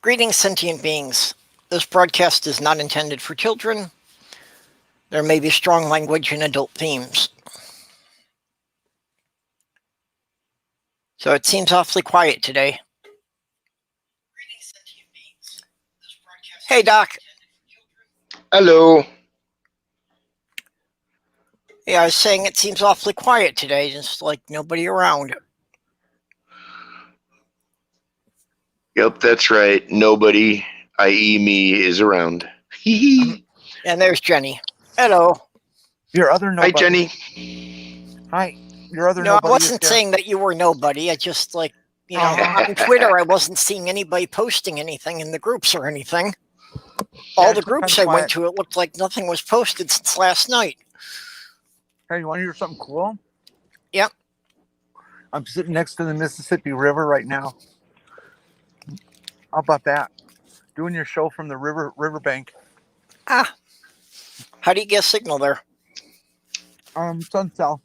Greetings, sentient beings. This broadcast is not intended for children. There may be strong language and adult themes. So it seems awfully quiet today. Hey, Doc. Hello. Yeah, I was saying it seems awfully quiet today, just like nobody around. Yep, that's right. Nobody, i.e. me, is around. And there's Jenny. Hello. Your other Hi, nobody. Jenny. Hi. Your other No, I nobody. wasn't saying that you were nobody. I just on Twitter, I wasn't seeing anybody posting anything in the groups or anything. All the groups I went to, it looked like nothing was posted since last night. Hey, you want to hear something cool? Yep. I'm sitting next to the Mississippi River right now. How about that? Doing your show from the riverbank. Ah. How do you get a signal there? Sun cell.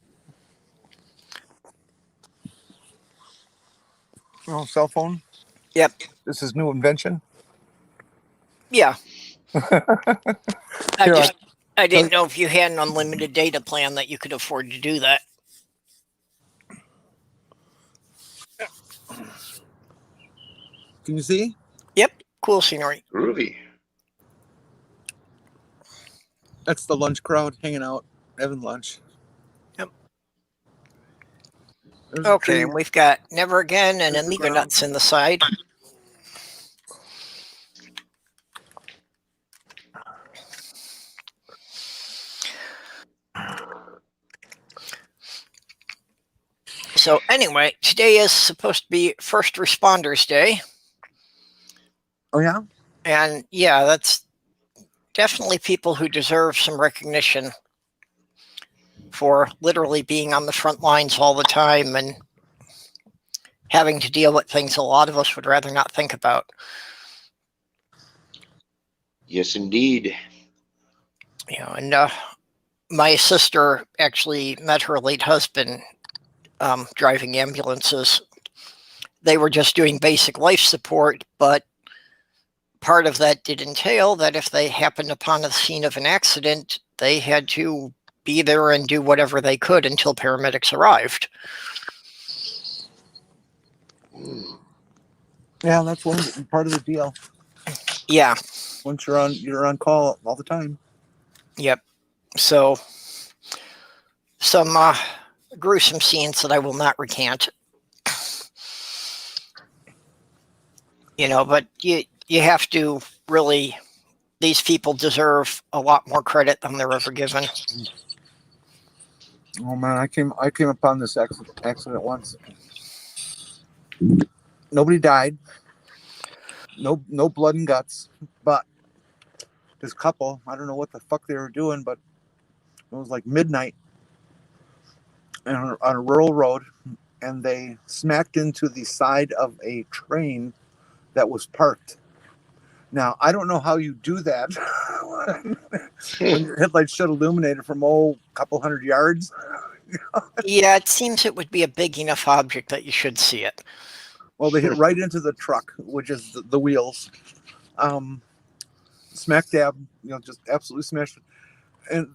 Oh, cell phone? Yep. This is new invention? Yeah. I didn't know if you had an unlimited data plan that you could afford to do that. Can you see? Yep. Cool scenery. Groovy. That's the lunch crowd hanging out, having lunch. Yep. There's okay, and we've got Never Again and Amiga Nuts in the side. So anyway, today is supposed to be First Responders Day. Oh, yeah? And yeah, that's definitely people who deserve some recognition for literally being on the front lines all the time and having to deal with things a lot of us would rather not think about. Yes, indeed. And my sister actually met her late husband driving ambulances. They were just doing basic life support, but part of that did entail that if they happened upon the scene of an accident, they had to be there and do whatever they could until paramedics arrived. Yeah, that's part of the deal. Yeah. Once you're on call all the time. Yep. So some gruesome scenes that I will not recant. But you have to really, these people deserve a lot more credit than they're ever given. Oh man, I came upon this accident once. Nobody died. No blood and guts, but this couple, I don't know what the fuck they were doing, but it was like midnight on a rural road, and they smacked into the side of a train that was parked. Now, I don't know how you do that when your headlights should illuminated from a couple hundred yards. Yeah, it seems it would be a big enough object that you should see it. Well, they hit right into the truck, which is the wheels. Smack dab, just absolutely smashed it. And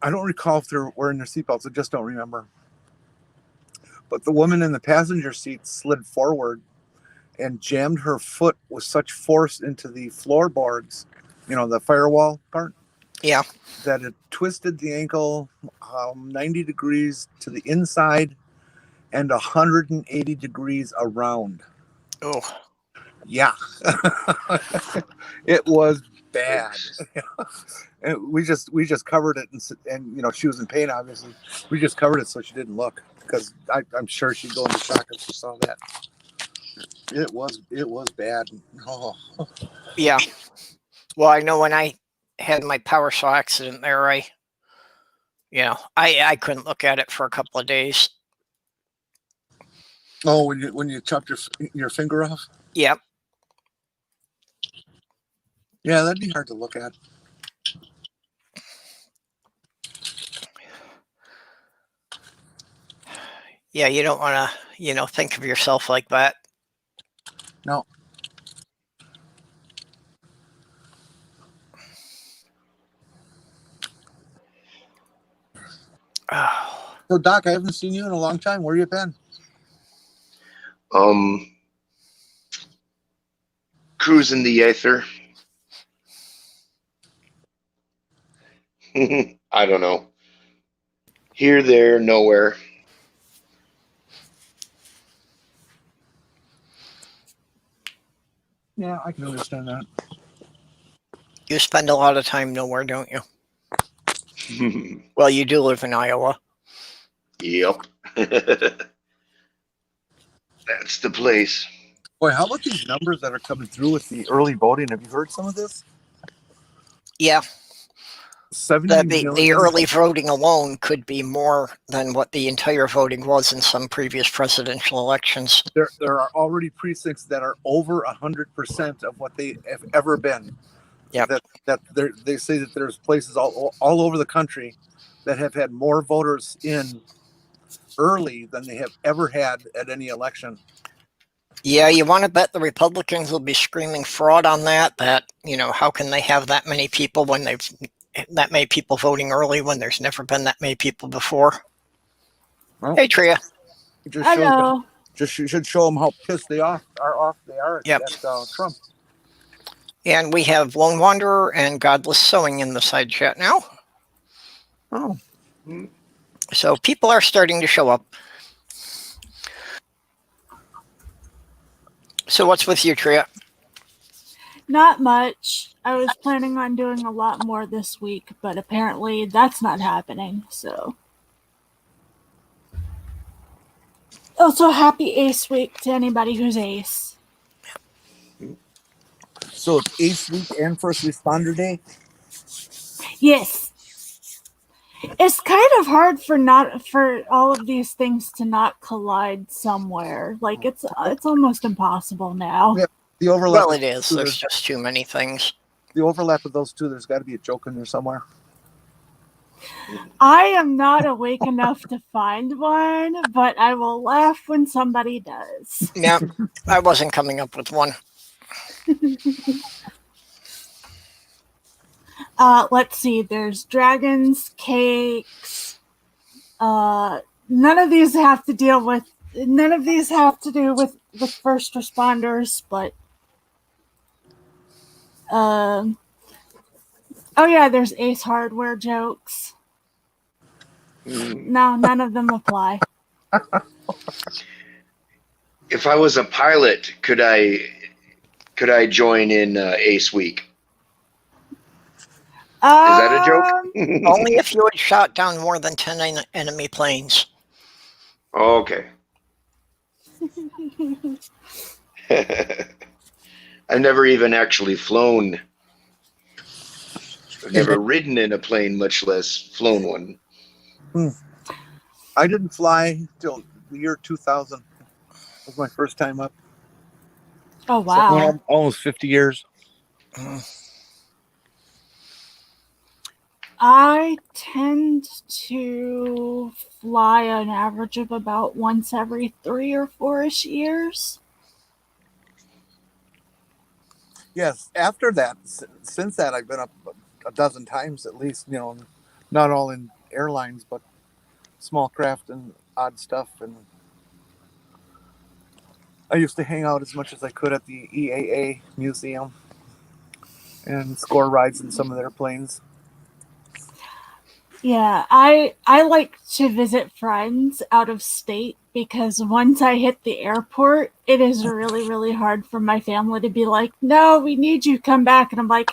I don't recall if they're wearing their seatbelts. I just don't remember. But the woman in the passenger seat slid forward and jammed her foot with such force into the floorboards, the firewall part. Yeah. That it twisted the ankle 90 degrees to the inside and 180 degrees around. Oh. Yeah. It was bad. And we just covered it, and she was in pain, obviously. We just covered it so she didn't look, because I'm sure she'd go into shock if she saw that. It was bad. Oh. Yeah. Well, I know when I had my power saw accident there, I couldn't look at it for a couple of days. Oh, when you chopped your finger off? Yep. Yeah, that'd be hard to look at. Yeah, you don't want to, think of yourself like that. No. Oh, So, Doc, I haven't seen you in a long time. Where you been? Cruising the ether. I don't know. Here, there, nowhere. Yeah, I can understand that. you spend a lot of time nowhere, don't you? Well, you do live in Iowa. Yep. That's the place. Boy, how about these numbers that are coming through with the early voting? Have you heard some of this? Yeah, 70 the million. early voting alone could be more than what the entire voting was in some previous presidential elections. There are already precincts that are over 100% of what they have ever been. Yep. They say that there's places all over the country that have had more voters in early than they have ever had at any election. Yeah, you want to bet the Republicans will be screaming fraud on that, how can they have that many people when they've that many people voting early when there's never been that many people before? Well, Hey, Tria. it just Hello. should show them how pissed they are Yep. at Trump. And we have Lone Wanderer and Godless Sewing in the side chat now. Oh, So people are starting to show up. So what's with you, Tria? Not much. I was planning on doing a lot more this week, but apparently that's not happening, so. Also, happy Ace Week to anybody who's Ace. so it's Ace Week and First Responder Day. Yes. It's kind of hard for all of these things to not collide somewhere. Like it's almost impossible now. Yeah. The overlap. Well, it is. There's just too many things. The overlap of those two. There's got to be a joke in there somewhere. I am not awake enough to find one, but I will laugh when somebody does. Yeah, I wasn't coming up with one. Let's see. There's dragons, cakes. None of these have to do with first responders, but oh yeah, there's Ace Hardware jokes. No, none of them apply. If I was a pilot, could I join in Ace Week? Is that a joke? Only if you had shot down more than 10 enemy planes. Okay. I've never even actually flown. I've never ridden in a plane, much less flown one. I didn't fly till the year 2000. It was my first time up. Oh wow! So, almost 50 years. I tend to fly an average of about once every 3 or 4-ish years. Yes. After that, since that, I've been up a dozen times at least. Not all in airlines, but small craft and odd stuff. And I used to hang out as much as I could at the EAA museum and score rides in some of their planes. Yeah, I like to visit friends out of state because once I hit the airport, it is really, really hard for my family to be like, no, we need you to come back. And I'm like,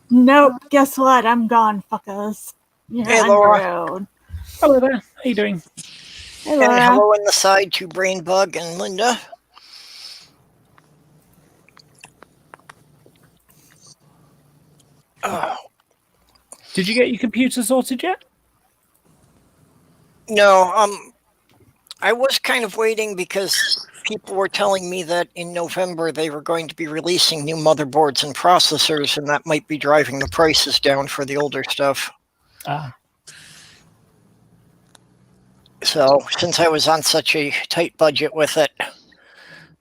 nope, guess what? I'm gone, fuckers. You're Hey, on Laura. your own. Hello there. How you doing? Hey, And Laura. hello in the side to Brainbug and Linda. Oh. Did you get your computer sorted yet? No, I was kind of waiting because people were telling me that in November they were going to be releasing new motherboards and processors, and that might be driving the prices down for the older stuff. So since I was on such a tight budget with it,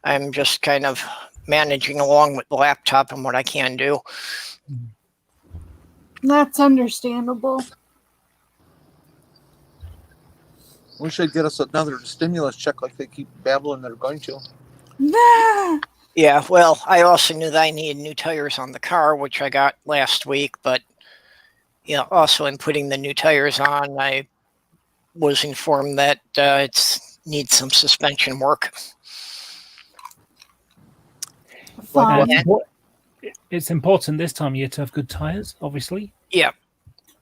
I'm just kind of managing along with the laptop and what I can do. That's understandable. We should get us another stimulus check like they keep babbling they're going to. Nah. Yeah, well, I also knew that I needed new tires on the car, which I got last week. But also in putting the new tires on, I was informed that it needs some suspension work. Fun. And- It's important this time of year to have good tires, obviously. Yeah,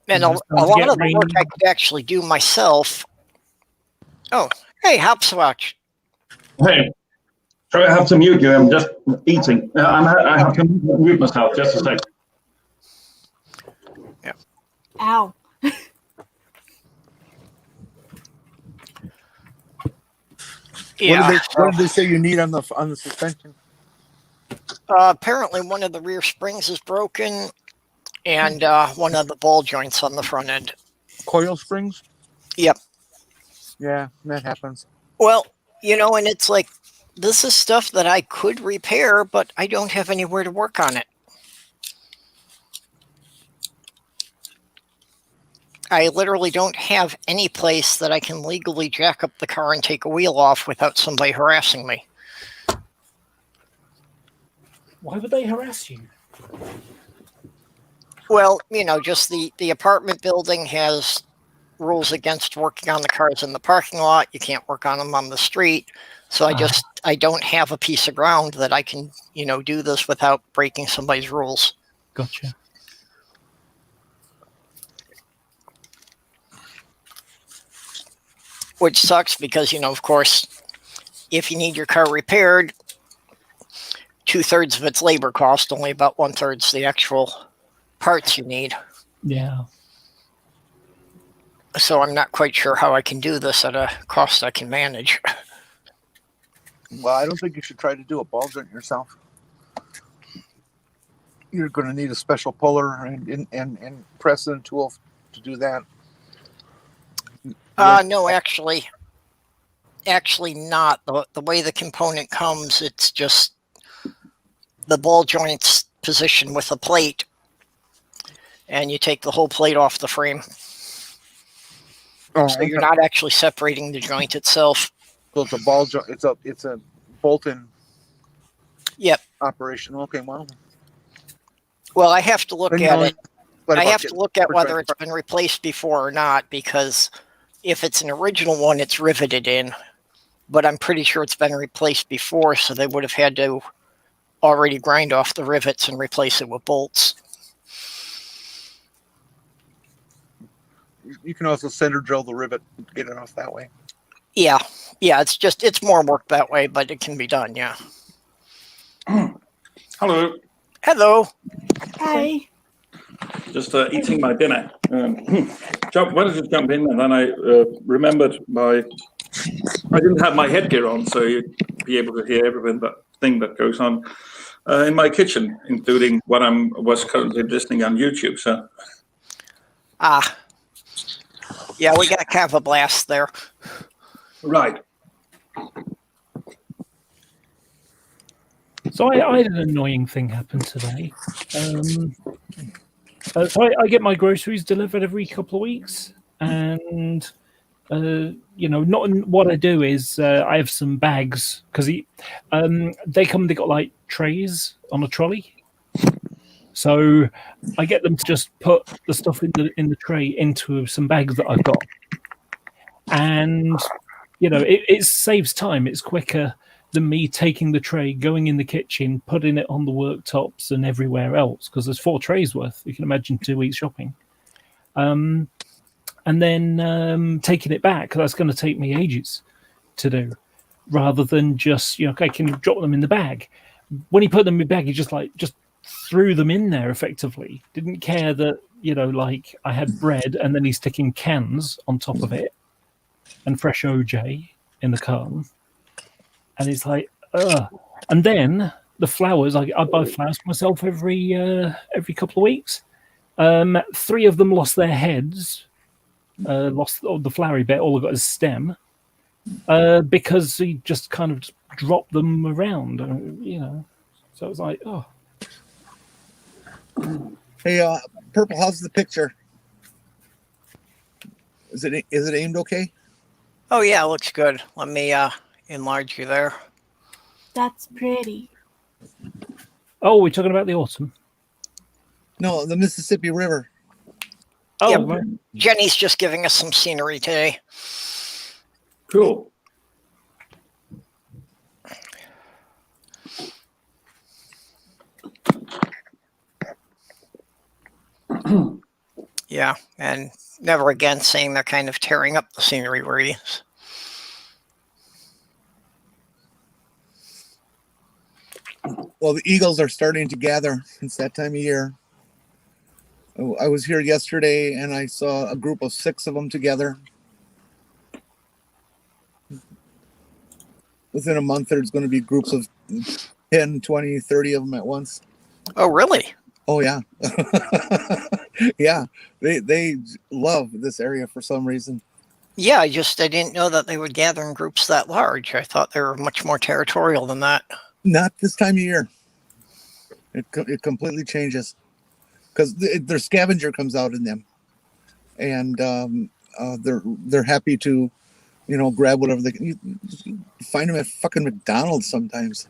and a It's starting to lot get of the rain. work I could actually do myself. Oh, hey, Hopswatch. Hey, sorry, I have to mute you. I'm just eating. I have to mute myself. Just a sec. Ow. Yeah. What did they say you need on the suspension? Apparently, one of the rear springs is broken, and one of the ball joints on the front end. Coil springs? Yep. Yeah, that happens. Well, and it's like, this is stuff that I could repair, but I don't have anywhere to work on it. I literally don't have any place that I can legally jack up the car and take a wheel off without somebody harassing me. Why would they harass you? Well, just the apartment building has rules against working on the cars in the parking lot. You can't work on them on the street. So I don't have a piece of ground that I can, do this without breaking somebody's rules. Gotcha. Which sucks because, of course, if you need your car repaired, 2/3 of its labor cost, only about 1/3 the actual parts you need. Yeah. So I'm not quite sure how I can do this at a cost I can manage. Well, I don't think you should try to do a ball joint yourself. You're going to need a special puller and pressing tool to do that. No, actually not. The way the component comes, it's just the ball joint's positioned with a plate, and you take the whole plate off the frame. Oh, So you're not actually separating the joint itself. So it's a ball joint. It's a bolt-in. Yep. Operation. Okay, well. Well, I have to look at it. What I about have to getting look at whether refrigerant- it's been replaced before or not, because if it's an original one, it's riveted in. But I'm pretty sure it's been replaced before, so they would have had to already grind off the rivets and replace it with bolts. You can also center drill the rivet and get it off that way. Yeah, it's more work that way, but it can be done. Yeah. Hello. Hello. Hi. Just eating my dinner. Wanted to jump in, and then I remembered I didn't have my headgear on, so you'd be able to hear everything that goes on in my kitchen, including what was currently listening on YouTube. So. Yeah, we got kind of a blast there. Right. So I had an annoying thing happen today. So I get my groceries delivered every couple of weeks, and what I do is I have some bags because they got like trays on a trolley. So I get them to just put the stuff in the tray into some bags that I've got, and it saves time. It's quicker than me taking the tray, going in the kitchen, putting it on the worktops and everywhere else, because there's 4 trays worth. You can imagine 2 weeks shopping, and then taking it back. That's going to take me ages to do, rather than just okay, can you drop them in the bag? When he put them in the bag, he just threw them in there effectively. Didn't care that like I had bread, and then he's sticking cans on top of it and fresh OJ in the carton, and it's like and then the flowers, I buy flowers myself every couple of weeks. 3 of them lost their heads, lost the flowery bit. All I got is stem, because he just kind of dropped them around, so it was like, oh. Hey, Purple, how's the picture? Is it aimed okay? Oh yeah, looks good. Let me enlarge you there. That's pretty. Oh, we're talking about the autumn. No, the Mississippi River. Oh, Yeah. right. Jenny's just giving us some scenery today. Cool. Yeah, and never again saying they're kind of tearing up the scenery where he is. Well, the eagles are starting to gather. It's that time of year. I was here yesterday and I saw a group of 6 of them together. Within a month, there's going to be groups of 10, 20, 30 of them at once. Oh, really? Oh, yeah. Yeah. They love this area for some reason. Yeah, I didn't know that they would gather in groups that large. I thought they were much more territorial than that. Not this time of year. It completely changes because their scavenger comes out in them, and they're happy to, grab whatever you find them at fucking McDonald's sometimes.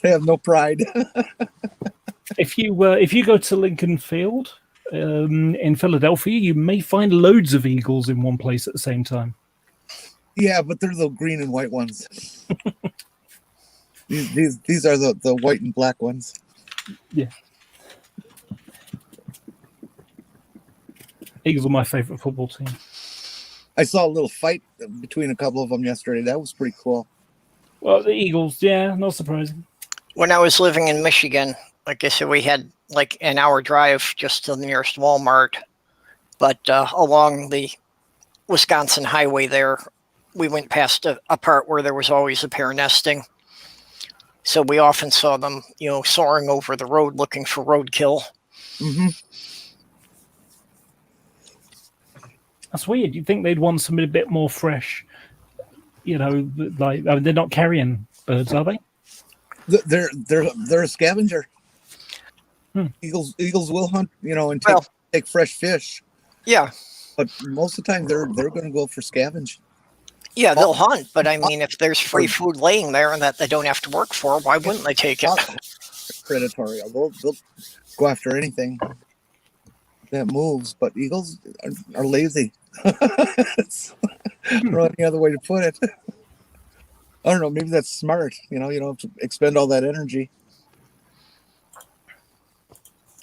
They have no pride. If you go to Lincoln Field in Philadelphia, you may find loads of eagles in one place at the same time. Yeah, but they're the green and white ones. These are the white and black ones. Yeah. Eagles are my favorite football team. I saw a little fight between a couple of them yesterday. That was pretty cool. Well, the Eagles, yeah, not surprising. When I was living in Michigan, like I said, we had like an hour drive just to the nearest Walmart. But along the Wisconsin highway there, we went past a part where there was always a pair nesting. So we often saw them, soaring over the road looking for roadkill. Mm-hmm. That's weird. You'd think they'd want something a bit more fresh. They're not carrion birds, are they? They're a scavenger. Eagles will hunt, and take fresh fish. Yeah. But most of the time, they're going to go for scavenge. Yeah, they'll hunt, but I mean, if there's free food laying there and that they don't have to work for, why wouldn't they take it? Predatory. They'll go after anything that moves, but eagles are lazy. Or any other way to put it. I don't know. Maybe that's smart. You don't have to expend all that energy.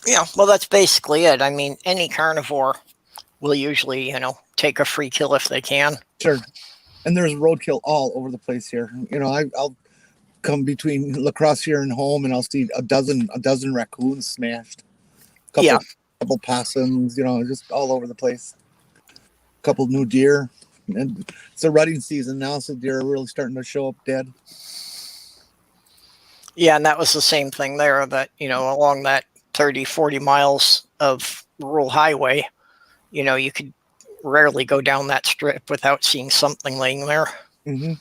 Yeah, well, that's basically it. I mean, any carnivore will usually, take a free kill if they can. Sure. And there's roadkill all over the place here. I'll come between La Crosse here and home, and I'll see a dozen raccoons smashed. Couple possums, just all over the place. A couple new deer. And it's a rutting season now, so deer are really starting to show up dead. Yeah, and that was the same thing there, that, along that 30, 40 miles of rural highway, you could rarely go down that strip without seeing something laying there. Mm-hmm.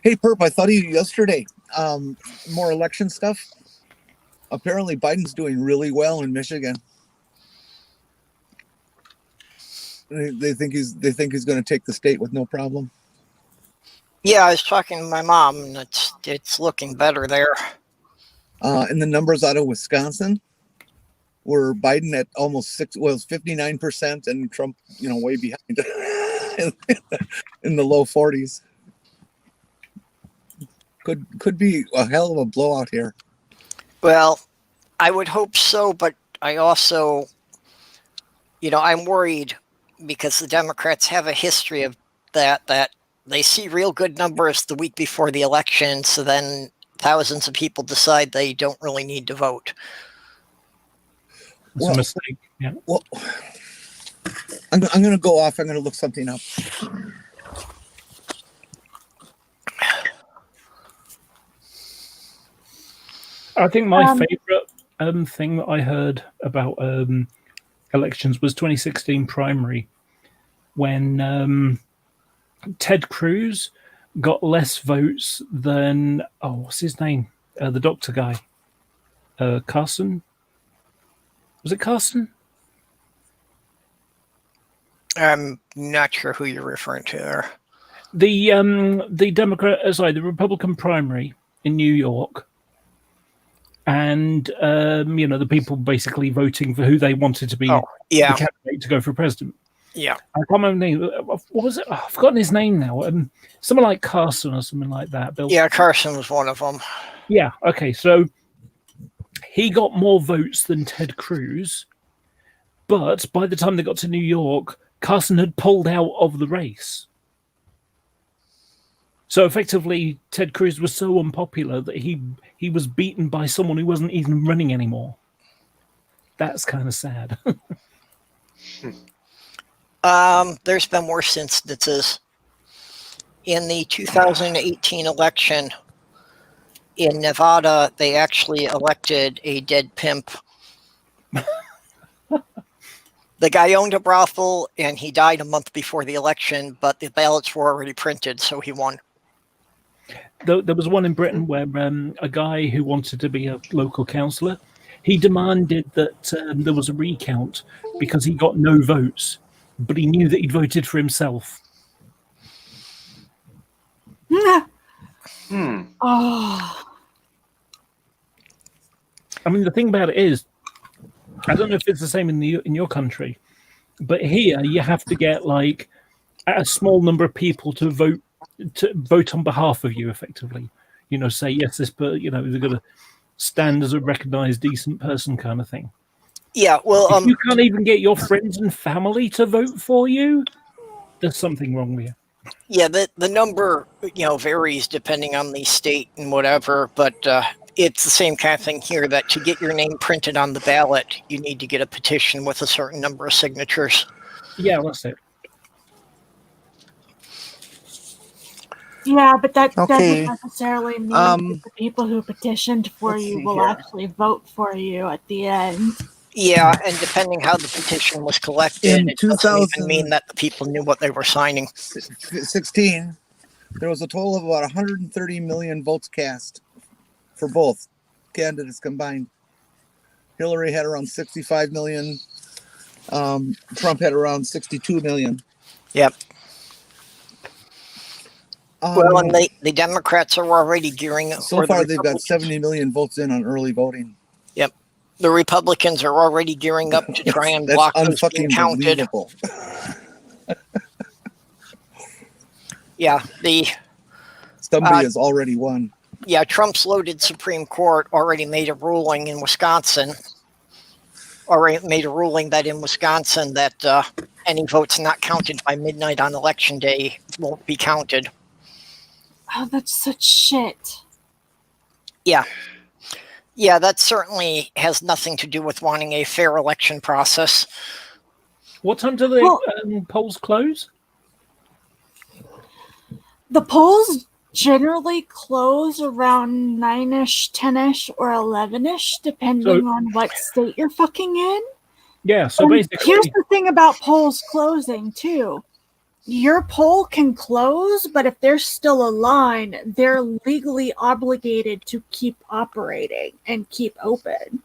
Hey, Perp, I thought of you yesterday. More election stuff. Apparently, Biden's doing really well in Michigan. They think he's going to take the state with no problem. Yeah, I was talking to my mom, and it's looking better there. And the numbers out of Wisconsin were Biden at almost 59%, and Trump, way behind in the low 40s. Could be a hell of a blowout here. Well, I would hope so, but I also, I'm worried because the Democrats have a history of that they see real good numbers the week before the election, so then thousands of people decide they don't really need to vote. It's a mistake. Yeah. Well, I'm going to go off. I'm going to look something up. I think my favorite thing that I heard about elections was 2016 primary, when Ted Cruz got less votes than what's his name? The doctor guy, Carson. Was it Carson? I'm not sure who you're referring to there. The the Republican primary in New York, and the people basically voting for who they wanted to be Oh, yeah, the candidate to go for president. yeah. I can't remember the name. What was it? Oh, I've forgotten his name now. Someone like Carson or something like that. Bill. Yeah, Carson was one of them. Yeah. Okay. So he got more votes than Ted Cruz, but by the time they got to New York, Carson had pulled out of the race. So effectively, Ted Cruz was so unpopular that he was beaten by someone who wasn't even running anymore. That's kind of sad. There's been worse instances. In the 2018 election in Nevada, they actually elected a dead pimp. The guy owned a brothel, and he died a month before the election, but the ballots were already printed, so he won. There was one in Britain where a guy who wanted to be a local councillor, he demanded that there was a recount because he got no votes, but he knew that he'd voted for himself. Oh, I mean, the thing about it is, I don't know if it's the same in your country, but here you have to get like a small number of people to vote on behalf of you, effectively. Say yes, this, but they're going to stand as a recognised decent person, kind of thing. Yeah, well, if you can't even get your friends and family to vote for you, there's something wrong with you. Yeah, the number varies depending on the state and whatever, but it's the same kind of thing here. That to get your name printed on the ballot, you need to get a petition with a certain number of signatures. Yeah, that's it. yeah, but that Okay. doesn't necessarily mean that the people who petitioned for let's you see will here. actually vote for you at the end. Yeah, and depending how the petition was collected, In it doesn't even mean that the people knew what they were signing. 2016, there was a total of about 130 million votes cast for both candidates combined. Hillary had around 65 million. Trump had around 62 million. Yep. Well, and the Democrats are already gearing up. So far, they've got 70 million votes in on early voting. Yep. The Republicans are already gearing up to try and block those being counted. Believable. Yeah, somebody has already won. Yeah, Trump's loaded Supreme Court already made a ruling in Wisconsin. Already made a ruling that in Wisconsin that any votes not counted by midnight on election day won't be counted. Oh, that's such shit. Yeah. Yeah, that certainly has nothing to do with wanting a fair election process. What time do the polls close? The polls generally close around 9-ish, 10-ish, or 11-ish, depending on what state you're fucking in. Yeah, so basically... Here's the thing about polls closing, too. Your poll can close, but if there's still a line, they're legally obligated to keep operating and keep open.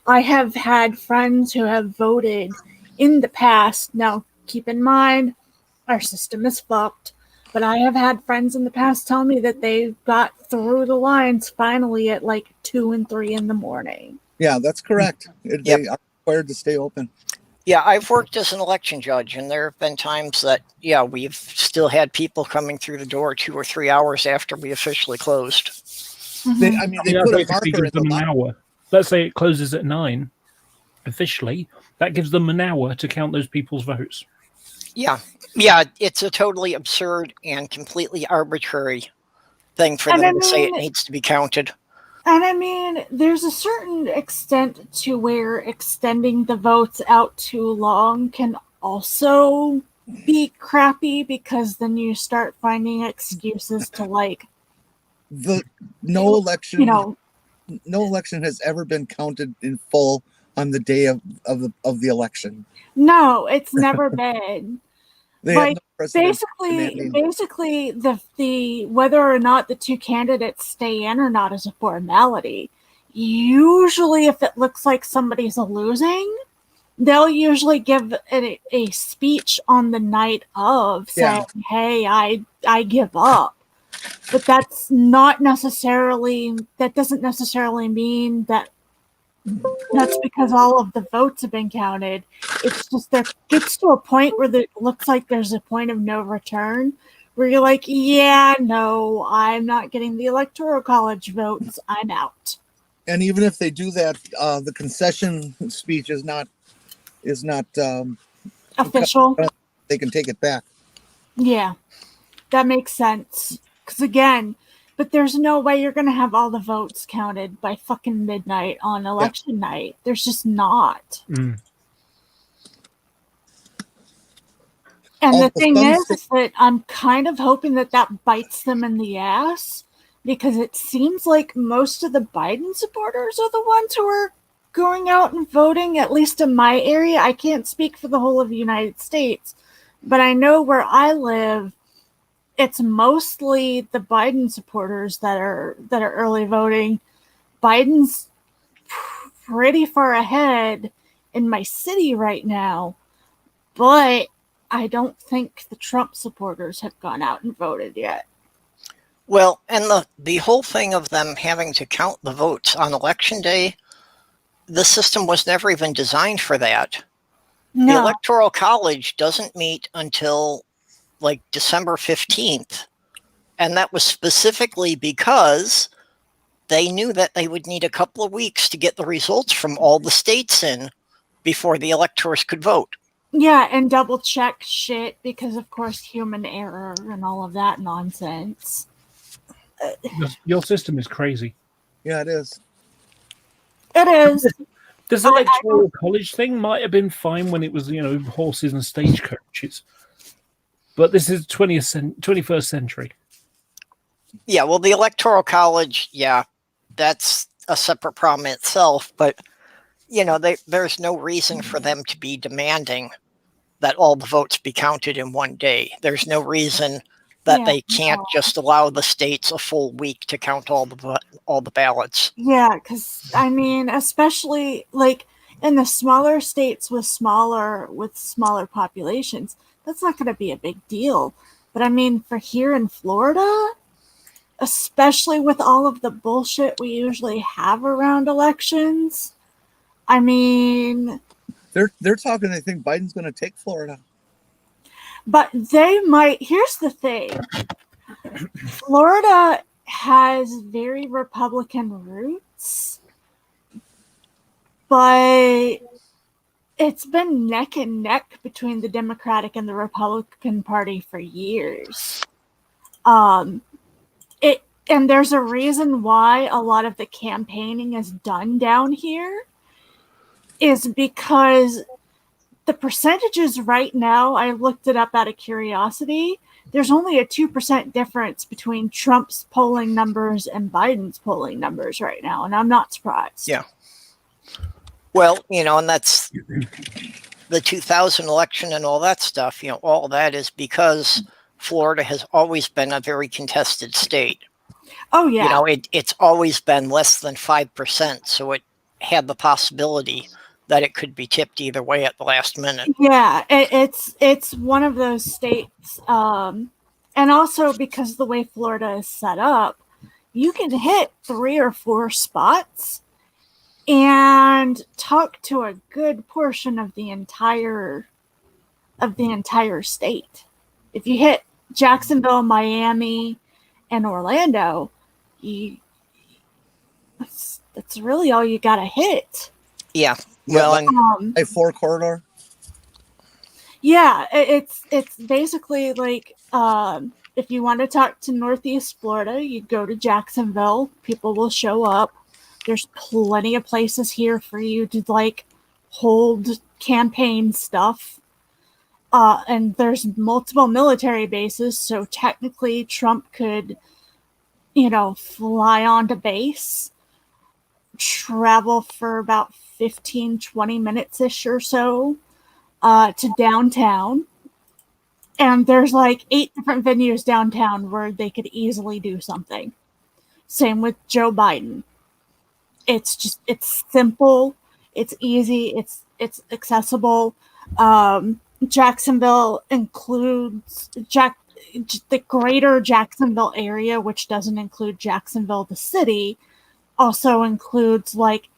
I have had friends who have voted in the past. Now, keep in mind, our system is fucked. But I have had friends in the past tell me that they got through the lines finally at like 2 and 3 in the morning. Yeah, that's correct. They are required to stay open. Yeah, I've worked as an election judge, and there have been times that, we've still had people coming through the door 2 or 3 hours after we officially closed. Mm-hmm. They put a marker in an hour. Let's say it closes at 9 officially. That gives them an hour to count those people's votes. Yeah. Yeah, it's a totally absurd and completely arbitrary thing for them to say it needs to be counted. And I mean, there's a certain extent to where extending the votes out too long can also be crappy, because then you start finding excuses to no election has ever been counted in full on the day of the election. No, it's never been. Basically, the whether or not the two candidates stay in or not is a formality. Usually, if it looks like somebody's losing, they'll usually give a speech on the night of saying, hey, I give up. But that doesn't necessarily mean that that's because all of the votes have been counted. It's just there gets to a point where it looks like there's a point of no return, where you're like, yeah, no, I'm not getting the Electoral College votes. I'm out. And even if they do that, the concession speech is not Official. They can take it back. Yeah, that makes sense. Because again, but there's no way you're going to have all the votes counted by fucking midnight on election night. There's just not. Mm. And the thing is that I'm kind of hoping that bites them in the ass, because it seems like most of the Biden supporters are the ones who are going out and voting, at least in my area. I can't speak for the whole of the United States, but I know where I live, it's mostly the Biden supporters that are early voting. Biden's pretty far ahead in my city right now, but I don't think the Trump supporters have gone out and voted yet. Well, and the whole thing of them having to count the votes on election day, the system was never even designed for that. No. The Electoral College doesn't meet until like December 15th. And that was specifically because they knew that they would need a couple of weeks to get the results from all the states in before the electors could vote. Yeah, and double check shit because, of course, human error and all of that nonsense. Your system is crazy. Yeah, it is. It is. This electoral college thing might have been fine when it was, horses and stagecoaches. But this is 21st century. Yeah, well, the Electoral College, that's a separate problem in itself. But, there's no reason for them to be demanding that all the votes be counted in one day. There's no reason that they can't just allow the states a full week to count all the ballots. Yeah, because, especially, like, in the smaller states with smaller populations, that's not going to be a big deal. But for here in Florida, especially with all of the bullshit we usually have around elections, they're talking. They think Biden's going to take Florida, but they might. Here's the thing: Florida has very Republican roots, but it's been neck and neck between the Democratic and the Republican Party for years. And there's a reason why a lot of the campaigning is done down here, is because the percentages right now, I looked it up out of curiosity, there's only a 2% difference between Trump's polling numbers and Biden's polling numbers right now, and I'm not surprised. Yeah. Well, and that's the 2000 election and all that stuff. All that is because Florida has always been a very contested state. Oh, yeah. It's always been less than 5%. So it had the possibility that it could be tipped either way at the last minute. Yeah, it's one of those states. And also because the way Florida is set up, you can hit 3 or 4 spots and talk to a good portion of the entire state. If you hit Jacksonville, Miami, and Orlando, that's really all you gotta hit. Yeah. Well, a 4 corridor. Yeah, it's basically like if you want to talk to Northeast Florida, you go to Jacksonville. People will show up. There's plenty of places here for you to hold campaign stuff. And there's multiple military bases, so technically Trump could, fly onto base, travel for about 15-20 minutes-ish or so to downtown. And there's 8 different venues downtown where they could easily do something. Same with Joe Biden. It's simple, it's easy, it's it's accessible. Jacksonville includes the greater Jacksonville area, which doesn't include Jacksonville, the city, also includes like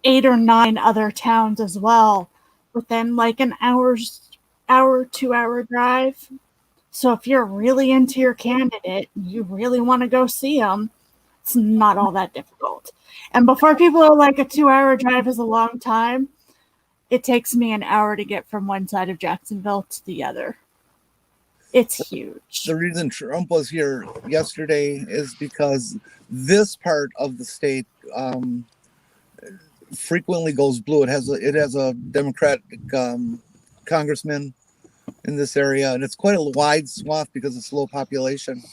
8 or 9 other towns as well within like an 2-hour drive. So if you're really into your candidate, you really want to go see them, it's not all that difficult. And before people are like, a 2-hour drive is a long time, it takes me an hour to get from one side of Jacksonville to the other. It's huge. The reason Trump was here yesterday is because this part of the state frequently goes blue. It has a Democratic congressman in this area, and it's quite a wide swath because it's low population.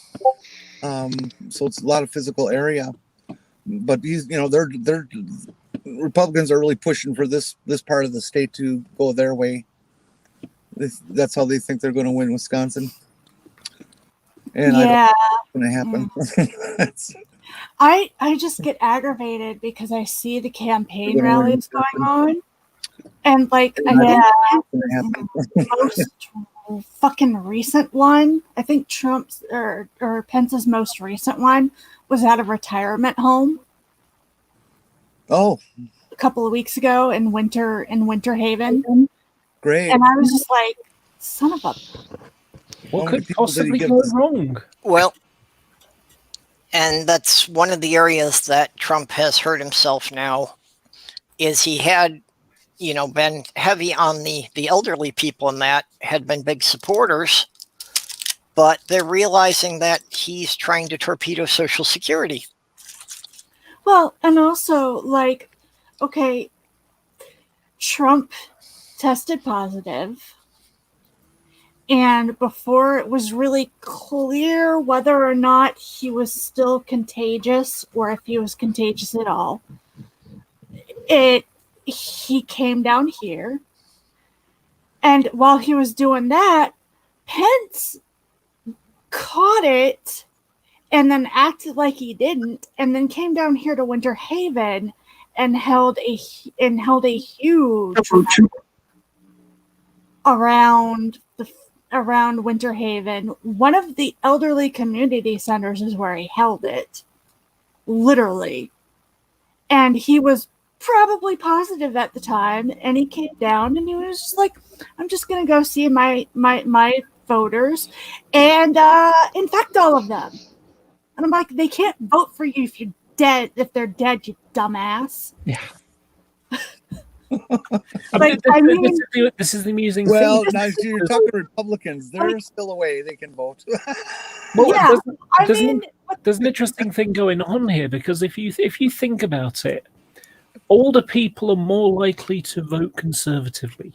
So it's a lot of physical area. But they're Republicans are really pushing for this part of the state to go their way. That's how they think they're going to win Wisconsin. And yeah, I don't think it's going to happen. I just get aggravated because I see the campaign rallies going on, and like most fucking recent one, I think Trump's or Pence's most recent one was at a retirement home. Oh, a couple of weeks ago in Winter Haven. Great. And I was just like, son of a. What could possibly go wrong? Well, and that's one of the areas that Trump has hurt himself now, is he had, been heavy on the elderly people, and that had been big supporters, but they're realizing that he's trying to torpedo Social Security. Well, and also, like, okay, Trump tested positive, and before it was really clear whether or not he was still contagious or if he was contagious at all, he came down here, and while he was doing that, Pence caught it and then acted like he didn't, and then came down here to Winter Haven and held a huge around Winter Haven. One of the elderly community centers is where he held it, literally. And he was probably positive at the time, and he came down and he was just like, I'm just gonna go see my voters and infect all of them. And I'm like, they can't vote for you if you're dead. If they're dead, you dumbass. Yeah. This is the amusing thing. Well, now you're talking Republicans. They're still away. They can vote. Well, yeah, there's an interesting thing going on here, because if you think about it, older people are more likely to vote conservatively.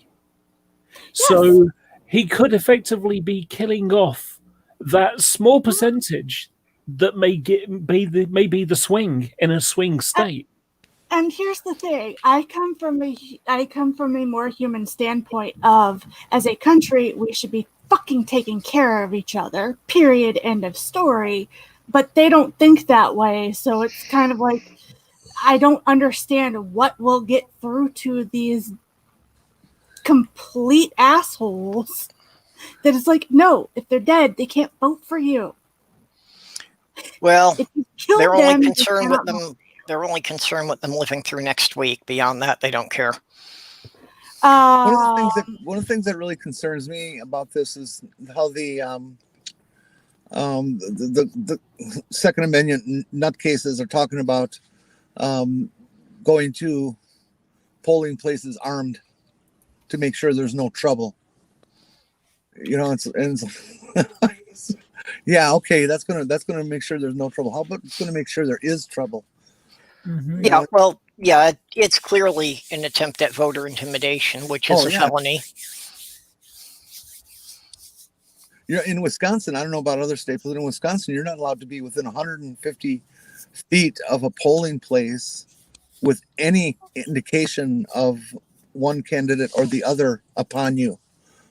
Yes. So he could effectively be killing off that small percentage that may be the swing in a swing state. And here's the thing: I come from a more human standpoint of, as a country, we should be fucking taking care of each other. Period. End of story. But they don't think that way, so it's kind of like, I don't understand what will get through to these complete assholes. That is like, no, if they're dead, they can't vote for you. Well, they're only concerned with them. They're only concerned with them living through next week. Beyond that, they don't care. One of the things that really concerns me about this is how the Second Amendment nutcases are talking about going to polling places armed to make sure there's no trouble. Yeah, okay, that's gonna make sure there's no trouble. How about it's gonna make sure there is trouble? Mm-hmm. Yeah, well, yeah, it's clearly an attempt at voter intimidation, which is a felony. In Wisconsin, I don't know about other states, but in Wisconsin, you're not allowed to be within 150 feet of a polling place with any indication of one candidate or the other upon you,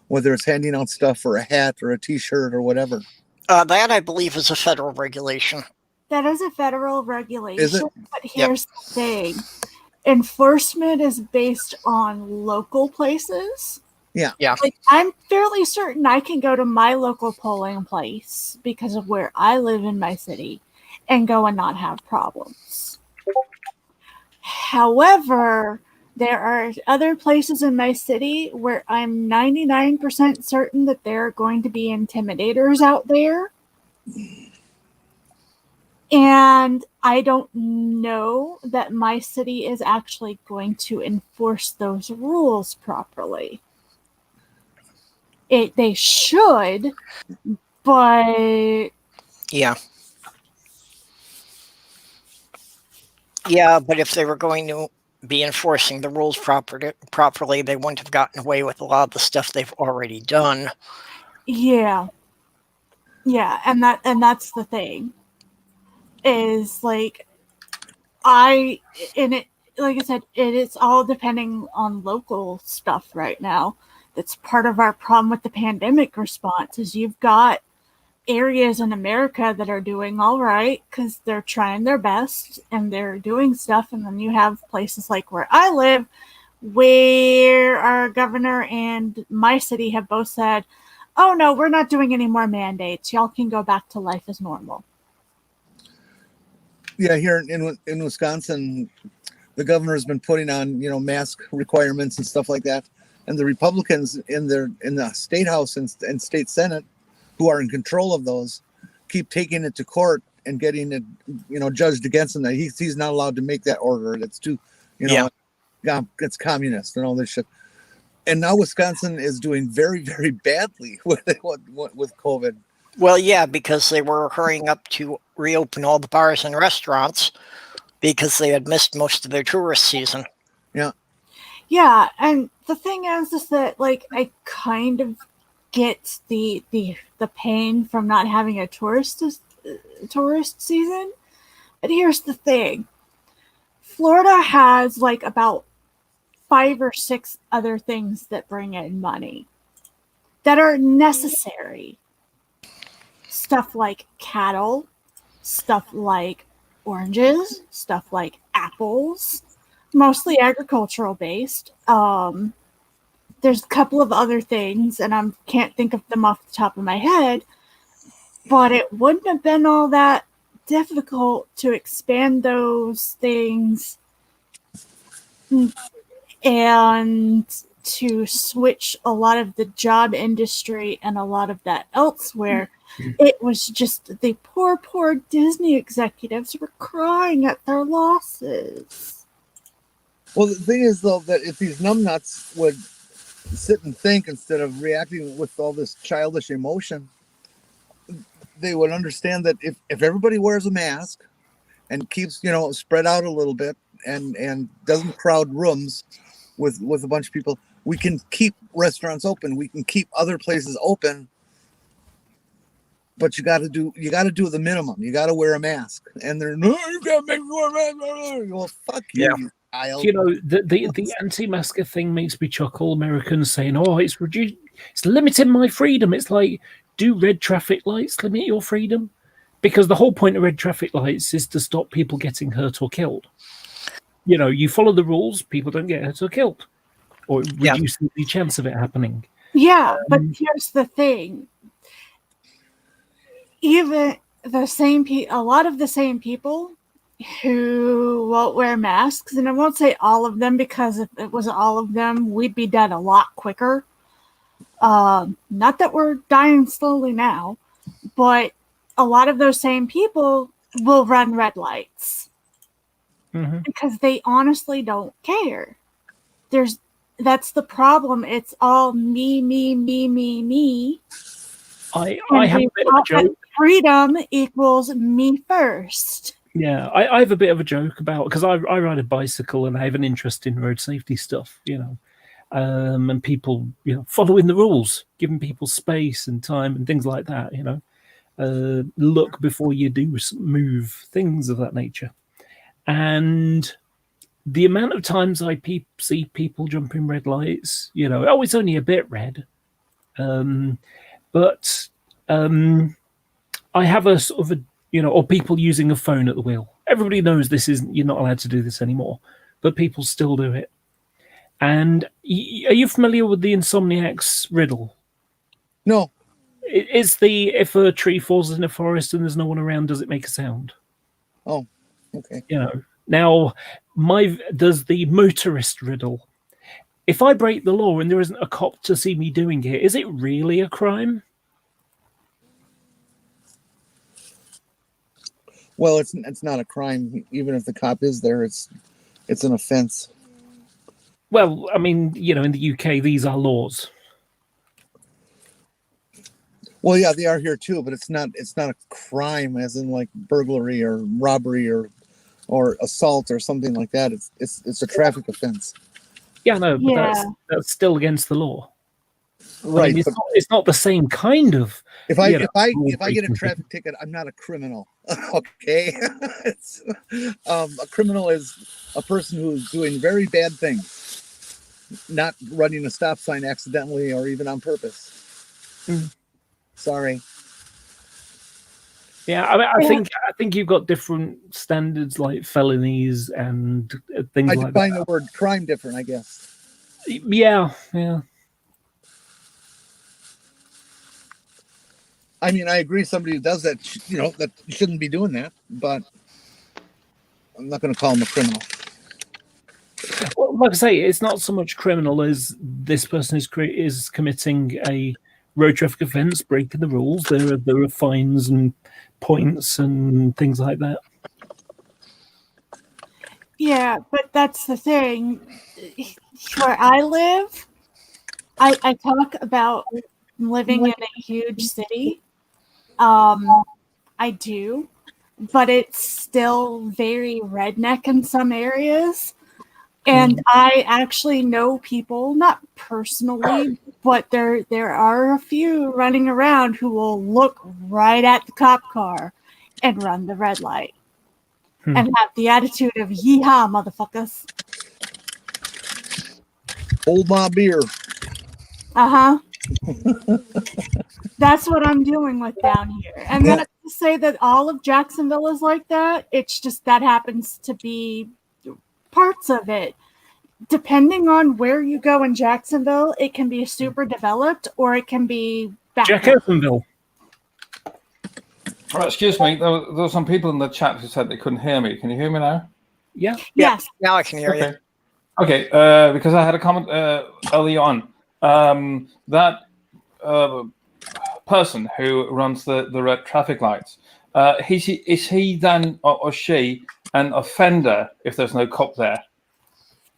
whether it's handing out stuff or a hat or a T-shirt or whatever. That, I believe, is a federal regulation. That is a federal regulation. Is it? But here's the thing. enforcement is based on local places. Yeah. Like, I'm fairly certain I can go to my local polling place because of where I live in my city and go and not have problems. However, there are other places in my city where I'm 99% certain that there are going to be intimidators out there. And I don't know that my city is actually going to enforce those rules properly. They should, but Yeah. Yeah, but if they were going to be enforcing the rules properly, they wouldn't have gotten away with a lot of the stuff they've already done. yeah, and that's the thing is like like I said, it's all depending on local stuff right now. That's part of our problem with the pandemic response is you've got areas in America that are doing all right because they're trying their best and they're doing stuff. And then you have places like where I live where our governor and my city have both said, oh no, we're not doing any more mandates. Y'all can go back to life as normal. Yeah, here in Wisconsin, the governor has been putting on, mask requirements and stuff like that. And the Republicans in the state house and state senate, who are in control of those, keep taking it to court and getting it, judged against him that he's not allowed to make that order. That's too, it's communist and all this shit. And now Wisconsin is doing very, very badly with COVID. Well, yeah, because they were hurrying up to reopen all the bars and restaurants because they had missed most of their tourist season. Yeah. Yeah, and the thing is that like I kind of get the pain from not having a tourist season. But here's the thing. Florida has like about 5 or 6 other things that bring in money that are necessary. Stuff like cattle, stuff like oranges, stuff like apples, mostly agricultural based. There's a couple of other things, and I can't think of them off the top of my head, but it wouldn't have been all that difficult to expand those things and to switch a lot of the job industry and a lot of that elsewhere. It was just the poor Disney executives were crying at their losses. Well, the thing is, though, that if these numbnuts would sit and think instead of reacting with all this childish emotion, they would understand that if everybody wears a mask and keeps, spread out a little bit and doesn't crowd rooms with a bunch of people, we can keep restaurants open. We can keep other places open. But you got to do the minimum. You got to wear a mask. And they're, no, you got to make me wear a mask. Well, fuck you. Yeah. Child. The anti-masker thing makes me chuckle. Americans saying, "Oh, it's limiting my freedom." It's like, do red traffic lights limit your freedom? Because the whole point of red traffic lights is to stop people getting hurt or killed. You follow the rules, people don't get hurt or killed, or reduce the chance of it happening. Yeah, but here's the thing. Even a lot of the same people who won't wear masks, and I won't say all of them because if it was all of them, we'd be dead a lot quicker. Not that we're dying slowly now, but a lot of those same people will run red lights because they honestly don't care. That's the problem. It's all me. I have a bit of a joke. Freedom equals me first. Yeah, I have a bit of a joke about, because I ride a bicycle and I have an interest in road safety stuff, and people, following the rules, giving people space and time and things like that, look before you do move, things of that nature. And the amount of times I see people jumping red lights, it's only a bit red. But I have a sort of or people using a phone at the wheel. Everybody knows you're not allowed to do this anymore. but people still do it. And are you familiar with the Insomniac's riddle? No. It's the if a tree falls in a forest and there's no one around, does it make a sound? Oh, okay. You know. Now, does the motorist riddle. If I break the law and there isn't a cop to see me doing it, is it really a crime? Well, it's not a crime, even if the cop is there. It's an offense. Well, I mean, in the UK, these are laws. Well, yeah, they are here too, but it's not a crime, as in like burglary or robbery or assault or something like that. It's a traffic offense. Yeah, no, but that's still against the law. Right. I mean, it's not the same kind of. If I get a traffic ticket, I'm not a criminal. Okay. A criminal is a person who's doing very bad things, not running a stop sign accidentally or even on purpose. Sorry. Yeah, I think you've got different standards like felonies and things like that. I define the word crime different, I guess. Yeah. I mean, I agree. Somebody who does that, that shouldn't be doing that. But I'm not going to call him a criminal. Well, like I say, it's not so much criminal as this person is committing a road traffic offence, breaking the rules. There are fines and points and things like that. Yeah, but that's the thing. Where I live, I talk about living in a huge city. I do, but it's still very redneck in some areas. And I actually know people, not personally, but there are a few running around who will look right at the cop car and run the red light and have the attitude of yeehaw, motherfuckers. Hold my beer. Uh-huh. That's what I'm dealing with down here. And not to say that all of Jacksonville is like that. It's just that happens to be parts of it. Depending on where you go in Jacksonville, it can be super developed or it can be Jacksonville. Oh, excuse me, there were some people in the chat who said they couldn't hear me. Can you hear me now? Yeah. Yes. Now I can hear you. Okay, because I had a comment early on. That person who runs the red traffic lights, is he then or she an offender if there's no cop there?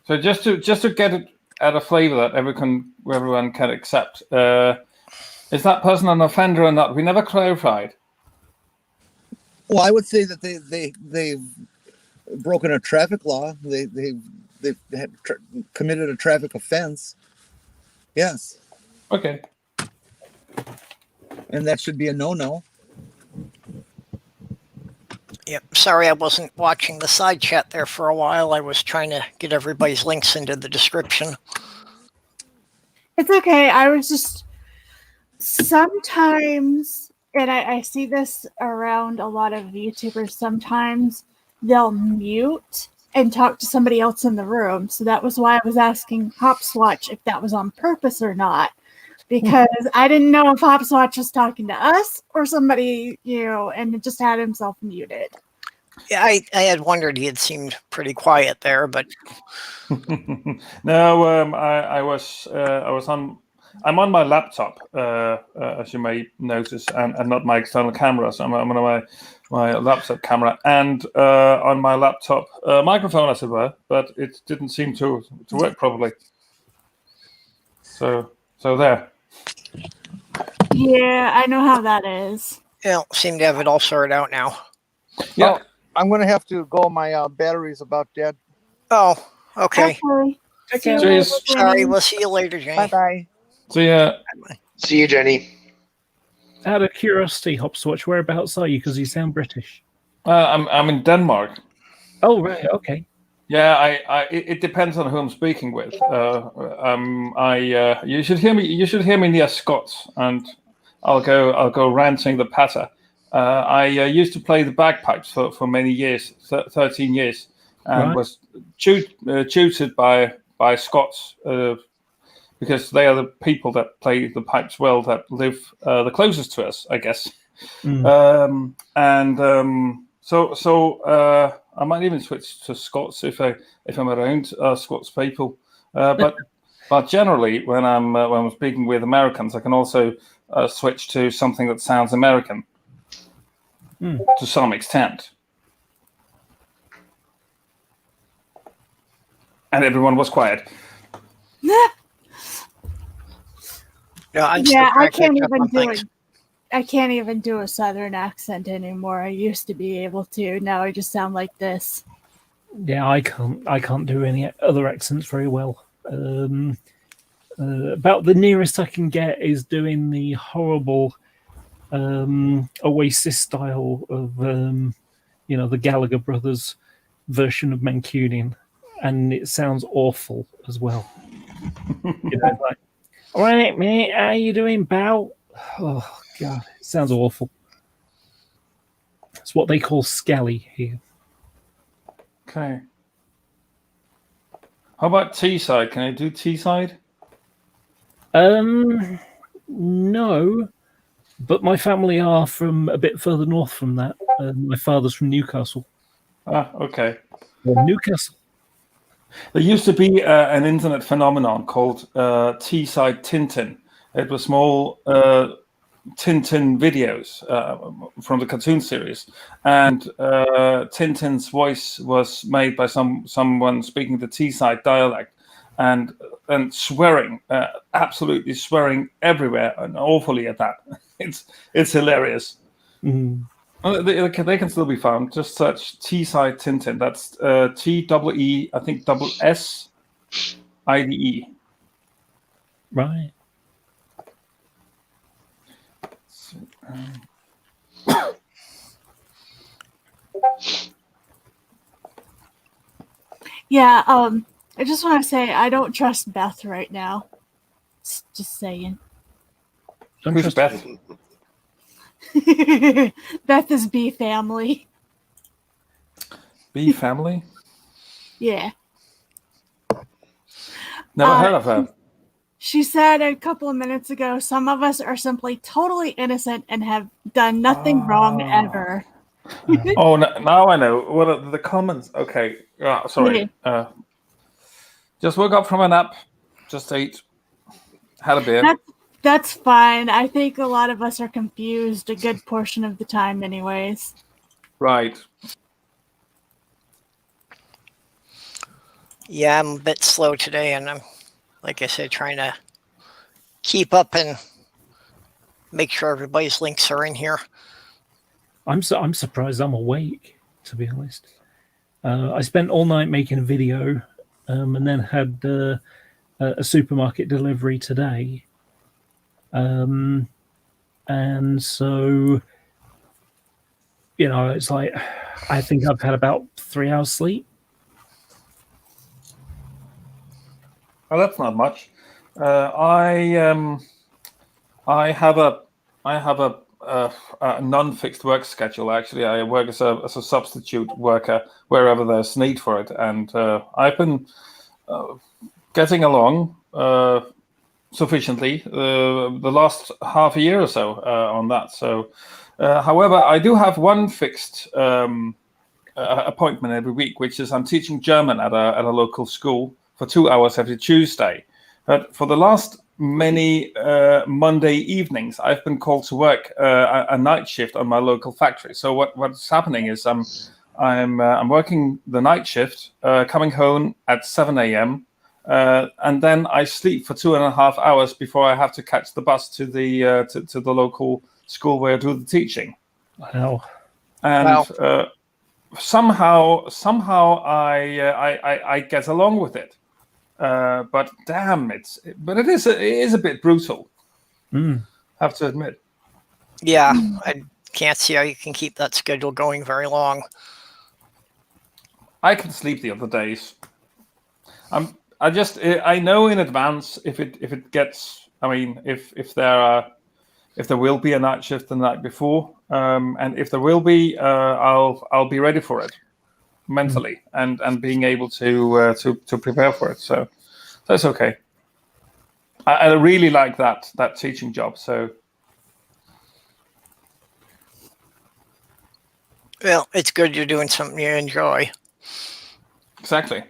So just to get it at a flavour that everyone can accept, is that person an offender or not? We never clarified. Well, I would say that they've broken a traffic law. They've committed a traffic offense. Yes. Okay. And that should be a no-no. Yep. Sorry, I wasn't watching the side chat there for a while. I was trying to get everybody's links into the description. It's okay. I was just sometimes, and I see this around a lot of YouTubers, sometimes they'll mute and talk to somebody else in the room. So that was why I was asking Hopswatch if that was on purpose or not. Because I didn't know if Hopswatch was talking to us or somebody, and it just had himself muted. Yeah, I had wondered. He had seemed pretty quiet there, but no, I'm on my laptop, as you may notice, and not my external camera. So I'm on my laptop camera and on my laptop microphone, as it were, but it didn't seem to work properly. So there. Yeah, I know how that is. Seem to have it all sorted out now. Yeah. Oh, I'm going to have to go. My battery's about dead. Oh, okay. Take care. Cheers. Sorry, we'll see you later, Jane. Bye-bye. See ya. See you, Jenny. Out of curiosity, Hopswatch, whereabouts are you? Because you sound British. I'm in Denmark. Oh, right. Okay. Yeah, it depends on who I'm speaking with. You should hear me. You should hear me near Scots, and I'll go ranting the patter. I used to play the bagpipes for many years, 13 years, and Right. was tutored by Scots because they are the people that play the pipes well that live the closest to us, I guess. Mm. So I might even switch to Scots if I'm around Scots people. But generally, when I'm speaking with Americans, I can also switch to something that sounds American to some extent. And everyone was quiet. Yeah, I'm still Yeah, trying I to catch can't up even on do things. it. I can't even do a southern accent anymore. I used to be able to. Now I just sound like this. Yeah, I can't do any other accents very well. About the nearest I can get is doing the horrible Oasis style of the Gallagher brothers version of Mancunian, and it sounds awful as well. It's like, all right, mate, how you doing, pal? Oh God, it sounds awful. It's what they call scally here. Okay. How about Teesside? Can I do Teesside? No, but my family are from a bit further north from that. My father's from Newcastle. Okay. Newcastle. There used to be an internet phenomenon called Teesside Tintin. It was small Tintin videos from the cartoon series, and Tintin's voice was made by someone speaking the Teesside dialect, and swearing, absolutely swearing everywhere and awfully at that. It's hilarious. Mm. They can still be found. Just search Teesside Tintin. That's TEE, I think SSIDE. Right. Yeah, I just want to say I don't trust Beth right now. Just saying. Don't Who's trust- Beth? Beth is B family. B family? Yeah. Never heard of her. She said a couple of minutes ago, some of us are simply totally innocent and have done nothing wrong ever. Oh, now I know. What are the comments? Okay. Sorry. Just woke up from a nap. Just ate. Had a beer. That's fine. I think a lot of us are confused a good portion of the time anyways. Right. Yeah, I'm a bit slow today, and I'm, like I said, trying to keep up and make sure everybody's links are in here. I'm surprised I'm awake, to be honest. I spent all night making a video, and then had a supermarket delivery today. And so, it's like I think I've had about 3 hours sleep. Well, that's not much. I have a non-fixed work schedule. Actually, I work as a substitute worker wherever there's need for it, and I've been getting along sufficiently the last half a year or so on that. So, however, I do have one fixed appointment every week, which is I'm teaching German at a local school for 2 hours every Tuesday. But for the last many Monday evenings, I've been called to work a night shift on my local factory. So what's happening is I'm working the night shift, coming home at 7 a.m. And then I sleep for 2.5 hours before I have to catch the bus to the local school where I do the teaching. Wow. And somehow I get along with it. But damn, it is a bit brutal. Have to admit. Yeah, I can't see how you can keep that schedule going very long. I can sleep the other days. I know in advance if it gets. I mean, if there will be a night shift the night before, and if there will be, I'll be ready for it. mentally and being able to prepare for it. So that's okay. I really like that teaching job. So Well, it's good you're doing something you enjoy. exactly.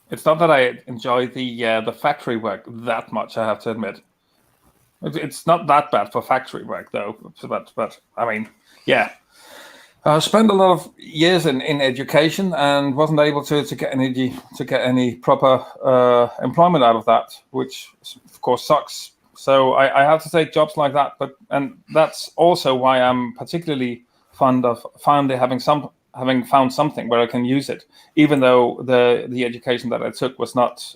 It's not that I enjoy the factory work that much, I have to admit. It's not that bad for factory work, though. But I mean, yeah. I spent a lot of years in education and wasn't able to get any proper employment out of that, which of course sucks. So I have to take jobs like that. And that's also why I'm particularly fond of finally having found something where I can use it, even though the education that I took was not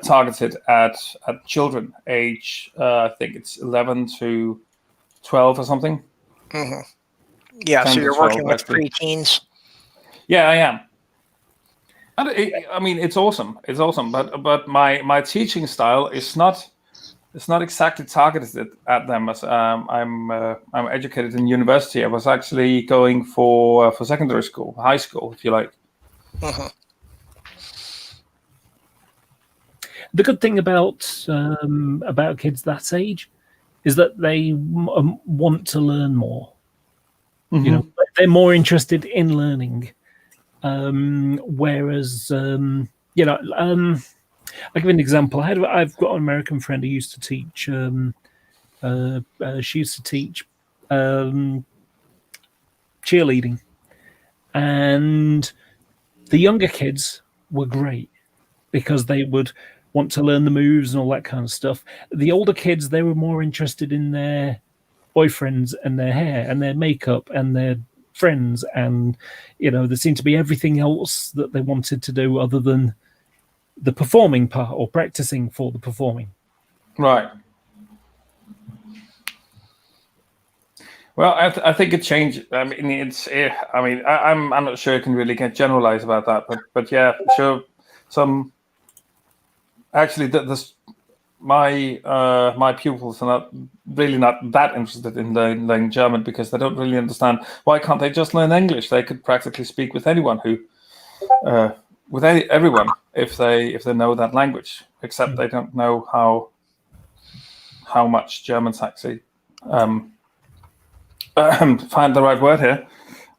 targeted at children age I think it's 11 to 12 or something. Mm-hmm. Yeah, 10 so to you're 12, working with actually. preteens. Yeah, I am. And I mean, it's awesome. It's awesome, but my teaching style is not exactly targeted at them. As I'm educated in university. I was actually going for secondary school, high school, if you like. Mm-hmm. The good thing about kids that age is that they want to learn more. Mm-hmm. You know, they're more interested in learning. Whereas, I'll give an example. I've got an American friend who used to teach. She used to teach cheerleading, and the younger kids were great because they would want to learn the moves and all that kind of stuff. The older kids, they were more interested in their boyfriends and their hair and their makeup and their friends, and there seemed to be everything else that they wanted to do other than the performing part or practicing for the performing. Right. Well, I think it changed. I mean, I'm not sure I can really get generalized about that, but yeah, sure. Actually, my pupils are not really that interested in learning German because they don't really understand why can't they just learn English? They could practically speak with anyone everyone if they know that language, except they don't know how much Germans actually find the right word here.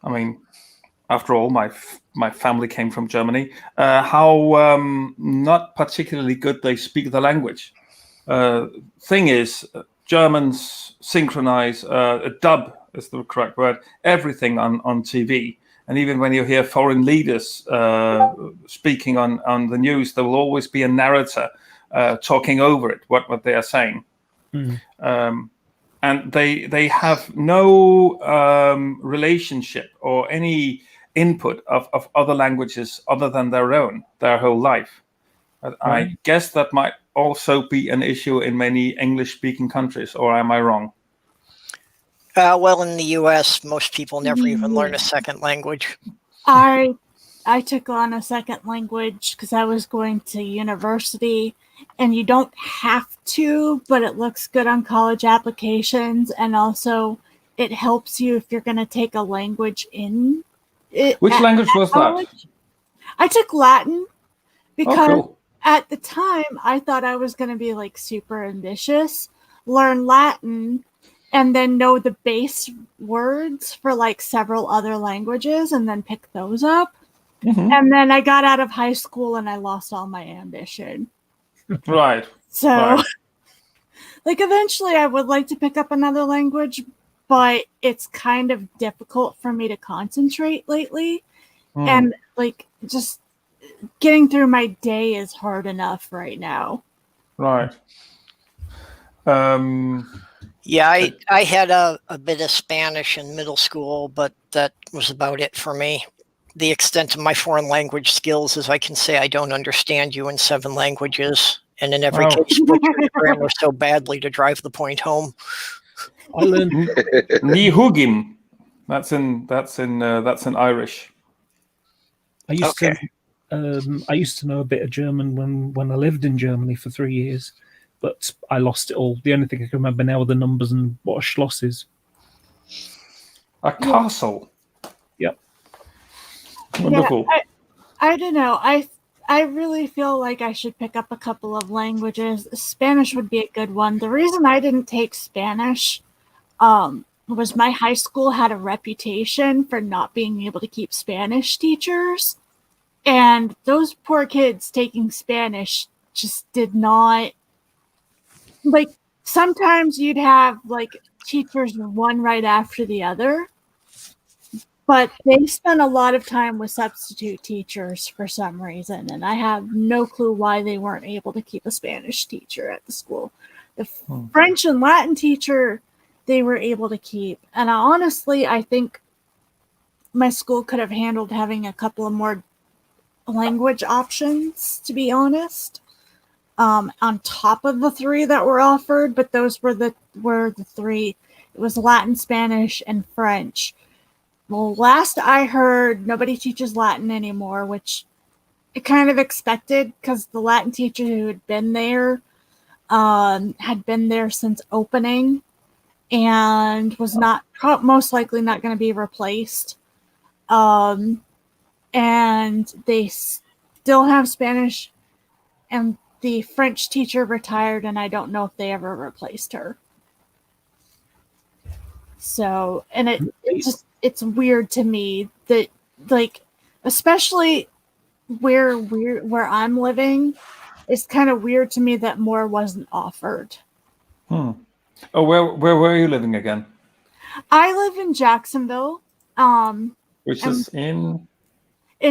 I mean, after all, my family came from Germany. How not particularly good they speak the language. Thing is, Germans synchronize, dub is the correct word, everything on TV. And even when you hear foreign leaders speaking on the news, there will always be a narrator talking over it, what they are saying. And they have no relationship or any input of other languages other than their own, their whole life. I guess that might also be an issue in many English-speaking countries, or am I wrong? Well, in the U.S., most people never even learn a second language. I took on a second language because I was going to university, and you don't have to, but it looks good on college applications, and also it helps you if you're going to take a language in it. Which language was college. that? I took Latin because cool. At the time I thought I was going to be like super ambitious, learn Latin, and then know the base words for like several other languages and then pick those up. Mm-hmm. And then I got out of high school and I lost all my ambition. Right. So, Right. like, eventually I would like to pick up another language, but it's kind of difficult for me to concentrate lately. And, like, just getting through my day is hard enough right now. Right. Yeah, I had a bit of Spanish in middle school, but that was about it for me. The extent of my foreign language skills is I can say I don't understand you in 7 languages, and in every case, butcher the grammar so badly to drive the point home. I learned Ni hugim. That's in Irish. I used to know a bit of German when I lived in Germany for 3 years, but I lost it all. The only thing I can remember now are the numbers and what a Schloss is. A castle. Yep. Wonderful. Yeah, I don't know. I really feel like I should pick up a couple of languages. Spanish would be a good one. The reason I didn't take Spanish was my high school had a reputation for not being able to keep Spanish teachers. And those poor kids taking Spanish just did not, like, sometimes you'd have like teachers one right after the other, but they spent a lot of time with substitute teachers for some reason, and I have no clue why they weren't able to keep a Spanish teacher at the school. The French and Latin teacher they were able to keep, and honestly, I think my school could have handled having a couple of more language options, to be honest, on top of the 3 that were offered, but those were the 3. It was Latin, Spanish, and French. Well, last I heard, nobody teaches Latin anymore, which I kind of expected because the Latin teacher who had been there since opening and was not most likely not going to be replaced. And they still have Spanish, and the French teacher retired, and I don't know if they ever replaced her. So, and it's weird to me that, like, especially where I'm living, it's kind of weird to me that more wasn't offered. Oh, where were you living again? I live in Jacksonville, Which is in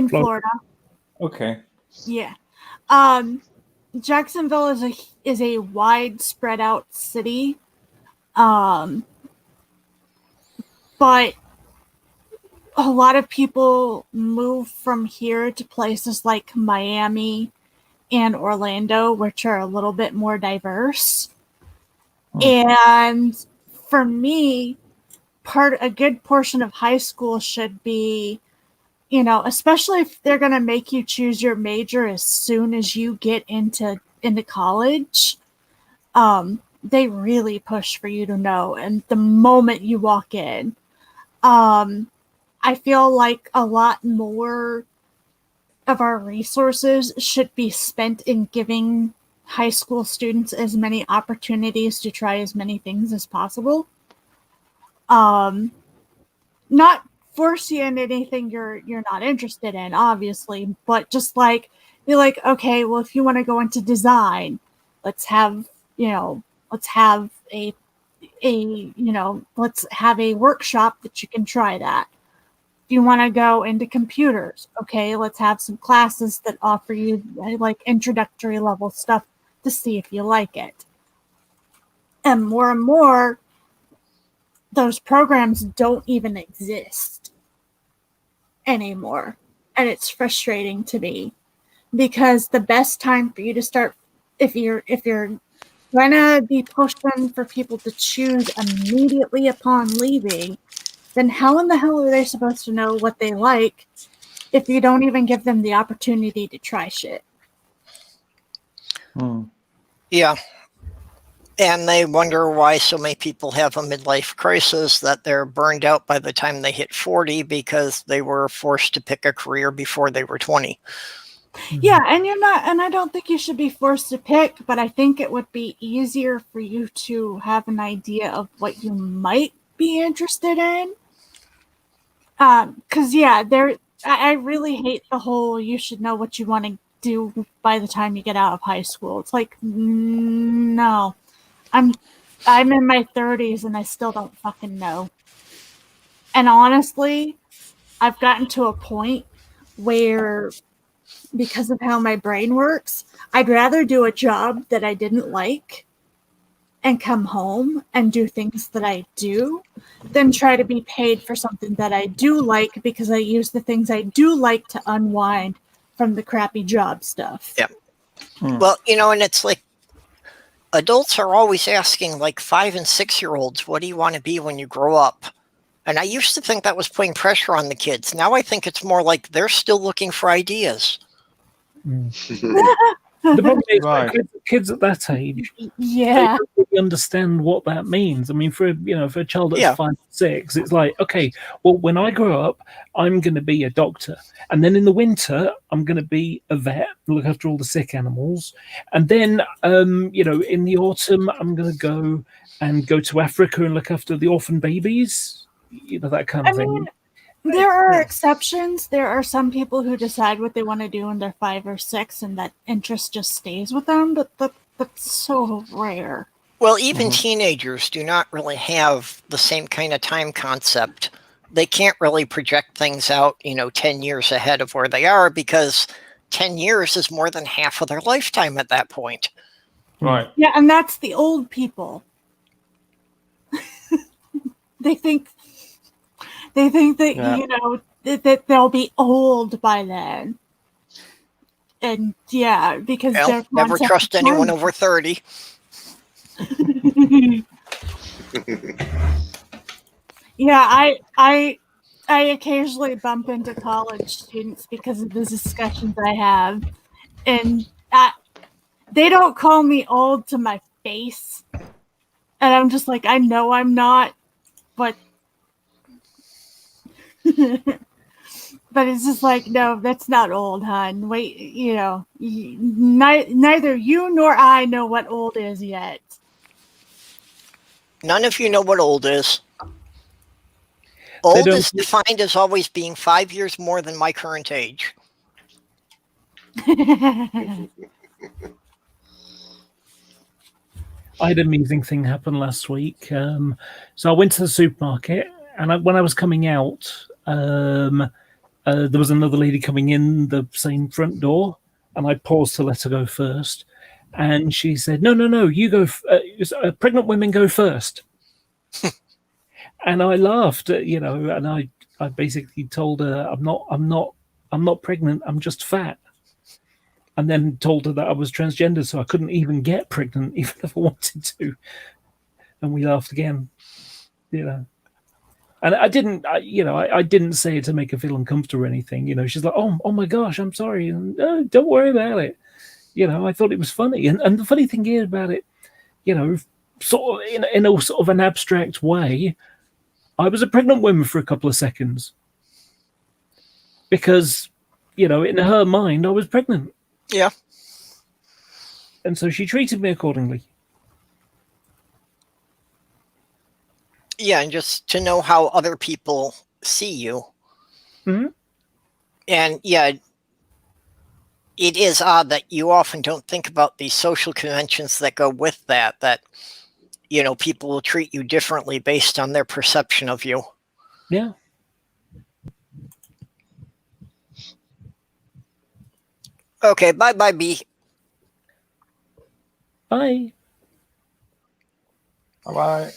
Florida. Okay. Yeah. Jacksonville is a wide spread out city. But a lot of people move from here to places like Miami and Orlando, which are a little bit more diverse. And for me, a good portion of high school should be, especially if they're going to make you choose your major as soon as you get into college, they really push for you to know. And the moment you walk in, I feel like a lot more of our resources should be spent in giving high school students as many opportunities to try as many things as possible. Not force you into anything you're not interested in, obviously, but just like be like, okay, well, if you want to go into design, let's have a workshop that you can try that. If you want to go into computers, okay, let's have some classes that offer you like introductory level stuff to see if you like it. And more, those programs don't even exist anymore. And it's frustrating to me because the best time for you to start, if you're going to be pushing for people to choose immediately upon leaving, then how in the hell are they supposed to know what they like if you don't even give them the opportunity to try shit? Yeah. And they wonder why so many people have a midlife crisis, that they're burned out by the time they hit 40 because they were forced to pick a career before they were 20. Yeah, and I don't think you should be forced to pick, but I think it would be easier for you to have an idea of what you might be interested in. Because I really hate the whole you should know what you want to do by the time you get out of high school. It's like, no, I'm in my 30s and I still don't fucking know. And honestly, I've gotten to a point where, because of how my brain works, I'd rather do a job that I didn't like and come home and do things that I do than try to be paid for something that I do like, because I use the things I do like to unwind from the crappy job stuff. Yeah. Well, and it's like adults are always asking, like 5 and 6-year-olds, what do you want to be when you grow up? And I used to think that was putting pressure on the kids. Now I think it's more like they're still looking for ideas. The problem is, Right. kids at that age, they Yeah. don't really understand what that means. I mean, for a child that's Yeah. 5 or 6, it's like, okay, well, when I grow up, I'm going to be a doctor, and then in the winter, I'm going to be a vet, look after all the sick animals, and then, in the autumn, I'm going to go to Africa and look after the orphan babies, that kind of I thing. mean, there are exceptions. There are some people who decide what they want to do when they're 5 or 6, and that interest just stays with them. But that's so rare. Well, even teenagers do not really have the same kind of time concept. They can't really project things out, 10 years ahead of where they are, because 10 years is more than half of their lifetime at that point. Right. Yeah, and that's the old people. They think that Yeah. that they'll be old by then. And yeah, because Well, their never concept trust of anyone time- over 30. Yeah, I occasionally bump into college students because of the discussions I have, and they don't call me old to my face, and I'm just like, I know I'm not, but but it's just like, no, that's not old, hon. Wait, neither you nor I know what old is yet. None of you know what old is. They Old don't- is defined as always being 5 years more than my current age. I had an amusing thing happen last week. So I went to the supermarket, and when I was coming out, there was another lady coming in the same front door, and I paused to let her go first. And she said, "No, you go. Pregnant women go first." And I laughed, and I basically told her, I'm not pregnant. I'm just fat." And then told her that I was transgender, so I couldn't even get pregnant, even if I wanted to. And we laughed again, And I didn't, I didn't say it to make her feel uncomfortable or anything. She's like, "Oh my gosh, I'm sorry," and don't worry about it. I thought it was funny, and the funny thing is about it, sort of in a sort of an abstract way, I was a pregnant woman for a couple of seconds because, in her mind, I was pregnant. Yeah. And so she treated me accordingly. Yeah, and just to know how other people see you. Mhm. And yeah, it is odd that you often don't think about these social conventions that go with that, people will treat you differently based on their perception of you. Yeah. Okay, bye-bye, B. Bye. Bye.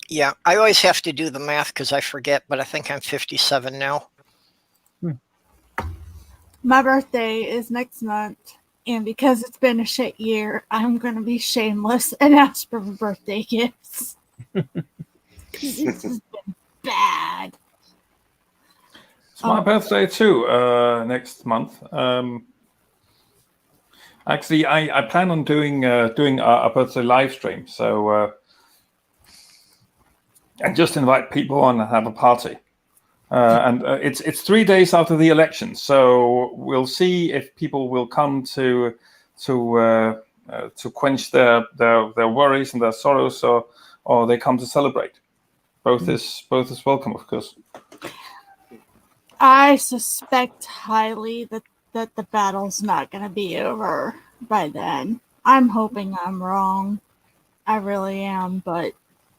Yeah, I always have to do the math because I forget, but I think I'm 57 now. My birthday is next month, and because it's been a shit year, I'm going to be shameless and ask for birthday gifts. Because this has been bad. It's my birthday too, next month. Actually, I plan on doing a birthday live stream. So and just invite people on and have a party. And it's 3 days after the election, so we'll see if people will come to quench their worries and their sorrows, or they come to celebrate. Both is welcome, of course. I suspect highly that the battle's not going to be over by then. I'm hoping I'm wrong. I really am, but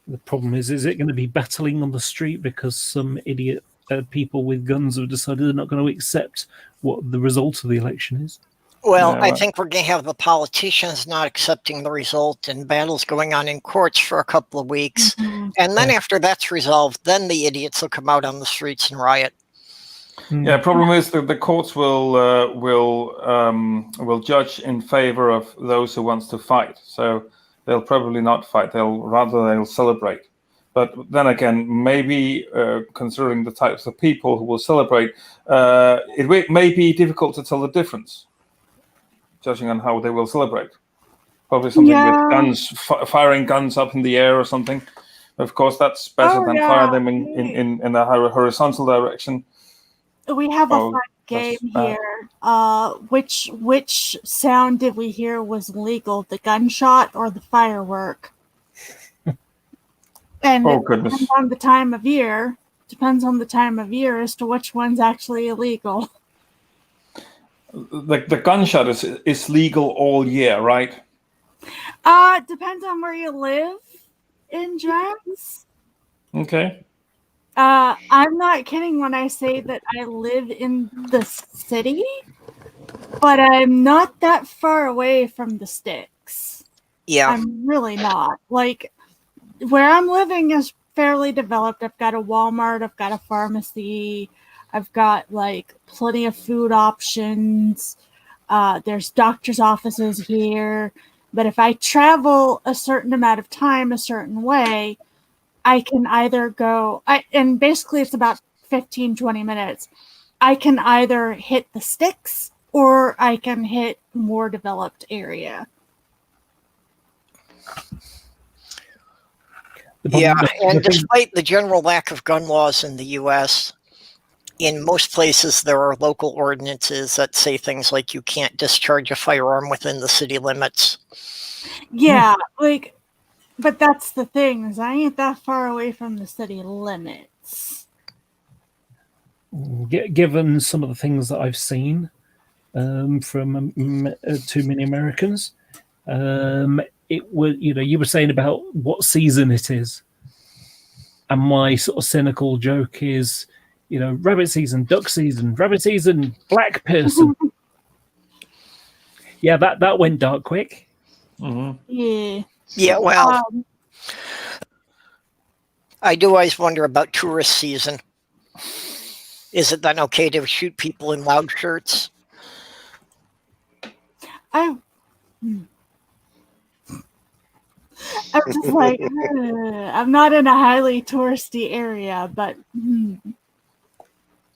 The problem is it going to be battling on the street because some idiot people with guns have decided they're not going to accept what the result of the election is? Well, Yeah, I right. think we're going to have the politicians not accepting the result and battles going on in courts for a couple of weeks. And then after that's resolved, then the idiots will come out on the streets and riot. Yeah, problem is that the courts will judge in favor of those who wants to fight. So they'll probably not fight. They'll celebrate. But then again, maybe considering the types of people who will celebrate, it may be difficult to tell the difference. judging on how they will celebrate. Probably something with guns, firing guns up in the air or something. Of course, that's better than fire them in a horizontal direction. We have a fun game here. Which sound did we hear was legal, the gunshot or the firework? And it depends on the time of year. Depends on the time of year as to which one's actually illegal. The gunshot is legal all year, right? Depends on where you live in Jax. Okay. I'm not kidding when I say that I live in the city, but I'm not that far away from the sticks. Yeah. I'm really not. Like, where I'm living is fairly developed. I've got a Walmart, I've got a pharmacy, I've got like plenty of food options. There's doctor's offices here. But if I travel a certain amount of time a certain way, I can either go, and basically it's about 15, 20 minutes. I can either hit the sticks or I can hit more developed area. Yeah, and despite the general lack of gun laws in the U.S., in most places there are local ordinances that say things like you can't discharge a firearm within the city limits. Yeah, like, but that's the thing, is I ain't that far away from the city limits. Given some of the things that I've seen from too many Americans, it would, you were saying about what season it is, and my sort of cynical joke is, rabbit season, duck season, rabbit season, black person. Yeah, that went dark quick. Mm-hmm. Yeah, well, I do always wonder about tourist season. Is it then okay to shoot people in loud shirts? I'm just like, I'm not in a highly touristy area, but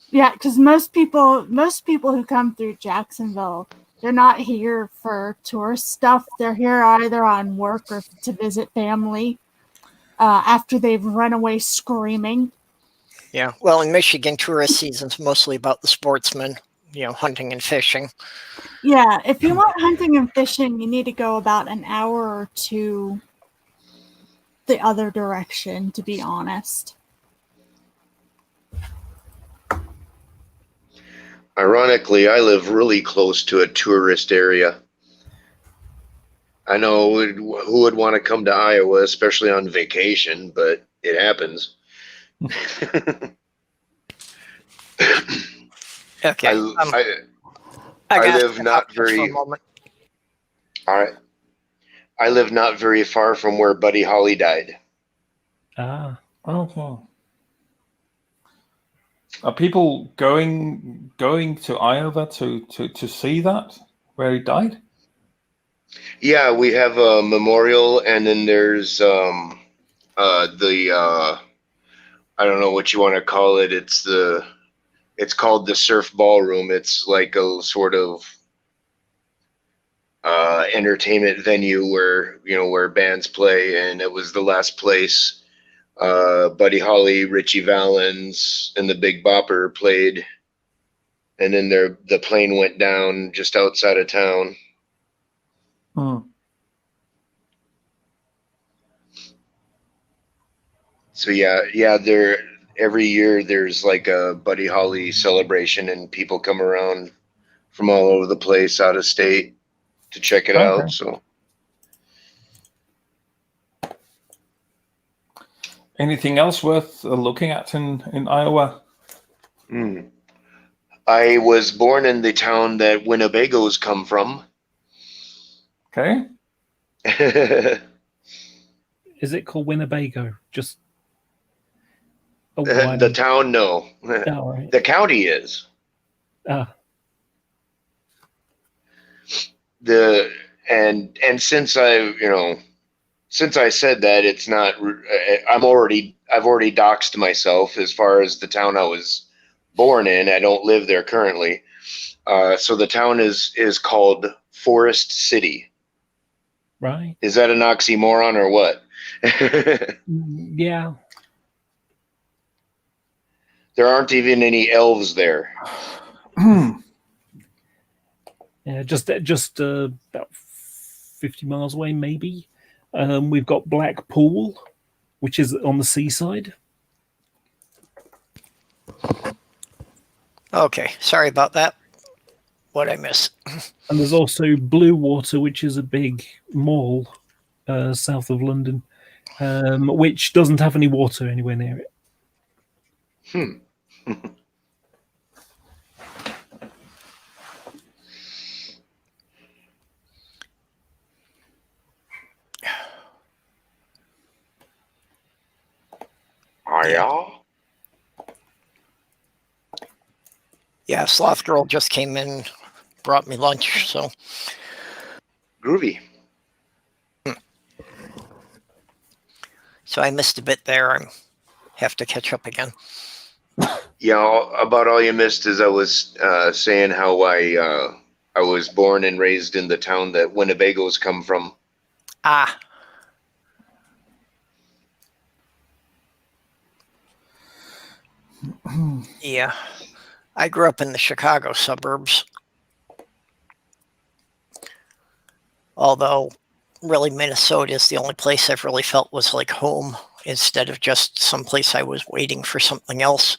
yeah, because most people who come through Jacksonville, they're not here for tourist stuff. They're here either on work or to visit family after they've run away screaming. Yeah, well, in Michigan, tourist season's mostly about the sportsmen, hunting and fishing. Yeah, if you want hunting and fishing, you need to go about an hour or two the other direction, to be honest. Ironically, I live really close to a tourist area. I know who would want to come to Iowa, especially on vacation, but it happens. Okay. I live not very. All right. I live not very far from where Buddy Holly died. Ah, okay. Are people going to Iowa to see that where he died? Yeah, we have a memorial, and then there's I don't know what you want to call it. It's called the Surf Ballroom. It's like a sort of entertainment venue where bands play, and it was the last place Buddy Holly, Richie Valens, and the Big Bopper played, and then the plane went down just outside of town. So yeah, every year there's like a Buddy Holly celebration, and people come around from all over the place, out of state, to check it out. So, anything else worth looking at in Iowa? I was born in the town that Winnebagos come from. Okay. Is it called Winnebago? Just the town, no. Oh, right. The county is. And since I said that, it's not. I've already doxed myself as far as the town I was born in. I don't live there currently. So the town is called Forest City. Right. Is that an oxymoron or what? Yeah. There aren't even any elves there. Yeah, just about 50 miles away, maybe. We've got Blackpool, which is on the seaside. Okay, sorry about that. What I miss? And there's also Blue Water, which is a big mall south of London, which doesn't have any water anywhere near it. Yeah. Yeah, Sloth Girl just came in, brought me lunch, so Groovy. so I missed a bit there. I have to catch up again. Yeah, about all you missed is I was saying how I was born and raised in the town that Winnebagos come from. Ah. Yeah. I grew up in the Chicago suburbs. Although, really, Minnesota is the only place I've really felt was like home instead of just someplace I was waiting for something else.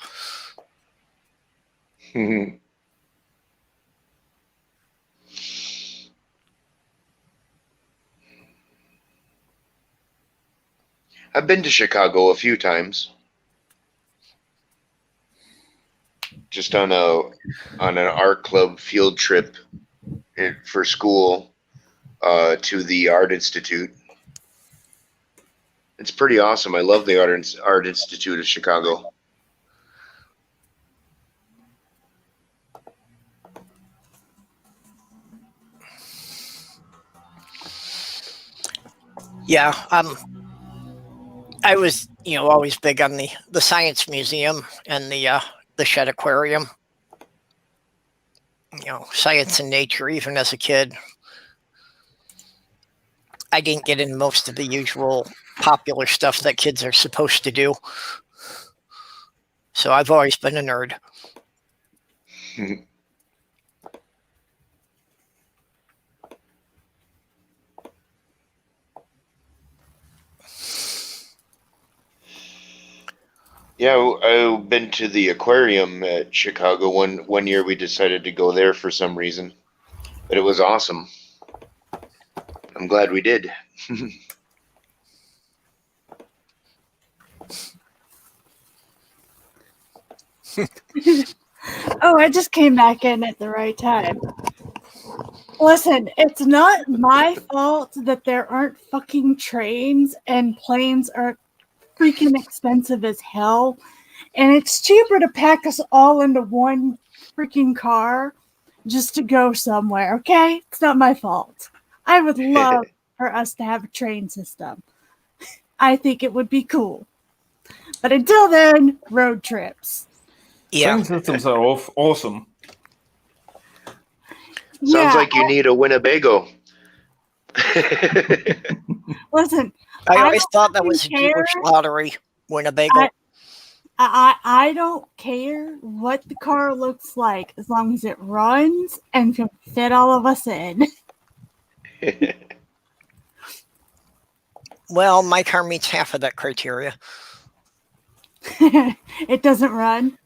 I've been to Chicago a few times. Just on an art club field trip for school to the Art Institute. It's pretty awesome. I love the Art Institute of Chicago. Yeah, I was, always big on the Science Museum and the Shed Aquarium. Science and nature, even as a kid. I didn't get in most of the usual popular stuff that kids are supposed to do. So I've always been a nerd. Yeah, I've been to the aquarium at Chicago. One year we decided to go there for some reason, but it was awesome. I'm glad we did. Oh, I just came back in at the right time. Listen, it's not my fault that there aren't fucking trains and planes are freaking expensive as hell. And it's cheaper to pack us all into one freaking car just to go somewhere, okay? It's not my fault. I would love for us to have a train system. I think it would be cool. But until then, road trips. Yeah. Train systems are awesome. Sounds like you need a Winnebago. Listen, I always thought that don't was a care. Jewish lottery, Winnebago. I don't care what the car looks like as long as it runs and can fit all of us in. Well, my car meets half of that criteria. It doesn't run.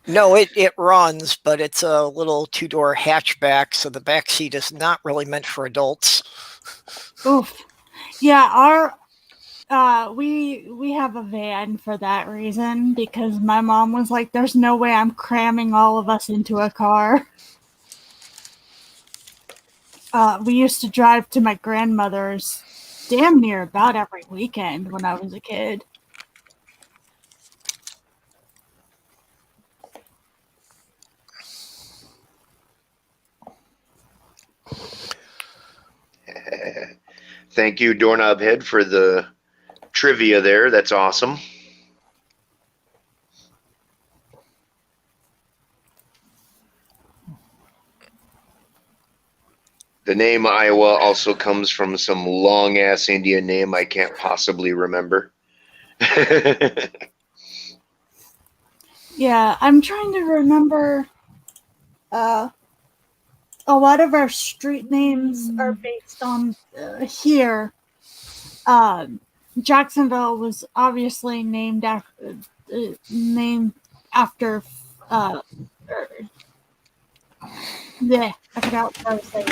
No, it runs, but it's a little two-door hatchback, so the back seat is not really meant for adults. Oof. Yeah, we have a van for that reason because my mom was like, "There's no way I'm cramming all of us into a car." We used to drive to my grandmother's damn near about every weekend when I was a kid. Thank you, Doorknob Head, for the trivia there. That's awesome. The name Iowa also comes from some long ass Indian name I can't possibly remember. Yeah, I'm trying to remember. A lot of our street names are based on here. Jacksonville was obviously named after I forgot what I was saying.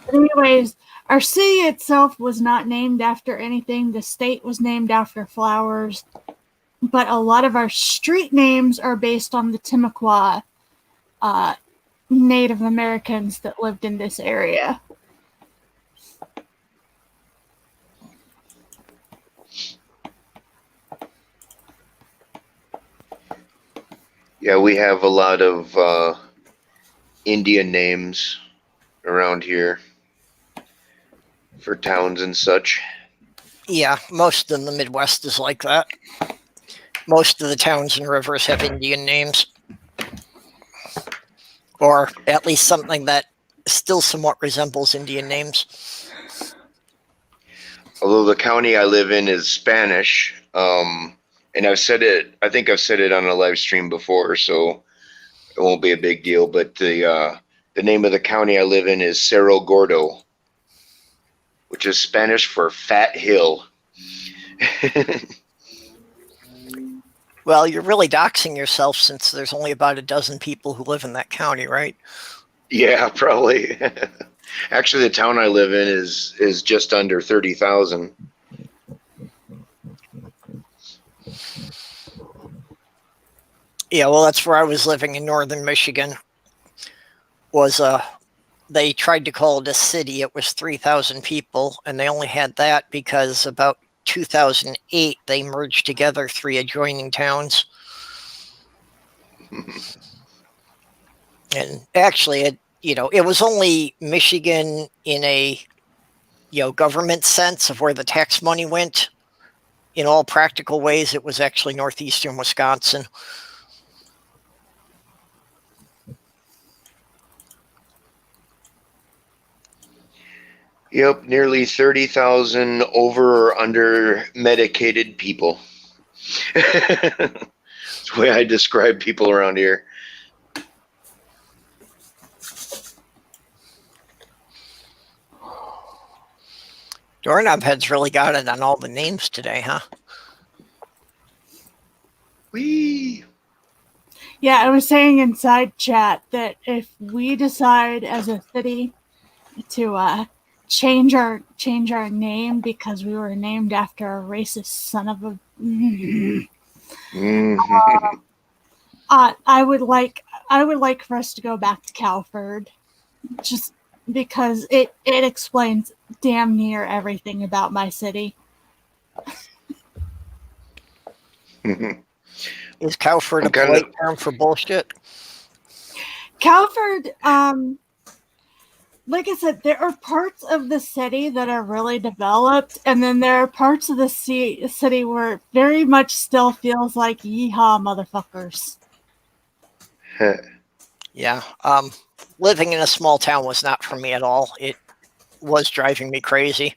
But anyways, our city itself was not named after anything. The state was named after flowers. But a lot of our street names are based on the Timucua Native Americans that lived in this area. Yeah, we have a lot of Indian names around here for towns and such. Yeah, most in the Midwest is like that. Most of the towns and rivers have Indian names, or at least something that still somewhat resembles Indian names. Although the county I live in is Spanish, and I think I've said it on a live stream before, so it won't be a big deal, but the name of the county I live in is Cerro Gordo, which is Spanish for fat hill. Well, you're really doxing yourself since there's only about a dozen people who live in that county, right? Yeah, probably. Actually, the town I live in is just under 30,000. Yeah, well, that's where I was living in northern Michigan. They tried to call it a city. It was 3,000 people, and they only had that because about 2008 they merged together 3 adjoining towns. And actually, it was only Michigan in a government sense of where the tax money went. In all practical ways, it was actually northeastern Wisconsin. Yep, nearly 30,000 over or under medicated people. That's the way I describe people around here. Doorknob Head's really got it on all the names today, huh? Whee! Yeah, I was saying inside chat that if we decide as a city to change our name because we were named after a racist son of a I would like for us to go back to Calford, just because it explains damn near everything about my city. Is Cowford a polite term for bullshit? Calford, like I said, there are parts of the city that are really developed, and then there are parts of the city where it very much still feels like yeehaw, motherfuckers. Yeah. Living in a small town was not for me at all. It was driving me crazy.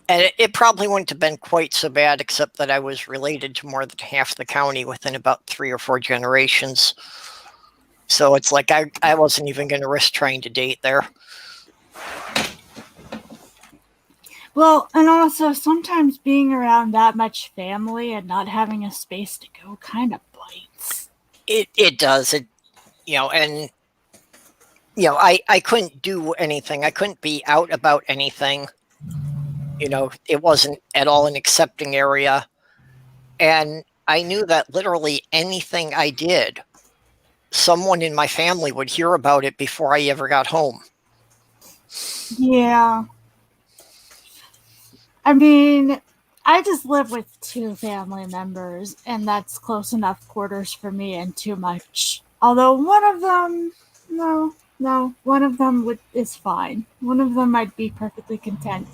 And it probably wouldn't have been quite so bad, except that I was related to more than half the county within about 3 or 4 generations. So it's like I wasn't even going to risk trying to date there. Well, and also sometimes being around that much family and not having a space to go kind of bites. It does. I couldn't do anything. I couldn't be out about anything. It wasn't at all an accepting area. And I knew that literally anything I did, someone in my family would hear about it before I ever got home. Yeah. I mean, I just live with 2 family members, and that's close enough quarters for me and too much. Although one of them, one of them is fine. One of them I'd be perfectly content.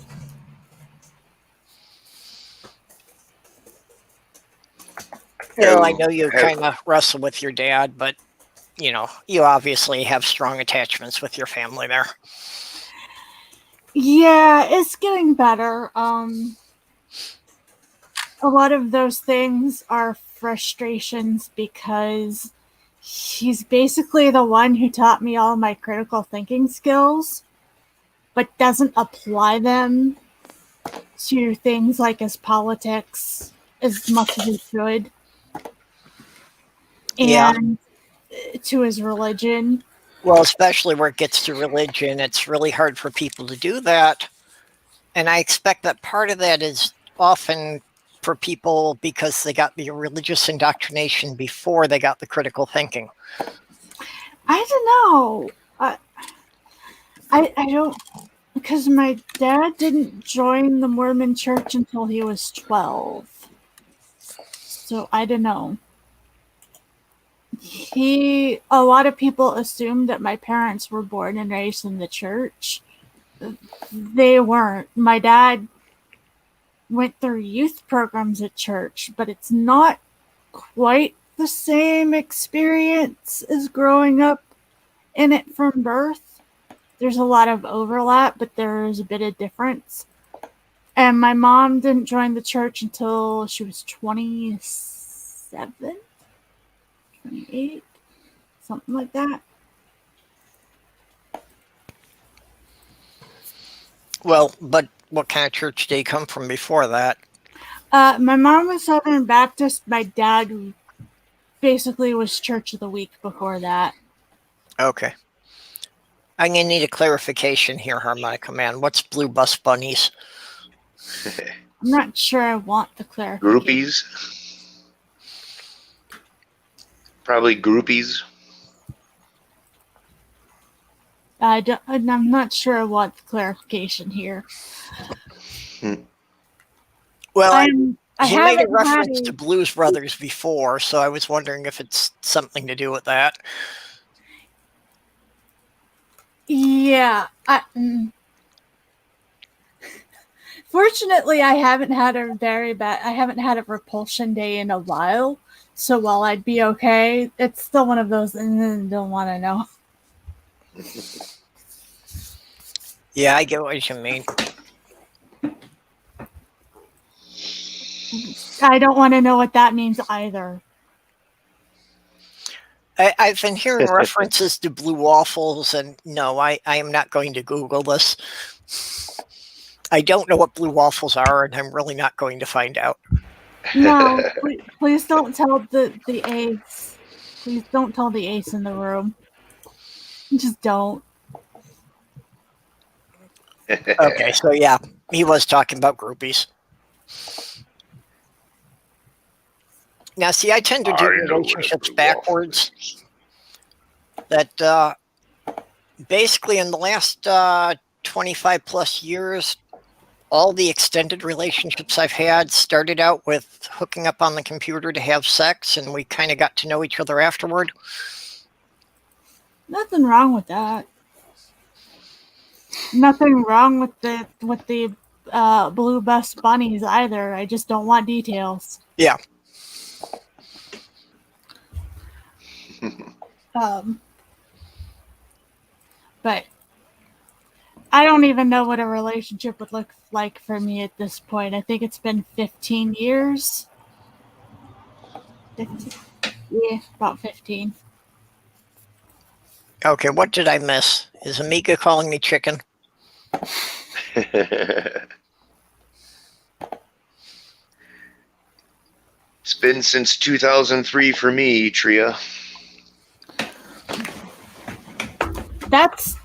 I know you kind of wrestle with your dad, but, you obviously have strong attachments with your family there. Yeah, it's getting better. A lot of those things are frustrations because he's basically the one who taught me all my critical thinking skills, but doesn't apply them to things like his politics as much as he should. Yeah. And to his religion. Well, especially where it gets to religion, it's really hard for people to do that. And I expect that part of that is often for people because they got the religious indoctrination before they got the critical thinking. I don't know. I don't, because my dad didn't join the Mormon church until he was 12. So I don't know. A lot of people assumed that my parents were born and raised in the church. They weren't. My dad went through youth programs at church, but it's not quite the same experience as growing up in it from birth. There's a lot of overlap, but there's a bit of difference. And my mom didn't join the church until she was 27, 28, something like that. Well, but what kind of church did he come from before that? My mom was Southern Baptist. My dad basically was Church of the Week before that. Okay. I'm going to need a clarification here, Harmonica Man. What's Blue Bus Bunnies? I'm not sure I want the clarification. Groupies. Probably groupies. I'm not sure I want the clarification here. Well, he made a haven't reference had to Blues Brothers before, so I was wondering if it's something to do with that. Yeah. Fortunately, I haven't had a repulsion day in a while. So while I'd be okay, it's still one of those don't want to know. Yeah, I get what you mean. I don't want to know what that means either. I've been hearing references to blue waffles, and no, I am not going to Google this. I don't know what blue waffles are, and I'm really not going to find out. No, please don't tell the ace. Please don't tell the ace in the room. Just don't. Okay, so yeah, he was talking about groupies. Now, see, I tend to do relationships backwards. That basically in the last 25 plus years, all the extended relationships I've had started out with hooking up on the computer to have sex, and we kind of got to know each other afterward. Nothing wrong with that. Nothing wrong with the blue bus bunnies either. I just don't want details. Yeah. But I don't even know what a relationship would look like for me at this point. I think it's been 15 years. 15? Yeah, about 15. Okay, what did I miss? Is Amiga calling me chicken? It's been since 2003 for me, Tria. That's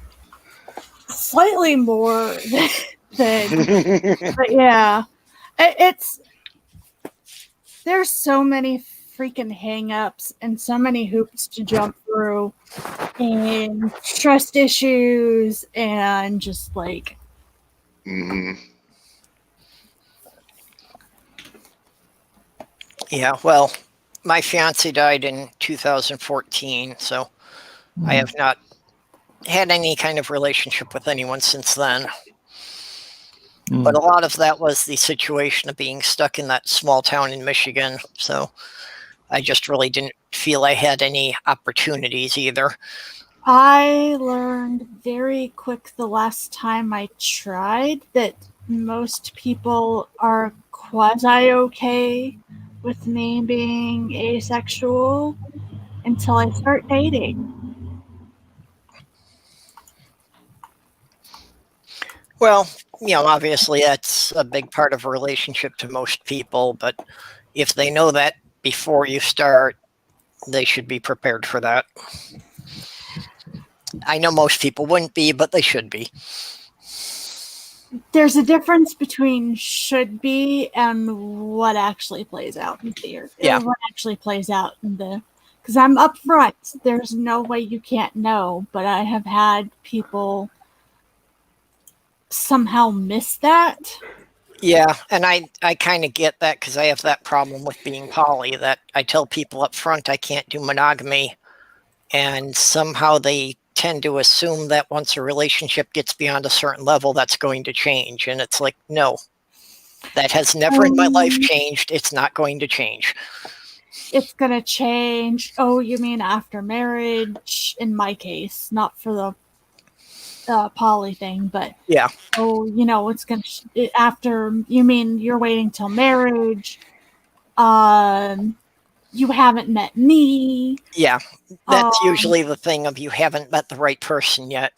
slightly more than but yeah. There's so many freaking hang-ups and so many hoops to jump through and trust issues and just like Yeah, well, my fiance died in 2014, so I have not had any kind of relationship with anyone since then. But a lot of that was the situation of being stuck in that small town in Michigan, so I just really didn't feel I had any opportunities either. I learned very quick the last time I tried that most people are quasi okay with me being asexual until I start dating. Well, obviously that's a big part of a relationship to most people, but if they know that before you start, they should be prepared for that. I know most people wouldn't be, but they should be. There's a difference between should be and what actually plays out in theory. Yeah. What actually plays out in the, because I'm upfront. There's no way you can't know, but I have had people somehow miss that. Yeah, and I kind of get that because I have that problem with being poly, that I tell people up front I can't do monogamy, and somehow they tend to assume that once a relationship gets beyond a certain level, that's going to change. And it's like, no, that has never in my life changed. It's not going to change. It's going to change. Oh, you mean after marriage? In my case, not for the poly thing, but Yeah. oh, it's going to, after, you mean you're waiting till marriage? You haven't met me. Yeah, that's usually the thing of you haven't met the right person yet.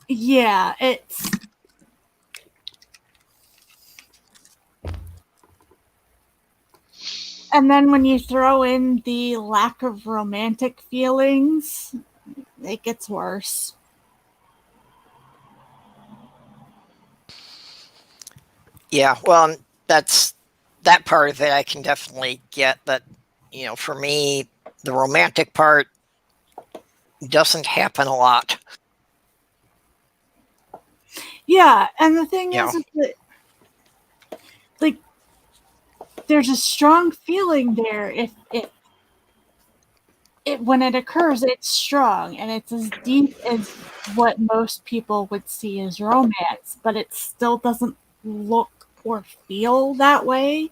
Yeah, it's... And then when you throw in the lack of romantic feelings, it gets worse. Yeah, well, that's that part of it I can definitely get, that, for me, the romantic part doesn't happen a lot. Yeah, and the thing Yeah. is that, like, there's a strong feeling there. If when it occurs, it's strong, and it's as deep as what most people would see as romance, but it still doesn't look or feel that way,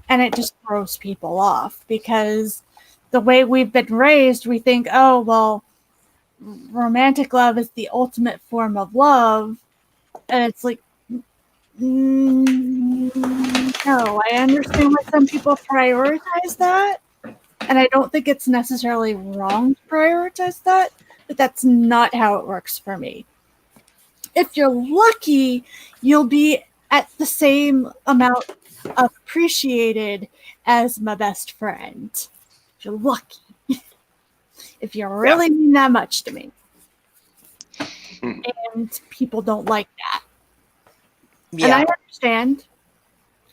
and it just throws people off because the way we've been raised, we think, oh, well, romantic love is the ultimate form of love, and it's like, no, I understand why some people prioritize that, and I don't think it's necessarily wrong to prioritize that, but that's not how it works for me. If you're lucky, you'll be at the same amount appreciated as my best friend. If you're lucky. If you really mean that much to me. And people don't like that. Yeah. And I understand.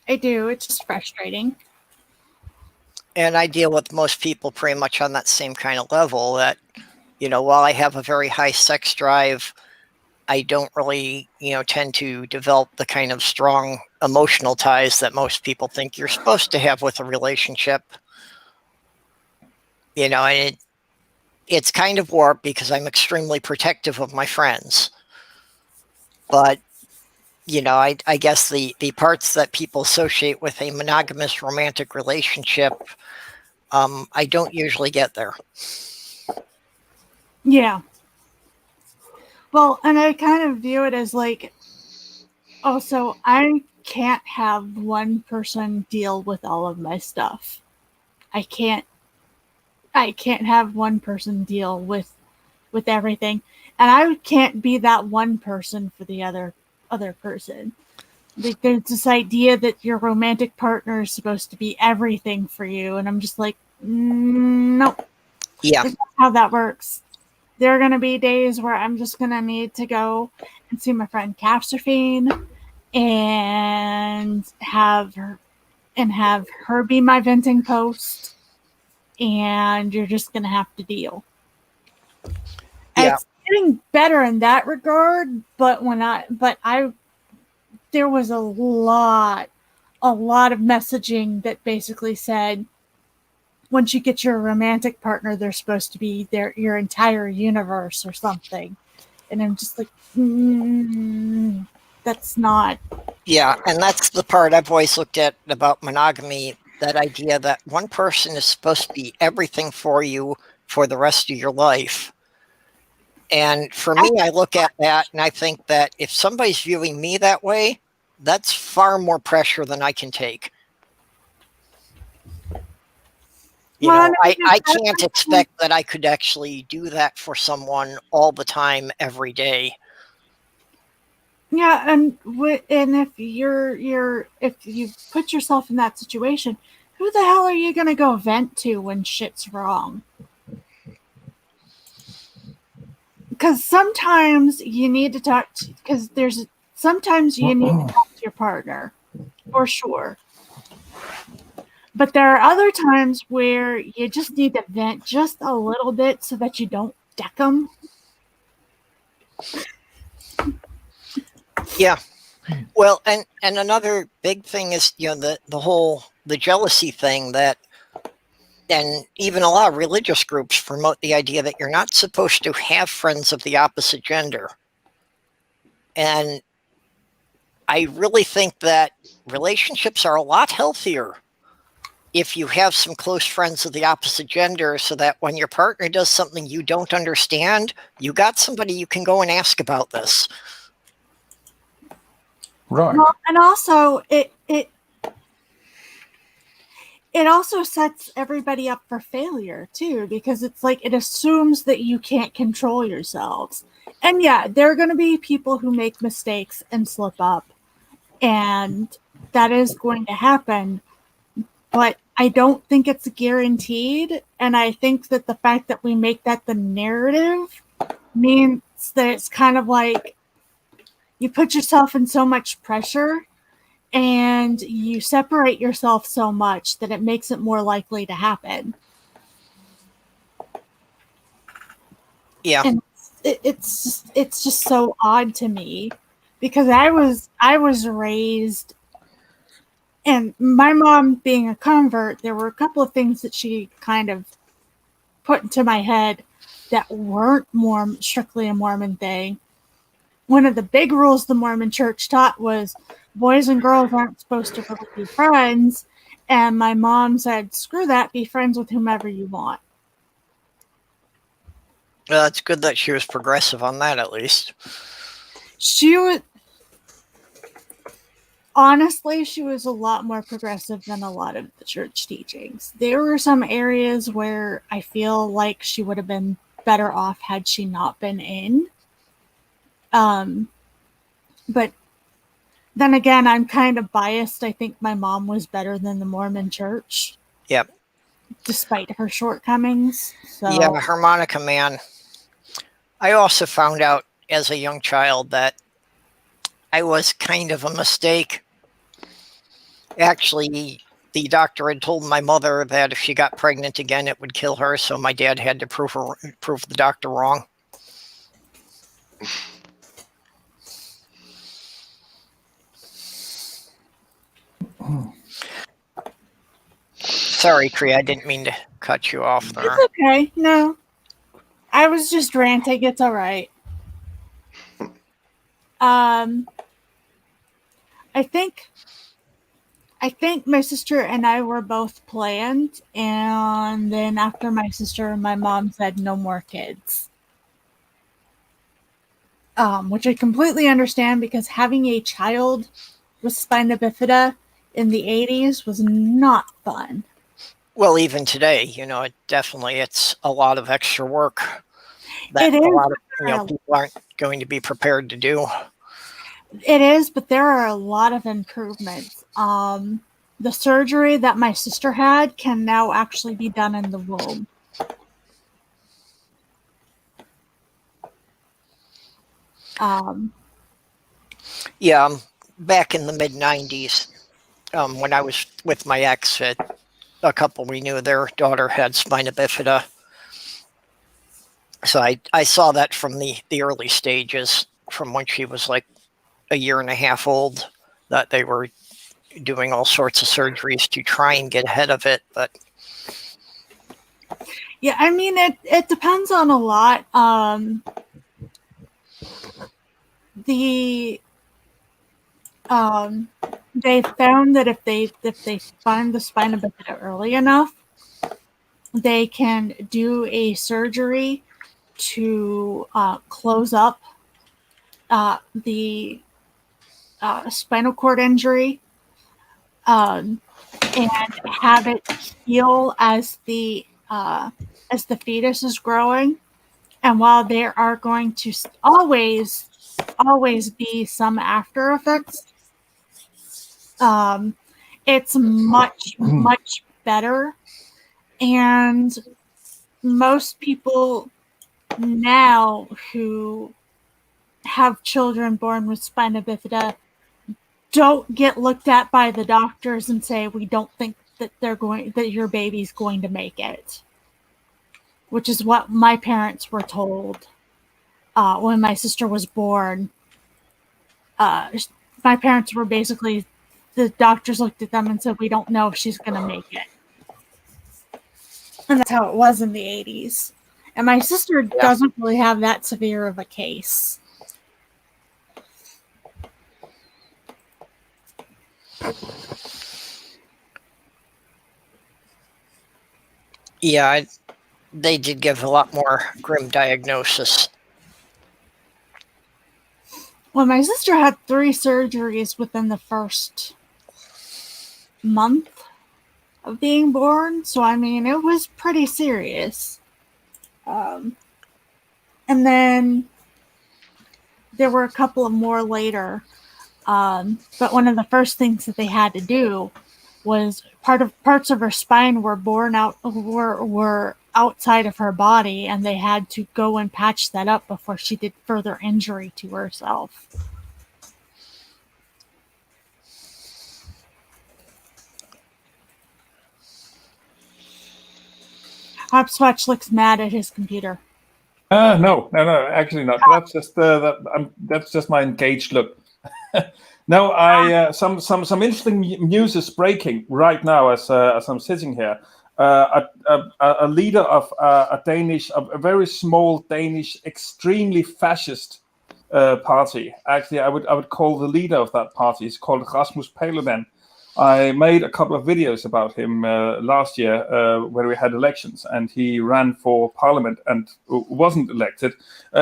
I do. It's just frustrating. And I deal with most people pretty much on that same kind of level, that, while I have a very high sex drive, I don't really, tend to develop the kind of strong emotional ties that most people think you're supposed to have with a relationship. And it's kind of warped because I'm extremely protective of my friends. But, I guess the parts that people associate with a monogamous romantic relationship, I don't usually get there. Yeah. Well, and I kind of view it as like, also, I can't have one person deal with all of my stuff. I can't have one person deal with everything, and I can't be that one person for the other person. Like, there's this idea that your romantic partner is supposed to be everything for you, and I'm just like, no. Yeah. That's not how that works. There are going to be days where I'm just going to need to go and see my friend Capstrophine and have her be my venting post, and you're just going to have to deal. Yeah. It's getting better in that regard, but there was a lot of messaging that basically said, once you get your romantic partner, they're supposed to be your entire universe or something. And I'm just like, that's not. Yeah, and that's the part I've always looked at about monogamy, that idea that one person is supposed to be everything for you for the rest of your life. And for me, I look at that and I think that if somebody's viewing me that way, that's far more pressure than I can take. I can't expect that I could actually do that for someone all the time, every day. Yeah, and if if you put yourself in that situation, who the hell are you gonna go vent to when shit's wrong? Because sometimes you need to talk sometimes you need to talk to your partner, for sure. But there are other times where you just need to vent just a little bit so that you don't deck them. Yeah. Well, and another big thing is, the jealousy thing that, and even a lot of religious groups promote the idea that you're not supposed to have friends of the opposite gender. And I really think that relationships are a lot healthier if you have some close friends of the opposite gender, so that when your partner does something you don't understand, you got somebody you can go and ask about this. Right. Well, and also it also sets everybody up for failure too, because it's like it assumes that you can't control yourselves. And yeah, there are going to be people who make mistakes and slip up, and that is going to happen. But I don't think it's guaranteed, and I think that the fact that we make that the narrative means that it's kind of like you put yourself in so much pressure and you separate yourself so much that it makes it more likely to happen. Yeah. And it's just so odd to me, because I was raised, and my mom being a convert, there were a couple of things that she kind of put into my head that weren't more strictly a Mormon thing. One of the big rules the Mormon church taught was boys and girls aren't supposed to really be friends. And my mom said, screw that, be friends with whomever you want. Well, it's good that she was progressive on that, at least. She was, honestly, she was a lot more progressive than a lot of the church teachings. There were some areas where I feel like she would have been better off had she not been in. But then again, I'm kind of biased. I think my mom was better than the Mormon church. Yep. Despite her shortcomings. So. Yeah, harmonica man. I also found out as a young child that I was kind of a mistake. Actually, the doctor had told my mother that if she got pregnant again, it would kill her. So my dad had to prove the doctor wrong. Sorry, Cree, I didn't mean to cut you off there. It's okay. No. I was just ranting. It's all right. I think my sister and I were both planned, and then after my sister and my mom said no more kids. Which I completely understand, because having a child with spina bifida in the 80s was not fun. Well, even today, it's a lot of extra work that It is, a lot of people aren't going to be prepared to do. It is, but there are a lot of improvements. The surgery that my sister had can now actually be done in the womb. Yeah, back in the mid-90s, when I was with my ex, a couple we knew, their daughter had spina bifida. So I saw that from the early stages, from when she was like a year and a half old, that they were doing all sorts of surgeries to try and get ahead of it. But yeah, I mean, it depends on a lot. They found that if they find the spina bifida early enough, they can do a surgery to close up the spinal cord injury and have it heal as the fetus is growing. And while there are going to always be some after effects, it's much better. And most people now who have children born with spina bifida don't get looked at by the doctors and say, we don't think that your baby's going to make it, which is what my parents were told when my sister was born. My parents were basically, the doctors looked at them and said, we don't know if she's going to make it. And that's how it was in the 80s. And my sister doesn't really have that severe of a case. Yeah, they did give a lot more grim diagnosis. Well, my sister had 3 surgeries within the first month of being born. So, I mean, it was pretty serious. And then there were a couple of more later. But one of the first things that they had to do was parts of her spine were outside of her body, and they had to go and patch that up before she did further injury to herself. Hopscotch looks mad at his computer. No, actually not. That's just that's just my engaged look. No, some interesting news is breaking right now as I'm sitting here. A leader of a very small Danish, extremely fascist party. Actually, I would call the leader of that party. He's called Rasmus Paludan. I made a couple of videos about him last year when we had elections, and he ran for parliament and wasn't elected.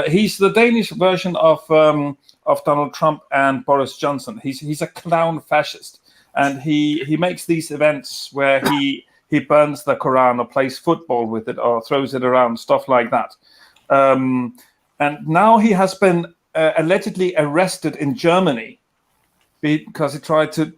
He's the Danish version of Donald Trump and Boris Johnson. He's a clown fascist, and he makes these events where he burns the Quran or plays football with it or throws it around, stuff like that. And now he has been allegedly arrested in Germany because he tried to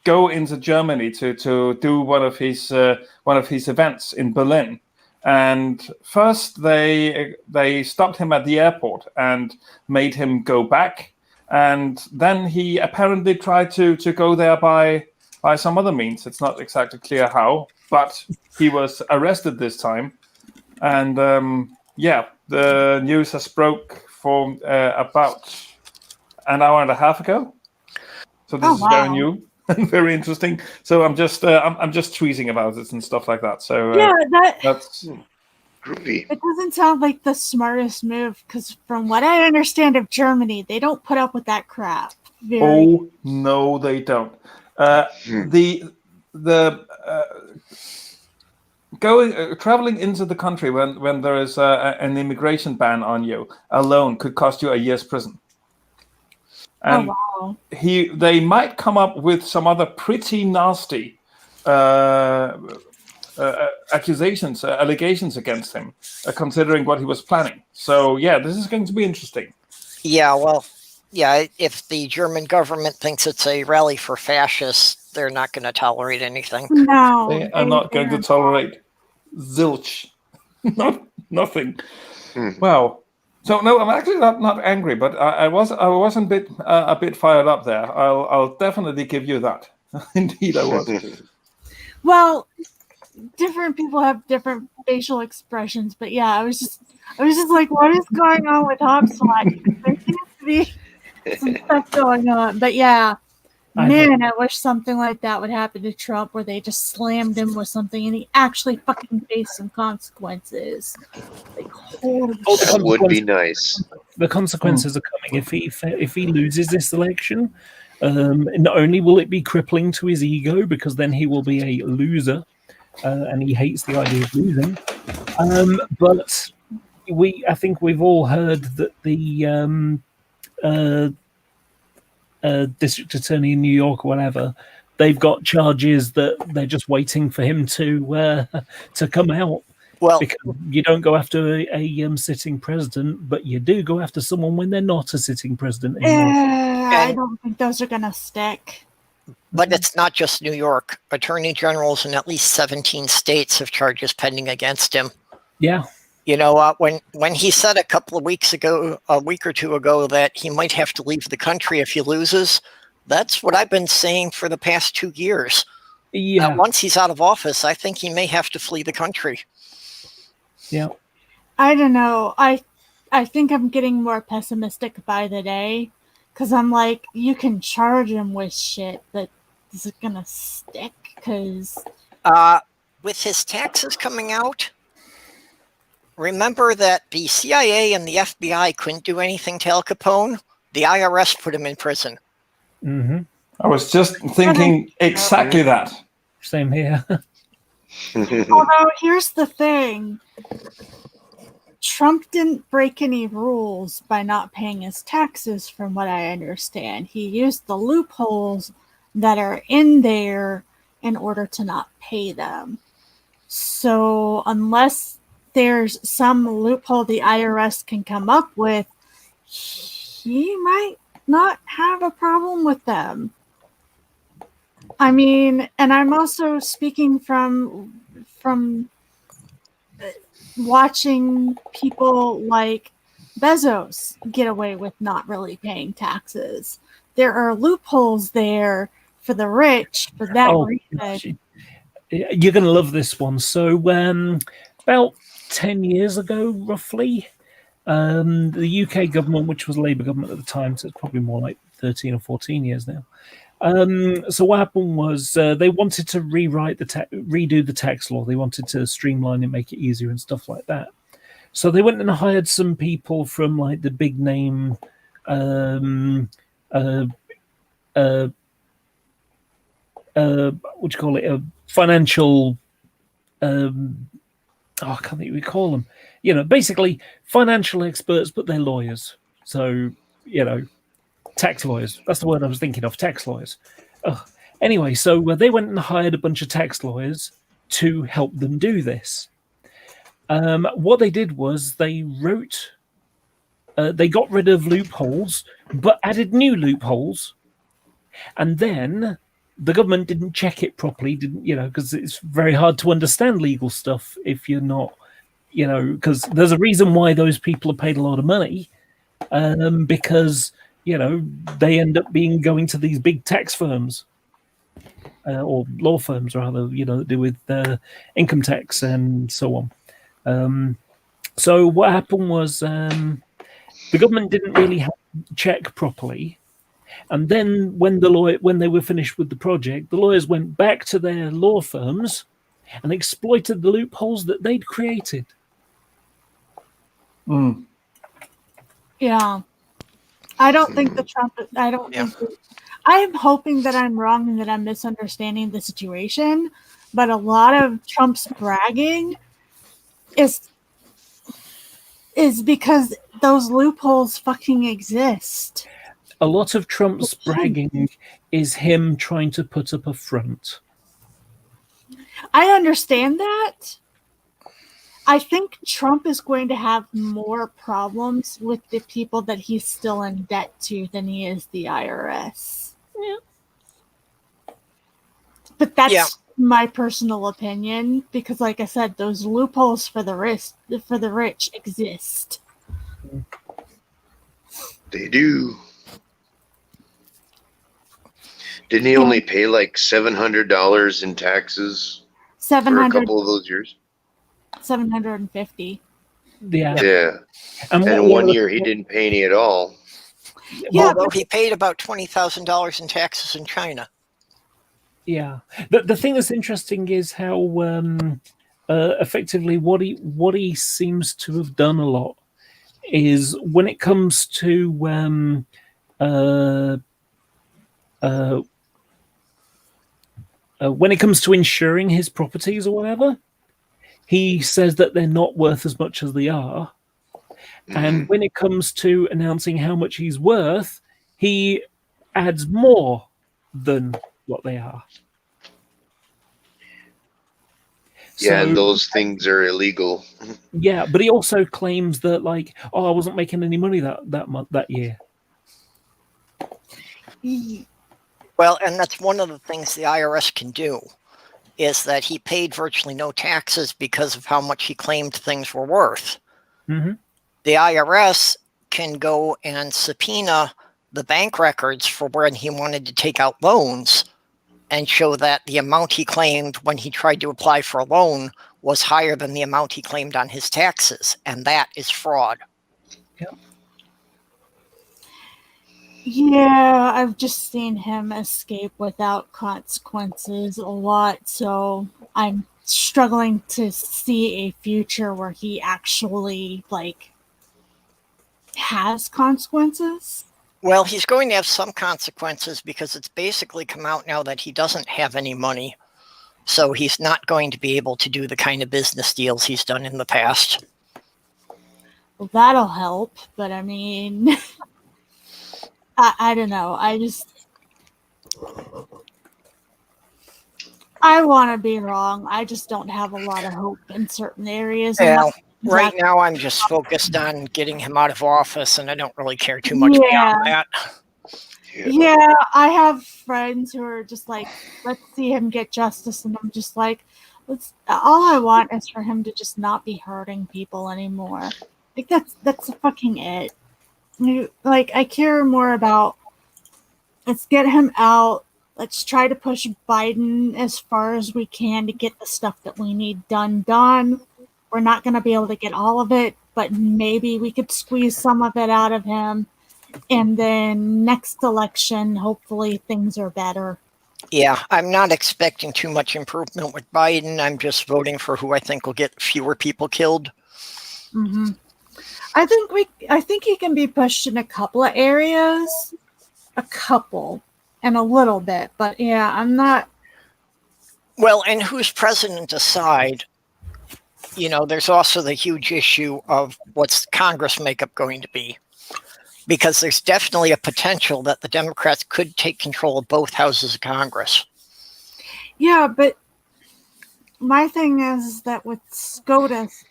go into Germany to do one of his events in Berlin. And first they stopped him at the airport and made him go back. And then he apparently tried to go there by some other means. It's not exactly clear how, but he was arrested this time. And the news has broke for about an hour and a half ago. So this is very new and very interesting. So I'm just tweeting about it and stuff like that. So that's groovy. It doesn't sound like the smartest move, because from what I understand of Germany, they don't put up with that crap. Oh no, they don't. Traveling into the country when there is an immigration ban on you alone could cost you a year's prison. And they might come up with some other pretty nasty allegations against him, considering what he was planning. So yeah, this is going to be interesting. Yeah, well, yeah, if the German government thinks it's a rally for fascists, they're not going to tolerate anything. No, they are not going to tolerate zilch. Nothing. Wow. So no, I'm actually not angry, but I was a bit fired up there. I'll definitely give you that. Indeed, I was. Well, different people have different facial expressions, but yeah, I was just like, what is going on with Hopscotch? There seems to be some stuff going on, but yeah. Man, I wish something like that would happen to Trump, where they just slammed him with something and he actually fucking faced some consequences. Like, holy shit. That would be nice. The consequences are coming if he loses this election. Not only will it be crippling to his ego, because then he will be a loser, and he hates the idea of losing. But I think we've all heard that the district attorney in New York or whatever, they've got charges that they're just waiting for him to come out. Well, Because you don't go after a sitting president, but you do go after someone when they're not a sitting president anymore. I don't think those are gonna stick. but it's not just New York. Attorney generals in at least 17 states have charges pending against him. Yeah. You know, when he said a couple of weeks ago, a week or two ago, that he might have to leave the country if he loses, that's what I've been saying for the past 2 years. Yeah. Once he's out of office, I think he may have to flee the country. Yeah. I don't know. I think I'm getting more pessimistic by the day, because I'm like, you can charge him with shit, but is it gonna stick? Because with his taxes coming out, remember that the CIA and the FBI couldn't do anything to Al Capone? The IRS put him in prison. Mm-hmm. I was just thinking exactly that. Same here. although here's the thing. Trump didn't break any rules by not paying his taxes, from what I understand. He used the loopholes that are in there in order to not pay them. So unless there's some loophole the IRS can come up with, he might not have a problem with them. I mean, and I'm also speaking from watching people like Bezos get away with not really paying taxes. There are loopholes there for the rich for that reason. You're going to love this one. So about 10 years ago, roughly, the UK government, which was a Labour government at the time, so it's probably more like 13 or 14 years now. So what happened was they wanted to redo the tax law. They wanted to streamline it, make it easier and stuff like that. So they went and hired some people from like the big name what do you call it? A financial I can't think we call them. You know, basically financial experts, but they're lawyers. So, you know, tax lawyers. That's the word I was thinking of, tax lawyers. Anyway, so they went and hired a bunch of tax lawyers to help them do this. What they did was they got rid of loopholes, but added new loopholes. And then the government didn't check it properly, because it's very hard to understand legal stuff if you're not, because there's a reason why those people are paid a lot of money, because, they end up going to these big tax firms, or law firms rather, that do with income tax and so on. So what happened was the government didn't really check properly. And then when they were finished with the project, the lawyers went back to their law firms and exploited the loopholes that they'd created. Mm. Yeah. I don't think I am hoping that I'm wrong and that I'm misunderstanding the situation, but a lot of Trump's bragging is because those loopholes fucking exist. A lot of Trump's bragging is him trying to put up a front. I understand that. I think Trump is going to have more problems with the people that he's still in debt to than he is the IRS. Yeah. But that's my personal opinion, because like I said, those loopholes for the rich exist. They do. Didn't he only pay like $700 in taxes for a couple of those years? 750. Yeah. Yeah. And 1 year he didn't pay any at all. Yeah, although he paid about $20,000 in taxes in China. Yeah. The thing that's interesting is how effectively what he seems to have done a lot is when it comes to when it comes to insuring his properties or whatever, he says that they're not worth as much as they are. And when it comes to announcing how much he's worth, he adds more than what they are. Yeah, and So, those things are illegal. yeah, but he also claims that, like, oh, I wasn't making any money that month, that year. Well, and that's one of the things the IRS can do, is that he paid virtually no taxes because of how much he claimed things were worth. Mm-hmm. The IRS can go and subpoena the bank records for when he wanted to take out loans and show that the amount he claimed when he tried to apply for a loan was higher than the amount he claimed on his taxes, and that is fraud. Yeah, I've just seen him escape without consequences a lot, so I'm struggling to see a future where he actually, like, has consequences. Well, he's going to have some consequences because it's basically come out now that he doesn't have any money. So he's not going to be able to do the kind of business deals he's done in the past. Well, that'll help, but I mean, I don't know. I want to be wrong. I just don't have a lot of hope in certain areas. Well, right now I'm just focused on getting him out of office, and I don't really care too much beyond that. Yeah, I have friends who are just like, let's see him get justice, and I'm just like, all I want is for him to just not be hurting people anymore. Like that's fucking it. Like, I care more about, let's get him out. Let's try to push Biden as far as we can to get the stuff that we need done. We're not going to be able to get all of it, but maybe we could squeeze some of it out of him. And then next election, hopefully things are better. Yeah, I'm not expecting too much improvement with Biden. I'm just voting for who I think will get fewer people killed. Mm-hmm. I think he can be pushed in a couple of areas, and a little bit, but yeah, I'm not. Well, and who's president aside, there's also the huge issue of what's Congress makeup going to be. Because there's definitely a potential that the Democrats could take control of both houses of Congress. Yeah, but my thing is that with SCOTUS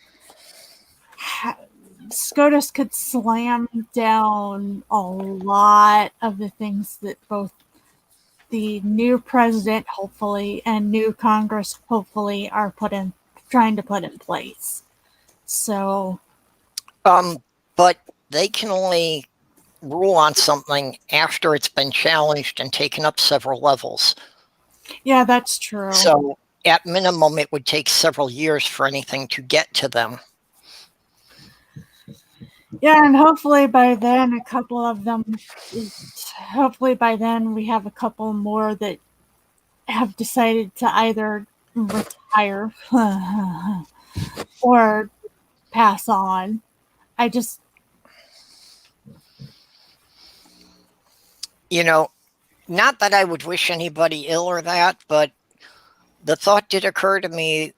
could slam down a lot of the things that both the new president, hopefully, and new Congress, hopefully, are trying to put in place. So, but they can only rule on something after it's been challenged and taken up several levels. Yeah, that's true. So at minimum, it would take several years for anything to get to them. Yeah, and hopefully by then we have a couple more that have decided to either retire or pass on. Not that I would wish anybody ill or that, but the thought did occur to me,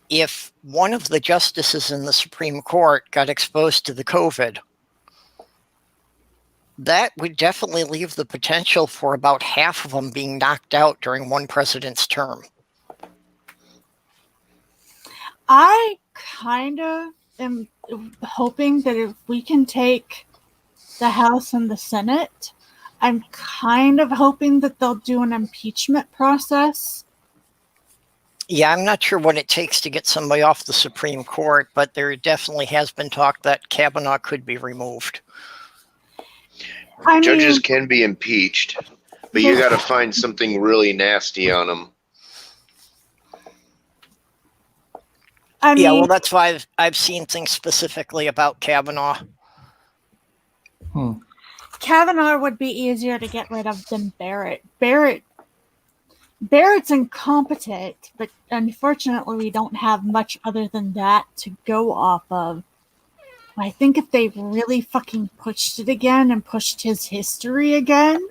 if one of the justices in the Supreme Court got exposed to the COVID, that would definitely leave the potential for about half of them being knocked out during one president's term. I kind of am hoping that if we can take the House and the Senate, I'm kind of hoping that they'll do an impeachment process. Yeah, I'm not sure what it takes to get somebody off the Supreme Court, but there definitely has been talk that Kavanaugh could be removed. Judges can be impeached, but you got to find something really nasty on them. Yeah, well, that's why I've seen things specifically about Kavanaugh. Kavanaugh would be easier to get rid of than Barrett. Barrett's incompetent, but unfortunately we don't have much other than that to go off of. I think if they really fucking pushed it again and pushed his history again,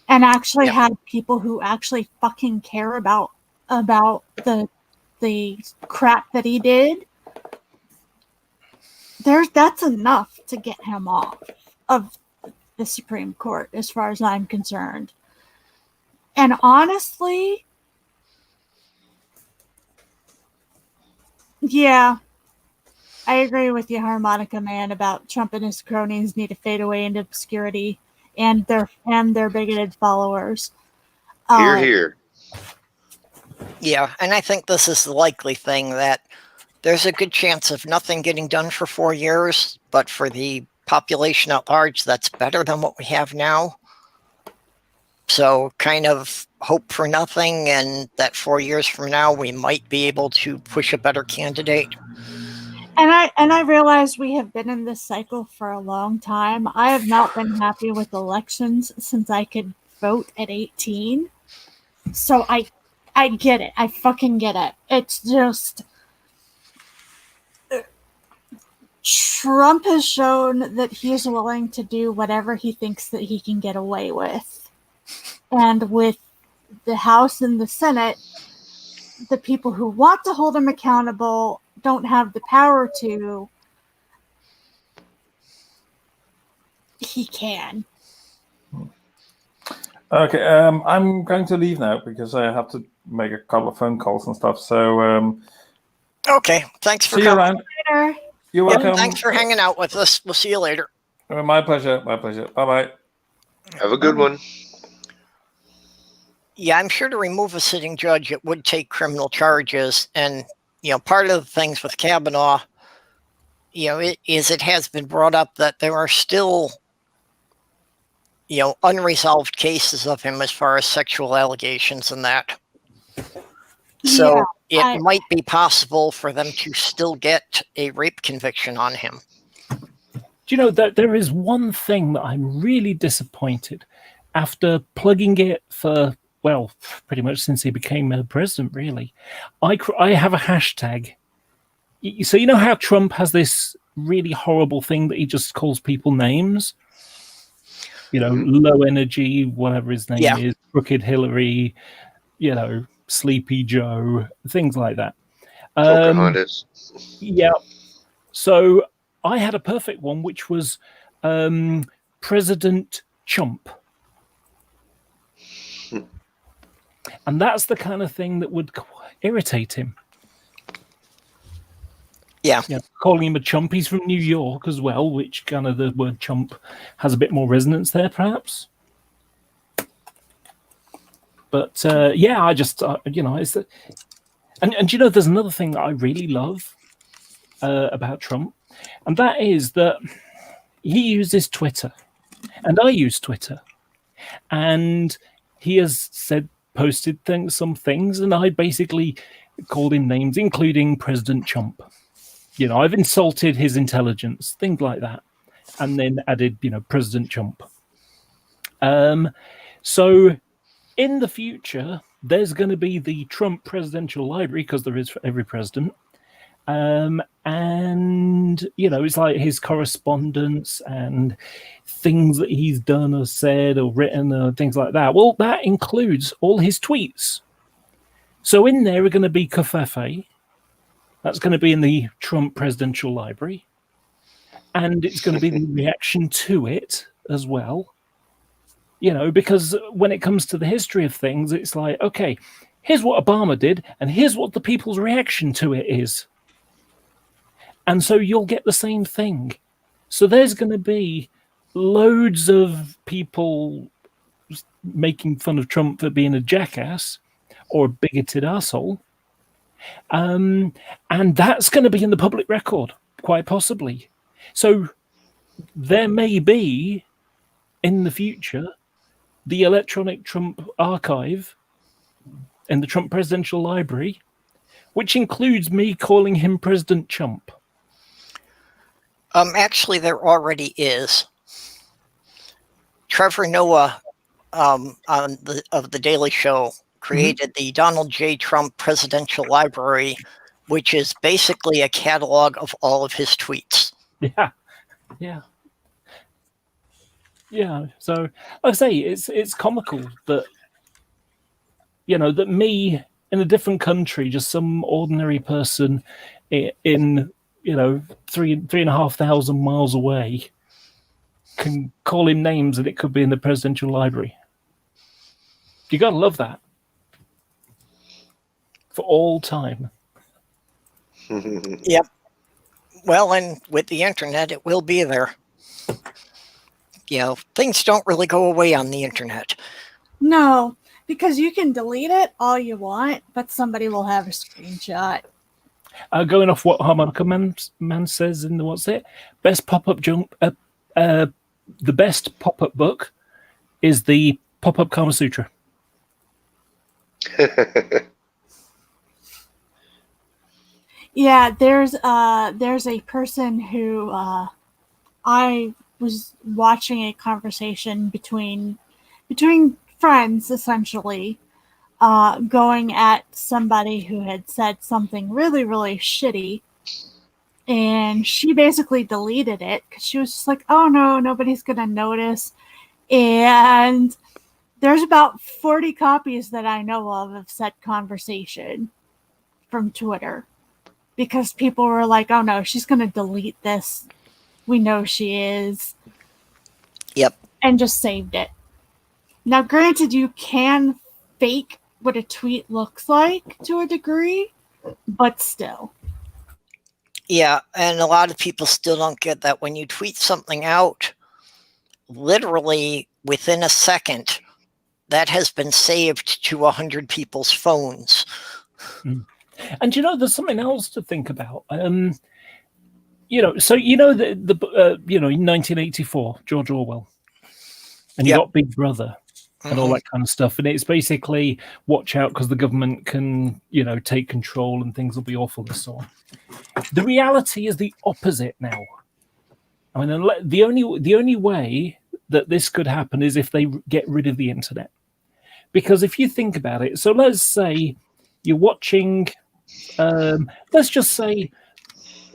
and actually Yep. have people who actually fucking care about the crap that he did, that's enough to get him off of the Supreme Court, as far as I'm concerned. And honestly, yeah, I agree with you, Harmonica Man, about Trump and his cronies need to fade away into obscurity, and their bigoted followers. Here, here. Yeah, and I think this is the likely thing, that there's a good chance of nothing getting done for 4 years, but for the population at large, that's better than what we have now. So kind of hope for nothing, and that 4 years from now, we might be able to push a better candidate. And I realize we have been in this cycle for a long time. I have not been happy with elections since I could vote at 18. So I get it. I fucking get it. It's just Trump has shown that he is willing to do whatever he thinks that he can get away with. And with the House and the Senate, the people who want to hold him accountable don't have the power to. He can. Okay, I'm going to leave now because I have to make a couple of phone calls and stuff. So Okay, thanks for see you coming. around. Later. You're Yep, welcome. thanks for hanging out with us. We'll see you later. My pleasure. My pleasure. Bye bye. Have a good one. Yeah, I'm sure to remove a sitting judge, it would take criminal charges. And, part of the things with Kavanaugh, it has been brought up that there are still, unresolved cases of him as far as sexual allegations and that. So it might be possible for them to still get a rape conviction on him. Do you know that there is one thing that I'm really disappointed after plugging it for, well, pretty much since he became president, really. I have a hashtag. So you know how Trump has this really horrible thing that he just calls people names? Low energy, whatever his name is, Crooked Hillary, Sleepy Joe, things like that. Pocahontas. Yeah. So I had a perfect one, which was President Chump. And that's the kind of thing that would irritate him. Yeah. Calling him a chump. He's from New York as well, which kind of the word chump has a bit more resonance there, perhaps. But I just, it's that. And there's another thing that I really love about Trump, and that is that he uses Twitter, and I use Twitter, and he has posted some things, and I basically called him names, including President Chump. I've insulted his intelligence, things like that, and then added, President Chump. So in the future, there's going to be the Trump Presidential Library, because there is for every president. And, it's like his correspondence and things that he's done or said or written, things like that. Well, that includes all his tweets. So in there are going to be Covfefe. That's going to be in the Trump Presidential Library. And it's going to be the reaction to it as well. Because when it comes to the history of things, it's like, okay, here's what Obama did, and here's what the people's reaction to it is. And so you'll get the same thing. So there's going to be loads of people making fun of Trump for being a jackass or a bigoted asshole. And that's going to be in the public record, quite possibly. So there may be, in the future, the electronic Trump archive in the Trump Presidential Library, which includes me calling him President Chump. Actually, there already is. Trevor Noah of the Daily Show created the Donald J. Trump Presidential Library, which is basically a catalog of all of his tweets. Yeah. Yeah. So, like I say, it's comical that that me in a different country, just some ordinary person in 3,500 miles away, can call him names, and it could be in the presidential library. You gotta love that for all time. Yep. Well, and with the internet, it will be there. Things don't really go away on the internet. No, because you can delete it all you want, but somebody will have a screenshot. Going off what Harmonica Man says in the best pop-up junk. The best pop-up book is the Pop-Up Kama Sutra. Yeah, there's a person who I was watching a conversation between friends, essentially, going at somebody who had said something really, really shitty. And she basically deleted it because she was just like, oh no, nobody's going to notice. And there's about 40 copies that I know of said conversation from Twitter because people were like, oh no, she's going to delete this. We know she is. Yep. And just saved it. Now, granted, you can fake what a tweet looks like to a degree, but still. Yeah, and a lot of people still don't get that when you tweet something out, literally within a second, that has been saved to 100 people's phones. And there's something else to think about. In 1984, George Orwell, and you got Big Brother and all that kind of stuff, and it's basically watch out because the government can, take control and things will be awful and so on. The reality is the opposite now. I mean, the only way that this could happen is if they get rid of the internet. Because if you think about it, so let's say you're watching, let's just say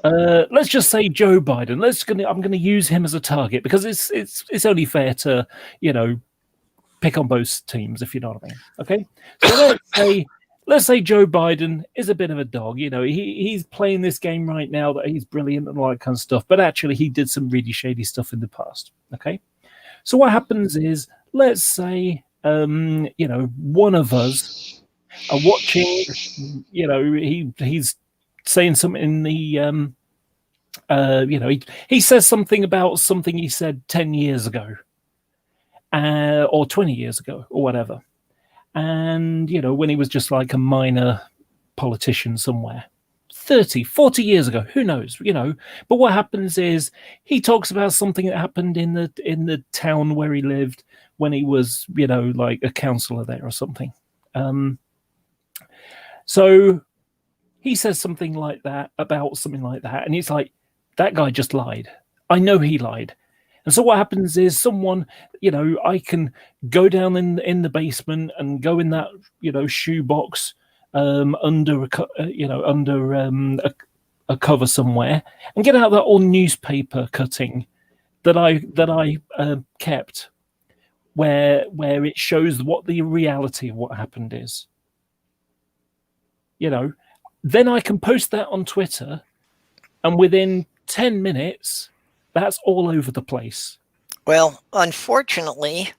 Joe Biden. I'm gonna use him as a target because it's only fair to pick on both teams, if you know what I mean. Okay, so let's say Joe Biden is a bit of a dog. He's playing this game right now that he's brilliant and all that kind of stuff, but actually he did some really shady stuff in the past. Okay, so what happens is, let's say one of us are watching. He's saying something in the he says something about something he said 10 years ago. Or 20 years ago, or whatever. And, when he was just like a minor politician somewhere. 30, 40 years ago, who knows, But what happens is he talks about something that happened in the town where he lived when he was, like a councillor there or something. So he says something like that about something like that. And he's like, that guy just lied. I know he lied. And so what happens is someone, I can go down in the basement and go in that, shoe box under a cover somewhere and get out that old newspaper cutting that I kept, where it shows what the reality of what happened is. Then I can post that on Twitter, and within 10 minutes. That's all over the place. Well, unfortunately,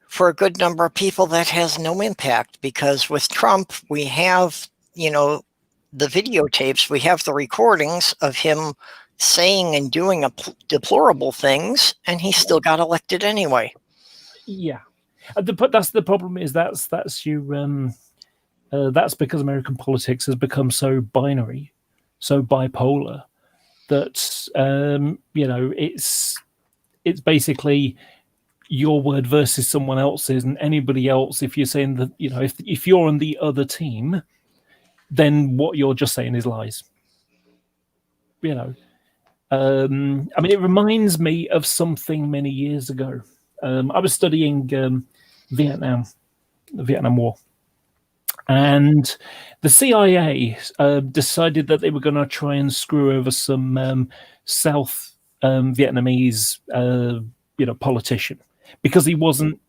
for a good number of people, that has no impact because with Trump, we have, the videotapes, we have the recordings of him saying and doing deplorable things, and he still got elected anyway. Yeah, but that's the problem. Is that's because American politics has become so binary, so bipolar. That it's basically your word versus someone else's, and anybody else. If you're saying that, if you're on the other team, then what you're just saying is lies. I mean, it reminds me of something many years ago. I was studying the Vietnam War. And the CIA decided that they were going to try and screw over some South Vietnamese politician, because he wasn't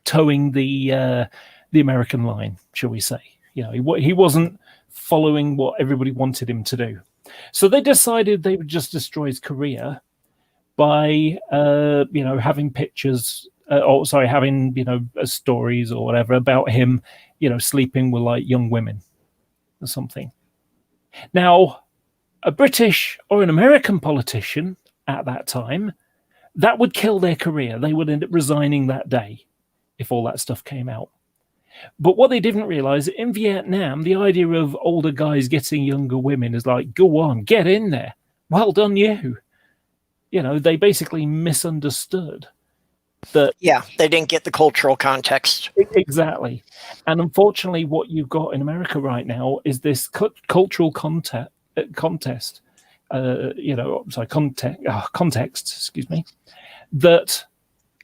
towing the American line, shall we say. He wasn't following what everybody wanted him to do. So they decided they would just destroy his career by having pictures having stories or whatever about him sleeping with like young women or something. Now, a British or an American politician at that time, that would kill their career. They would end up resigning that day if all that stuff came out. But what they didn't realize, in Vietnam, the idea of older guys getting younger women is like, go on, get in there. Well done, you. They basically misunderstood that. Yeah, they didn't get the cultural context. Exactly. And unfortunately, what you've got in America right now is this cultural context, excuse me, that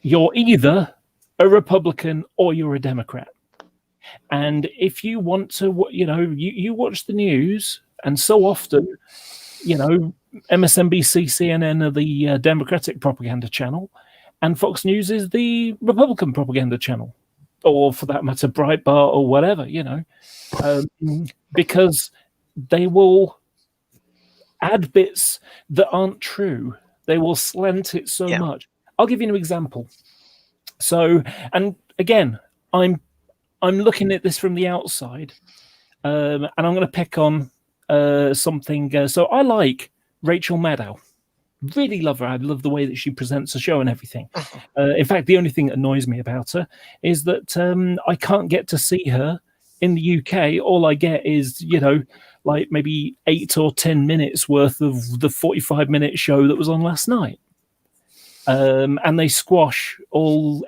you're either a Republican or you're a Democrat. And if you want to, you watch the news, and so often, MSNBC, CNN are the Democratic propaganda channel, and Fox News is the Republican propaganda channel, or for that matter, Breitbart or whatever, because they will add bits that aren't true. They will slant it so much. I'll give you an example. So, and again, I'm looking at this from the outside, and I'm going to pick on something. So I like Rachel Maddow. Really love her. I love the way that she presents the show and everything. In fact, the only thing that annoys me about her is that I can't get to see her in the UK. All I get is, like maybe 8 or 10 minutes worth of the 45-minute show that was on last night. And they squash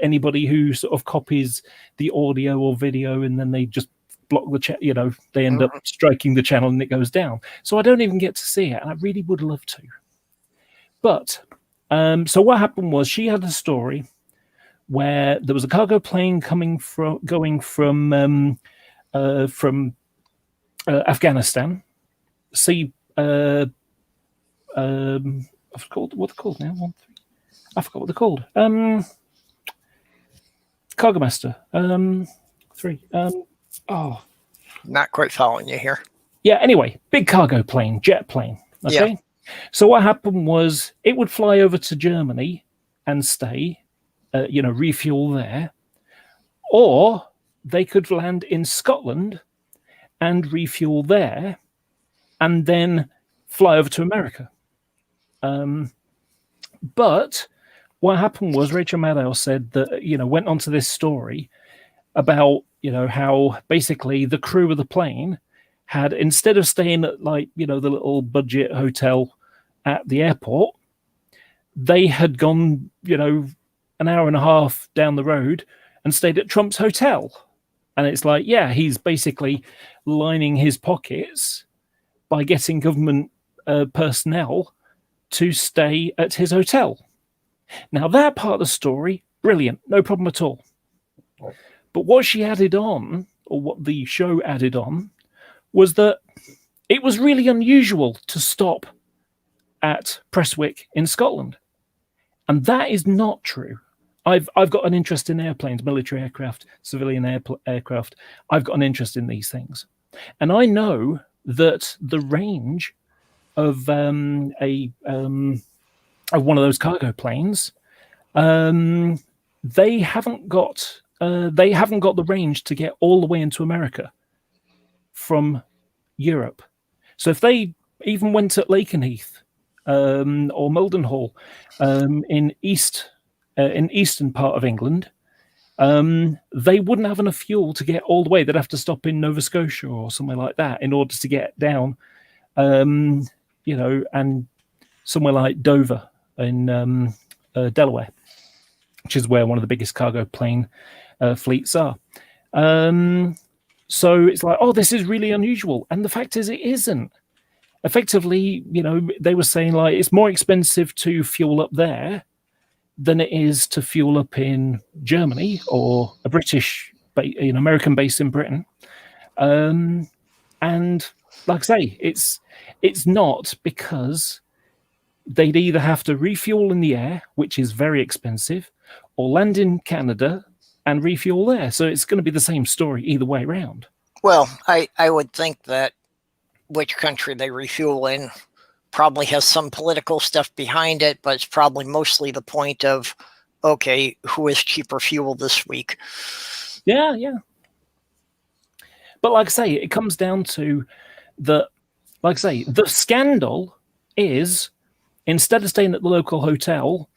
anybody who sort of copies the audio or video, and then they just block the chat. They end up striking the channel and it goes down. So I don't even get to see it, and I really would love to. But so what happened was, she had a story where there was a cargo plane going from Afghanistan. I forgot what they're called now. I forgot what they're called. Cargo Master 3. Not quite following you here. Yeah. Anyway, big cargo plane, jet plane. Okay. Yeah. So what happened was, it would fly over to Germany and stay, refuel there, or they could land in Scotland and refuel there, and then fly over to America. But what happened was, Rachel Maddow said that, went onto this story about, how basically the crew of the plane had, instead of staying at the little budget hotel at the airport, they had gone, an hour and a half down the road and stayed at Trump's hotel. And it's like, he's basically lining his pockets by getting government personnel to stay at his hotel. Now, that part of the story, brilliant, no problem at all. But what she added on, or what the show added on, was that it was really unusual to stop at Prestwick in Scotland. And that is not true. I've got an interest in airplanes, military aircraft, civilian aircraft. I've got an interest in these things. And I know that the range of one of those cargo planes, they haven't got the range to get all the way into America from Europe. So if they even went at Lakenheath or Mildenhall in eastern part of England, they wouldn't have enough fuel to get all the way. They'd have to stop in Nova Scotia or somewhere like that in order to get down, and somewhere like Dover in Delaware, which is where one of the biggest cargo plane fleets are. So it's like, this is really unusual. And the fact is, it isn't. Effectively, they were saying like it's more expensive to fuel up there than it is to fuel up in Germany or a American base in Britain. And like I say, it's not because they'd either have to refuel in the air, which is very expensive, or land in Canada and refuel there. So it's going to be the same story either way around. Well, I would think that which country they refuel in probably has some political stuff behind it, but it's probably mostly the point of, okay, who has cheaper fuel this week? Yeah. But like I say, it comes down to the scandal is, instead of staying at the local hotel,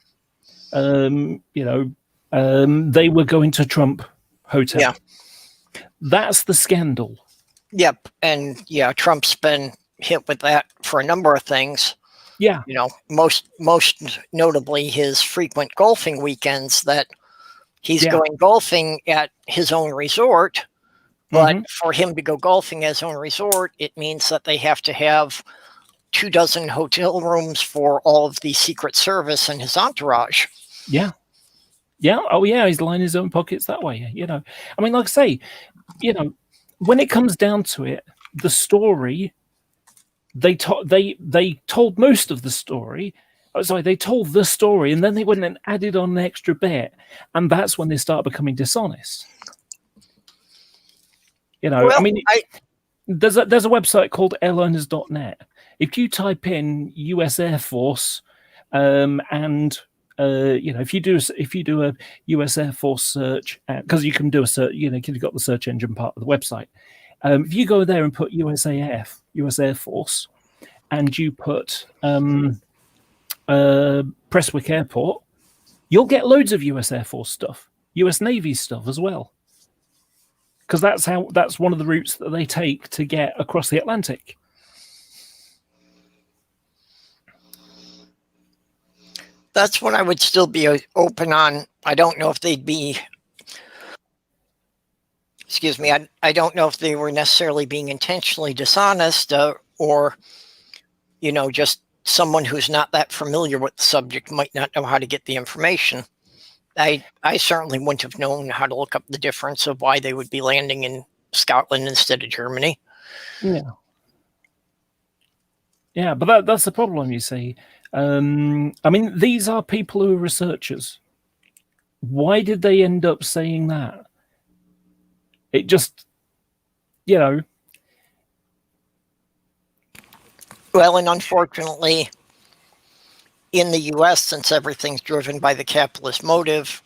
they were going to Trump Hotel. Yeah. That's the scandal. Yep. And yeah, Trump's been hit with that for a number of things. Yeah. Most notably his frequent golfing weekends that he's going golfing at his own resort. But for him to go golfing at his own resort, it means that they have to have 24 hotel rooms for all of the Secret Service and his entourage. Yeah. Oh, yeah. He's lining his own pockets that way. I mean, like I say, when it comes down to it, the story, they told most of the story. They told the story, and then they went and added on an extra bit, and that's when they start becoming dishonest. Well, I mean, there's a website called airliners.net. If you type in U.S. Air Force, if you do a U.S. Air Force search, because you can do a search, you've got the search engine part of the website. If you go there and put USAF, U.S. Air Force, and you put Prestwick Airport, you'll get loads of U.S. Air Force stuff, U.S. Navy stuff as well. Because that's one of the routes that they take to get across the Atlantic. That's when I would still be open on. I don't know if they'd be. Excuse me. I don't know if they were necessarily being intentionally dishonest, or, just someone who's not that familiar with the subject might not know how to get the information. I certainly wouldn't have known how to look up the difference of why they would be landing in Scotland instead of Germany. Yeah, but that's the problem, you see. I mean, these are people who are researchers. Why did they end up saying that? It just, Well, and unfortunately, in the U.S., since everything's driven by the capitalist motive,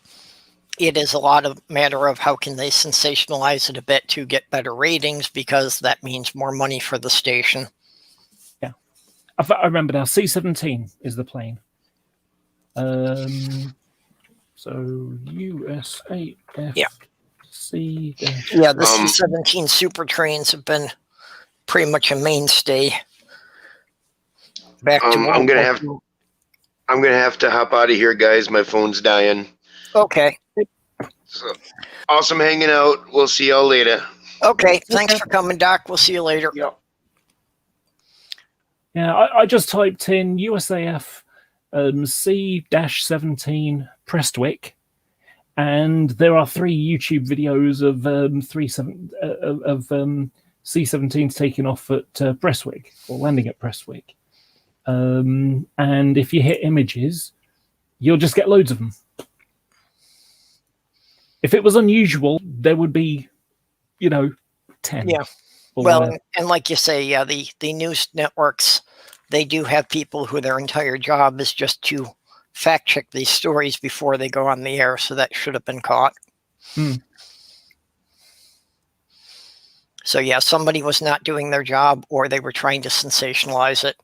it is a lot of matter of how can they sensationalize it a bit to get better ratings, because that means more money for the station. Yeah. I remember now, C-17 is the plane. So USAF. Yeah. C. Yeah, the C-17 super trains have been pretty much a mainstay. Back to I'm gonna have to hop out of here, guys. My phone's dying. Okay. So, awesome hanging out. We'll see y'all later. Okay. Thanks for coming, Doc. We'll see you later. Yep. Yeah, I just typed in USAF C-17 Prestwick, and there are 3 YouTube videos of C-17s taking off at Prestwick, or landing at Prestwick. And if you hit images, you'll just get loads of them. If it was unusual, there would be, 10. Yeah. Well, and like you say, yeah, the news networks, they do have people who their entire job is just to fact check these stories before they go on the air. So that should have been caught. So yeah, somebody was not doing their job, or they were trying to sensationalize it.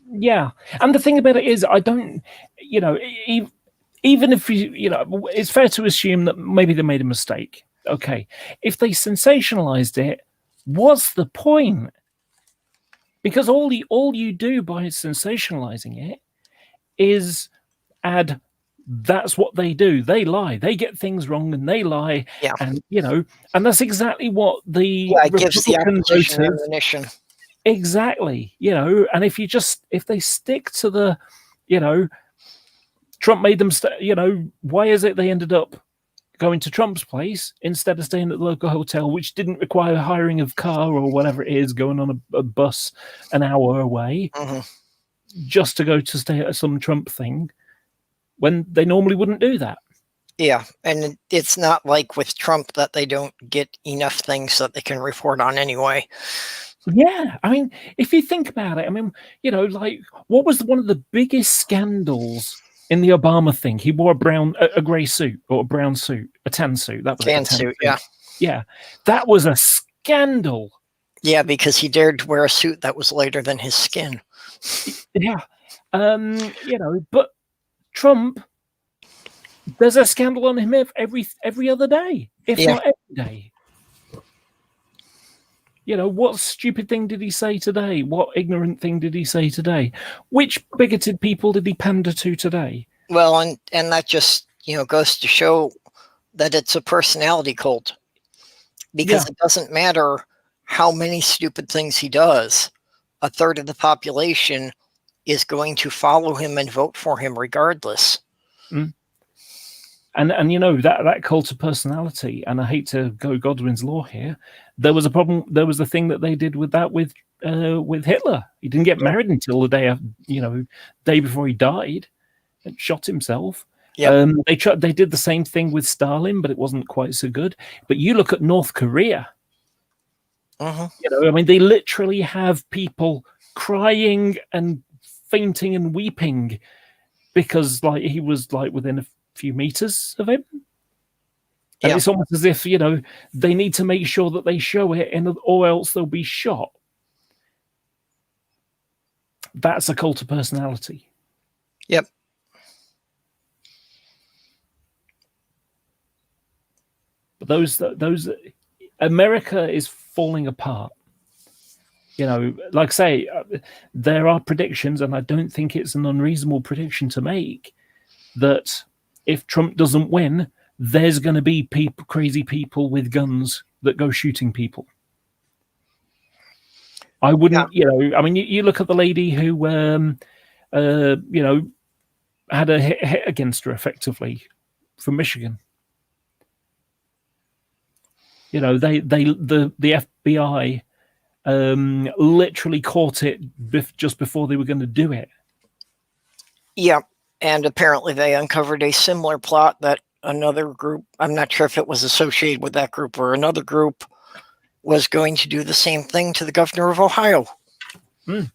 Yeah. And the thing about it is, I don't, even if it's fair to assume that maybe they made a mistake. Okay. If they sensationalized it, what's the point? Because all you do by sensationalizing it is add, that's what they do. They lie. They get things wrong and they lie. Yeah. And, and that's exactly what the it gives the opposition ammunition. Exactly. And if they stick to the, Trump made them, why is it they ended up going to Trump's place instead of staying at the local hotel, which didn't require hiring of car or whatever it is, going on a bus an hour away? just to go to stay at some Trump thing when they normally wouldn't do that. Yeah, and it's not like with Trump that they don't get enough things that they can report on anyway. Yeah, I mean, if you think about it, I mean, like, what was one of the biggest scandals in the Obama thing? He wore a grey suit or a brown suit, a tan suit. That was Tan suit, yeah. Yeah, that was a scandal. Yeah, because he dared to wear a suit that was lighter than his skin. Yeah, but Trump, there's a scandal on him every other day, if not every day. What stupid thing did he say today? What ignorant thing did he say today? Which bigoted people did he pander to today? Well, and that just, goes to show that it's a personality cult. Because it doesn't matter how many stupid things he does. A third of the population is going to follow him and vote for him regardless. Mm. And that cult of personality, and I hate to go Godwin's law here, there was a problem. There was a thing that they did with that with Hitler. He didn't get married until the day day before he died, and shot himself. Yeah. They did the same thing with Stalin, but it wasn't quite so good. But you look at North Korea. I mean, they literally have people crying and fainting and weeping because he was within a few meters of him. And it's almost as if, they need to make sure that they show it, or else they'll be shot. That's a cult of personality. Yep. But those America is falling apart. Like I say, there are predictions, and I don't think it's an unreasonable prediction to make, that if Trump doesn't win, there's going to be crazy people with guns that go shooting people. I wouldn't, I mean, you look at the lady who, had a hit against her effectively from Michigan. The FBI literally caught it just before they were going to do it. Yeah, and apparently they uncovered a similar plot that another group, I'm not sure if it was associated with that group or another group, was going to do the same thing to the governor of Ohio. And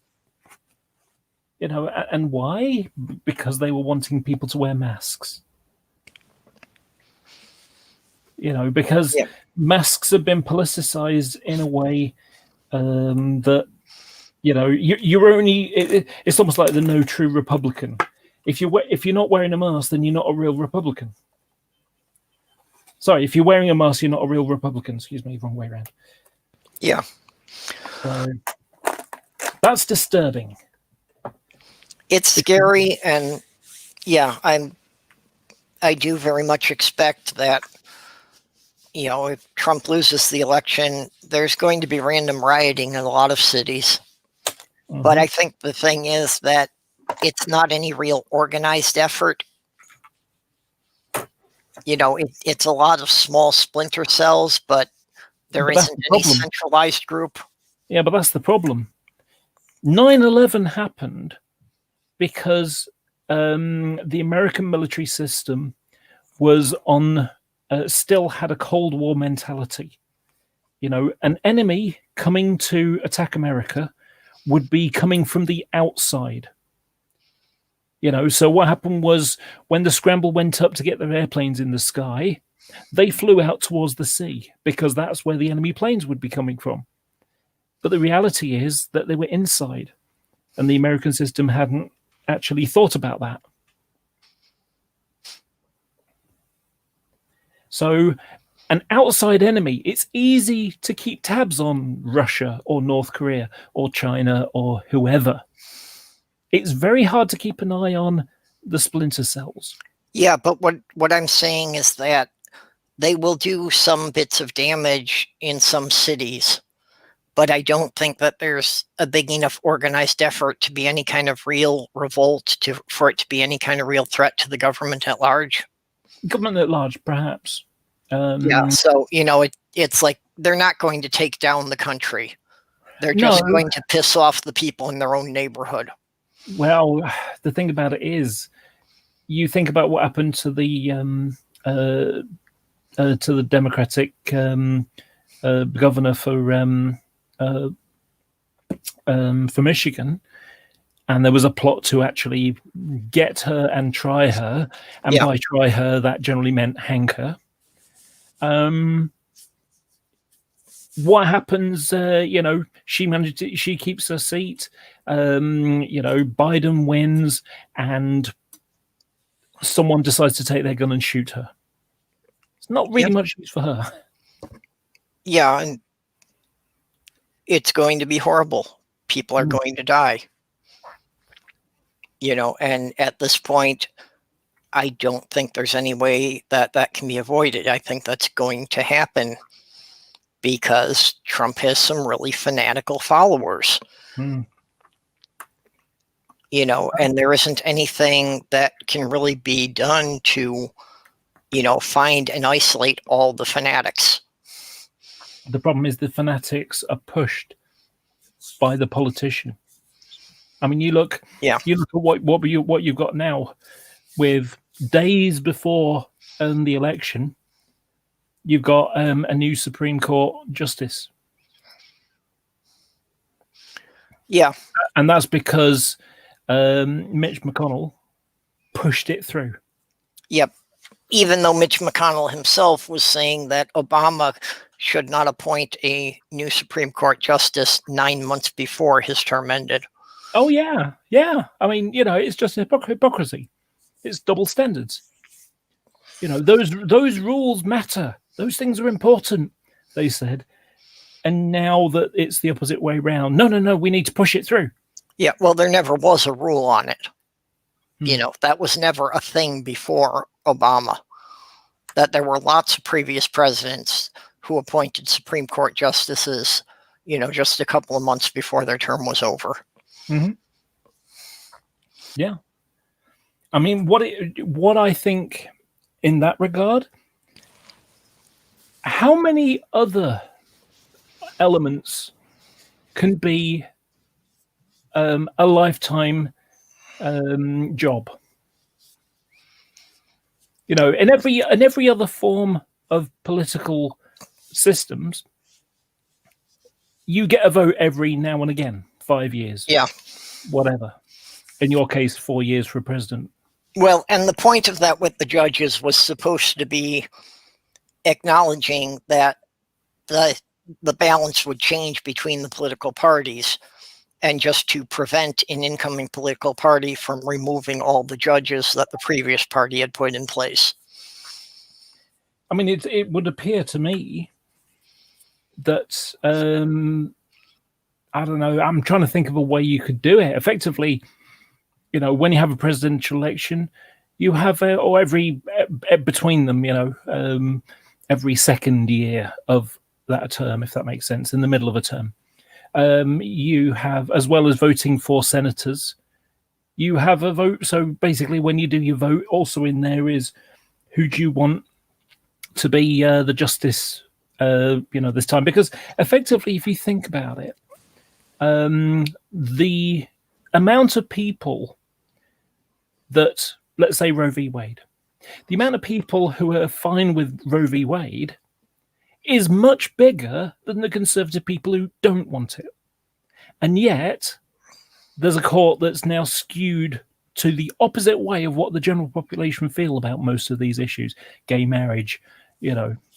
why? Because they were wanting people to wear masks. Because masks have been politicized in a way that, you're only. It's almost like the no true Republican. If you're not wearing a mask, then you're not a real Republican. Sorry, if you're wearing a mask, you're not a real Republican. Excuse me, wrong way around. Yeah. So that's disturbing. It's scary, and I do very much expect that, if Trump loses the election, there's going to be random rioting in a lot of cities. Mm-hmm. But I think the thing is that it's not any real organized effort. It's a lot of small splinter cells, but there isn't any centralized group. Yeah, but that's the problem. 9/11 happened because the American military system was still had a Cold War mentality. An enemy coming to attack America would be coming from the outside. So what happened was when the scramble went up to get their airplanes in the sky, they flew out towards the sea because that's where the enemy planes would be coming from. But the reality is that they were inside, and the American system hadn't actually thought about that. So an outside enemy, it's easy to keep tabs on Russia or North Korea or China or whoever. It's very hard to keep an eye on the splinter cells. Yeah, but what I'm saying is that they will do some bits of damage in some cities, but I don't think that there's a big enough organized effort to be any kind of real revolt, for it to be any kind of real threat to the government at large. Government at large, perhaps. So, it's like they're not going to take down the country. They're just going to piss off the people in their own neighborhood. Well, the thing about it is, you think about what happened to the Democratic governor for Michigan, and there was a plot to actually get her and try her, and Yeah. by try her, that generally meant hang her. What happens? She keeps her seat. Biden wins, and someone decides to take their gun and shoot her. It's not really much use for her. Yeah, and it's going to be horrible. People are going to die. And at this point, I don't think there's any way that that can be avoided. I think that's going to happen because Trump has some really fanatical followers. And there isn't anything that can really be done to, find and isolate all the fanatics. The problem is the fanatics are pushed by the politician. I mean, you look at what you've got now, with days before the election, you've got a new Supreme Court justice. Yeah. And that's because Mitch McConnell pushed it through. Yep. Even though Mitch McConnell himself was saying that Obama should not appoint a new Supreme Court justice 9 months before his term ended. Oh, yeah. Yeah. I mean, it's just hypocrisy. It's double standards. Those rules matter. Those things are important, they said. And now that it's the opposite way round, no, we need to push it through. Yeah, well, there never was a rule on it. That was never a thing before Obama. That there were lots of previous presidents who appointed Supreme Court justices, just a couple of months before their term was over. Mm-hmm. Yeah. I mean, what I think in that regard, how many other elements can be a lifetime job? In every other form of political systems, you get a vote every now and again, 5 years. Yeah. Whatever. In your case, 4 years for a president. Well, and the point of that with the judges was supposed to be acknowledging that the balance would change between the political parties, and just to prevent an incoming political party from removing all the judges that the previous party had put in place. I mean, it would appear to me that, I don't know, I'm trying to think of a way you could do it. Effectively, when you have a presidential election, you have, between them, every second year of that term, if that makes sense, in the middle of a term. You have, as well as voting for senators, you have a vote. So basically, when you do your vote, also in there is who do you want to be the justice, this time. Because effectively, if you think about it, the amount of people that, let's say Roe v. Wade, the amount of people who are fine with Roe v. Wade is much bigger than the conservative people who don't want it. And yet, there's a court that's now skewed to the opposite way of what the general population feel about most of these issues. Gay marriage,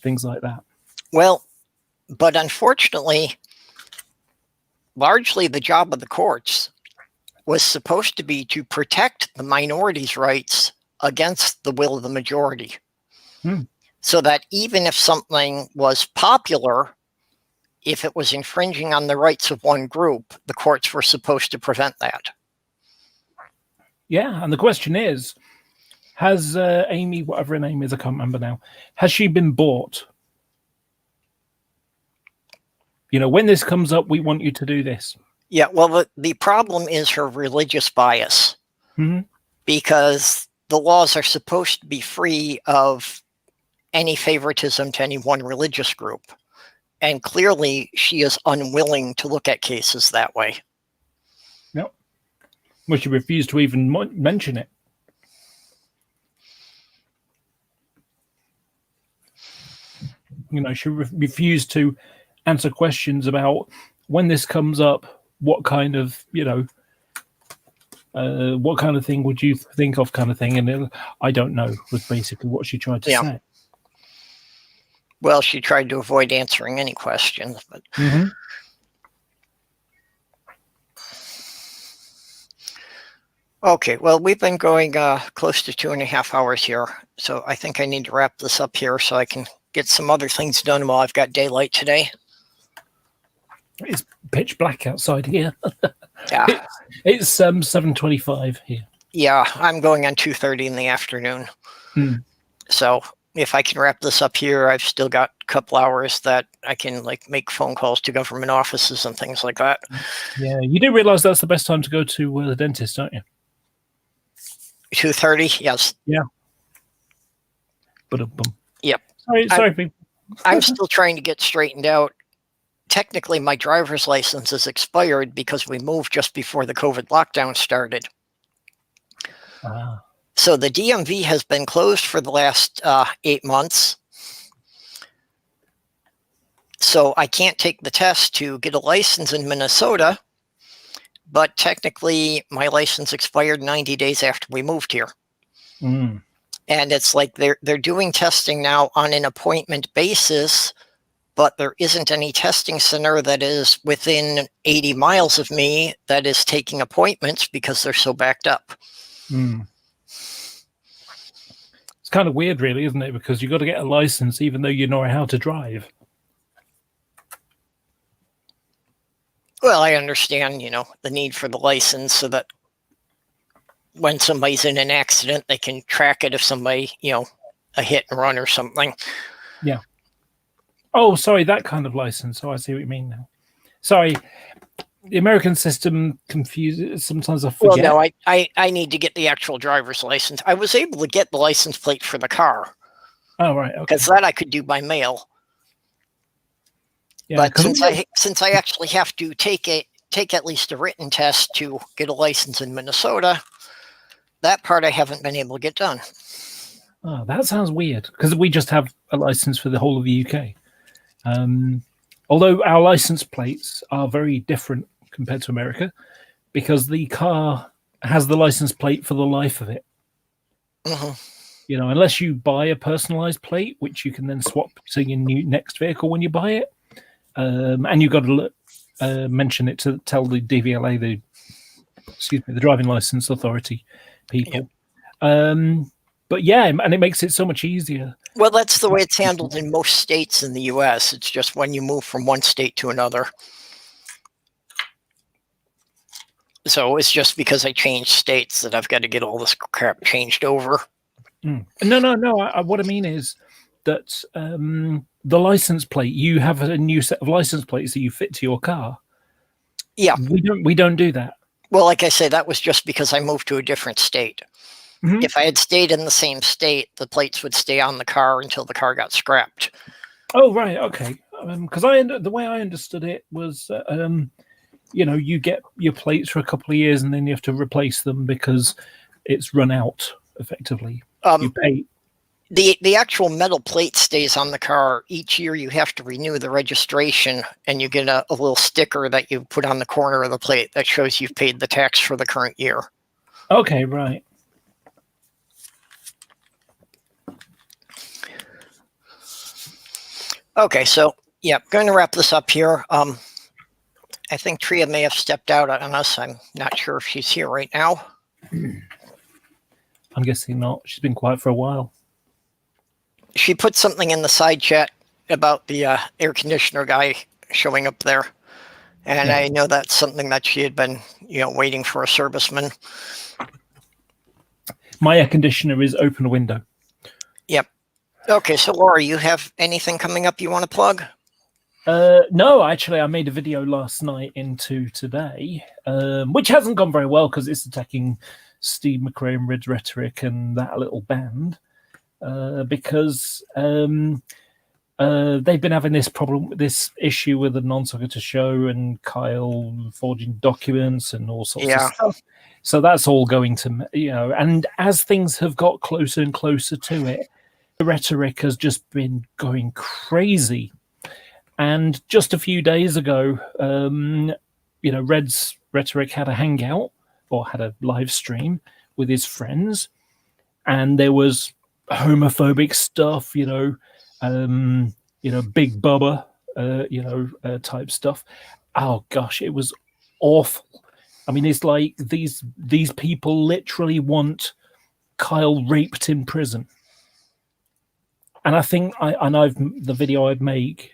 things like that. Well, but unfortunately, largely the job of the courts was supposed to be to protect the minorities' rights against the will of the majority. So that even if something was popular, if it was infringing on the rights of one group, the courts were supposed to prevent that. Yeah, and the question is, has Amy, whatever her name is, I can't remember now, has she been bought? When this comes up, we want you to do this. Yeah, well, the problem is her religious bias. Because the laws are supposed to be free of any favoritism to any one religious group. And clearly, she is unwilling to look at cases that way. Yep. Well, she refused to even mention it. You know, she refused to answer questions about when this comes up, what kind of, you know, what kind of thing would you think of, kind of thing. And I don't know, was basically what she tried to say. Well, she tried to avoid answering any questions, but okay. Well, we've been going close to 2.5 hours here, so I think I need to wrap this up here so I can get some other things done while I've got daylight today. It's pitch black outside here. Yeah, it's 7:25 here. Yeah, I'm going on 2:30 in the afternoon. So if I can wrap this up here, I've still got a couple hours that I can like make phone calls to government offices and things like that. Yeah, you do realize that's the best time to go to the dentist, don't you? 2:30, yes. Yeah. But Yep. Sorry, people. I'm still trying to get straightened out. Technically, my driver's license is expired because we moved just before the COVID lockdown started. So the DMV has been closed for the last 8 months. So I can't take the test to get a license in Minnesota, but technically my license expired 90 days after we moved here. And it's like they're doing testing now on an appointment basis, but there isn't any testing center that is within 80 miles of me that is taking appointments because they're so backed up. It's kind of weird, really, isn't it? Because you've got to get a license even though you know how to drive. Well, I understand, you know, the need for the license so that when somebody's in an accident, they can track it if somebody, you know, a hit and run or something. Yeah. Oh, sorry, that kind of license. Oh, I see what you mean now. Sorry, the American system confuses. Sometimes I forget. Well, no, I need to get the actual driver's license. I was able to get the license plate for the car. Oh, right. Okay. Because that I could do by mail. Yeah, but since I actually have to take at least a written test to get a license in Minnesota, that part I haven't been able to get done. Oh, that sounds weird because we just have a license for the whole of the UK. Although our license plates are very different compared to America because the car has the license plate for the life of it. You know, unless you buy a personalized plate, which you can then swap to your next vehicle when you buy it. And you've got to mention it to tell the DVLA, the Driving License Authority people. Yep. But yeah, and it makes it so much easier. Well, that's the way it's handled in most states in the U.S. It's just when you move from one state to another. So it's just because I changed states that I've got to get all this crap changed over. No. What I mean is that the license plate, you have a new set of license plates that you fit to your car. Yeah. We don't do that. Well, like I say, that was just because I moved to a different state. If I had stayed in the same state, the plates would stay on the car until the car got scrapped. Oh, right. Okay. Because the way I understood it was, you know, you get your plates for a couple of years and then you have to replace them because it's run out effectively. You pay. The actual metal plate stays on the car. Each year you have to renew the registration and you get a little sticker that you put on the corner of the plate that shows you've paid the tax for the current year. Okay, right. Okay, so yeah, going to wrap this up here. I think Tria may have stepped out on us. I'm not sure if she's here right now. I'm guessing not. She's been quiet for a while. She put something in the side chat about the air conditioner guy showing up there. And I know that's something that she had been, you know, waiting for a serviceman. My air conditioner is open window. Yep. Okay, so Laura, you have anything coming up you want to plug? No, actually, I made a video last night into today, which hasn't gone very well because it's attacking Steve McRae and Red Rhetoric and that little band. Because they've been having this problem, this issue with the non-sequitur show and Kyle forging documents and all sorts of stuff. So that's all going to, and as things have got closer and closer to it, the rhetoric has just been going crazy. And just a few days ago, Red's rhetoric had a hangout or had a live stream with his friends, and there was homophobic stuff, Big Bubba, type stuff. Oh gosh, it was awful. I mean, it's like these people literally want Kyle raped in prison. And I think the video I've made,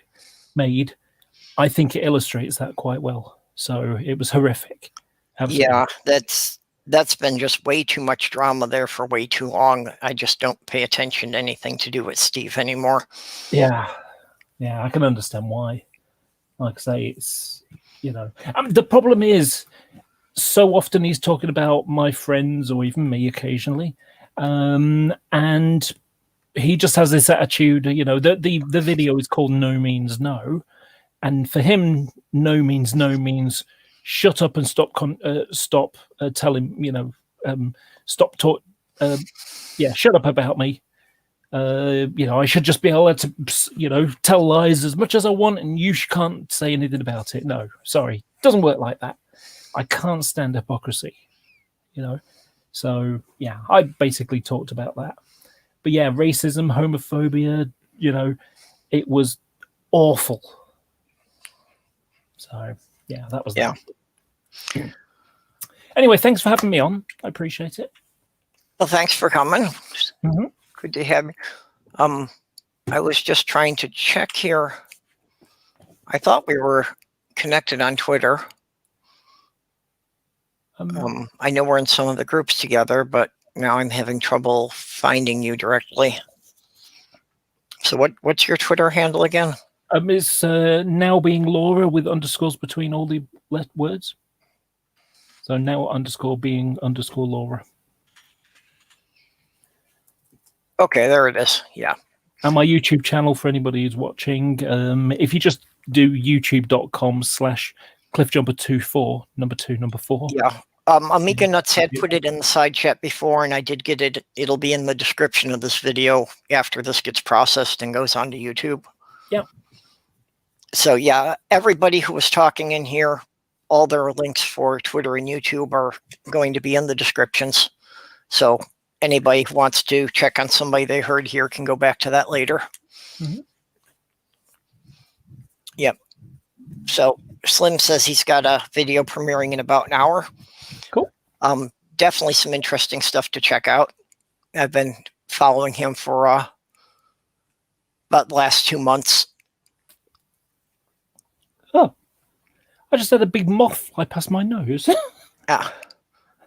I think it illustrates that quite well. So it was horrific. Absolutely. Yeah, that's been just way too much drama there for way too long. I just don't pay attention to anything to do with Steve anymore. Yeah, I can understand why. Like I say, it's the problem is so often he's talking about my friends or even me occasionally, and he just has this attitude. The video is called "No Means No," and for him, "No means no" means shut up and stop telling, stop talk. Shut up about me. I should just be able to, tell lies as much as I want, and you can't say anything about it. No, sorry, doesn't work like that. I can't stand hypocrisy, So yeah, I basically talked about that. But yeah, racism, homophobia, it was awful. So yeah, that was that. Anyway, thanks for having me on. I appreciate it. Well, thanks for coming. Mm-hmm. Good to have you. I was just trying to check here. I thought we were connected on Twitter. I know we're in some of the groups together, but now I'm having trouble finding you directly. So what's your Twitter handle again? It's now being Laura with underscores between all the words. So now _being _Laura. Okay, there it is. Yeah. And my YouTube channel for anybody who's watching, if you just do youtube.com/cliffjumper24, number 4. Yeah. Amiga Nuts had put it in the side chat before, and I did get it. It'll be in the description of this video after this gets processed and goes onto YouTube. Yeah. So yeah, everybody who was talking in here, all their links for Twitter and YouTube are going to be in the descriptions. So anybody who wants to check on somebody they heard here can go back to that later. Mm-hmm. Yep. So Slim says he's got a video premiering in about an hour. Cool. Definitely some interesting stuff to check out. I've been following him for about the last 2 months. Oh, I just had a big moth fly past my nose.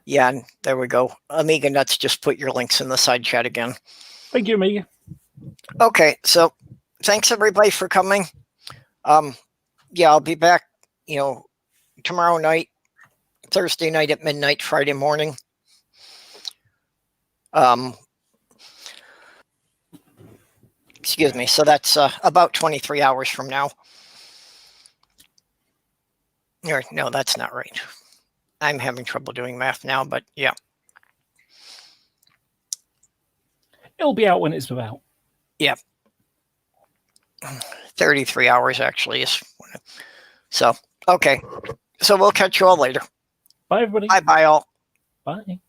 Yeah, and there we go. Amiga Nuts just put your links in the side chat again. Thank you, Amiga. Okay, so thanks everybody for coming. Yeah, I'll be back, tomorrow night, Thursday night at midnight, Friday morning. Excuse me. So that's about 23 hours from now. Or, no, that's not right. I'm having trouble doing math now, but yeah. It'll be out when it's about. Yeah. 33 hours actually is. So, okay. So we'll catch you all later. Bye, everybody. Bye-bye all. Bye.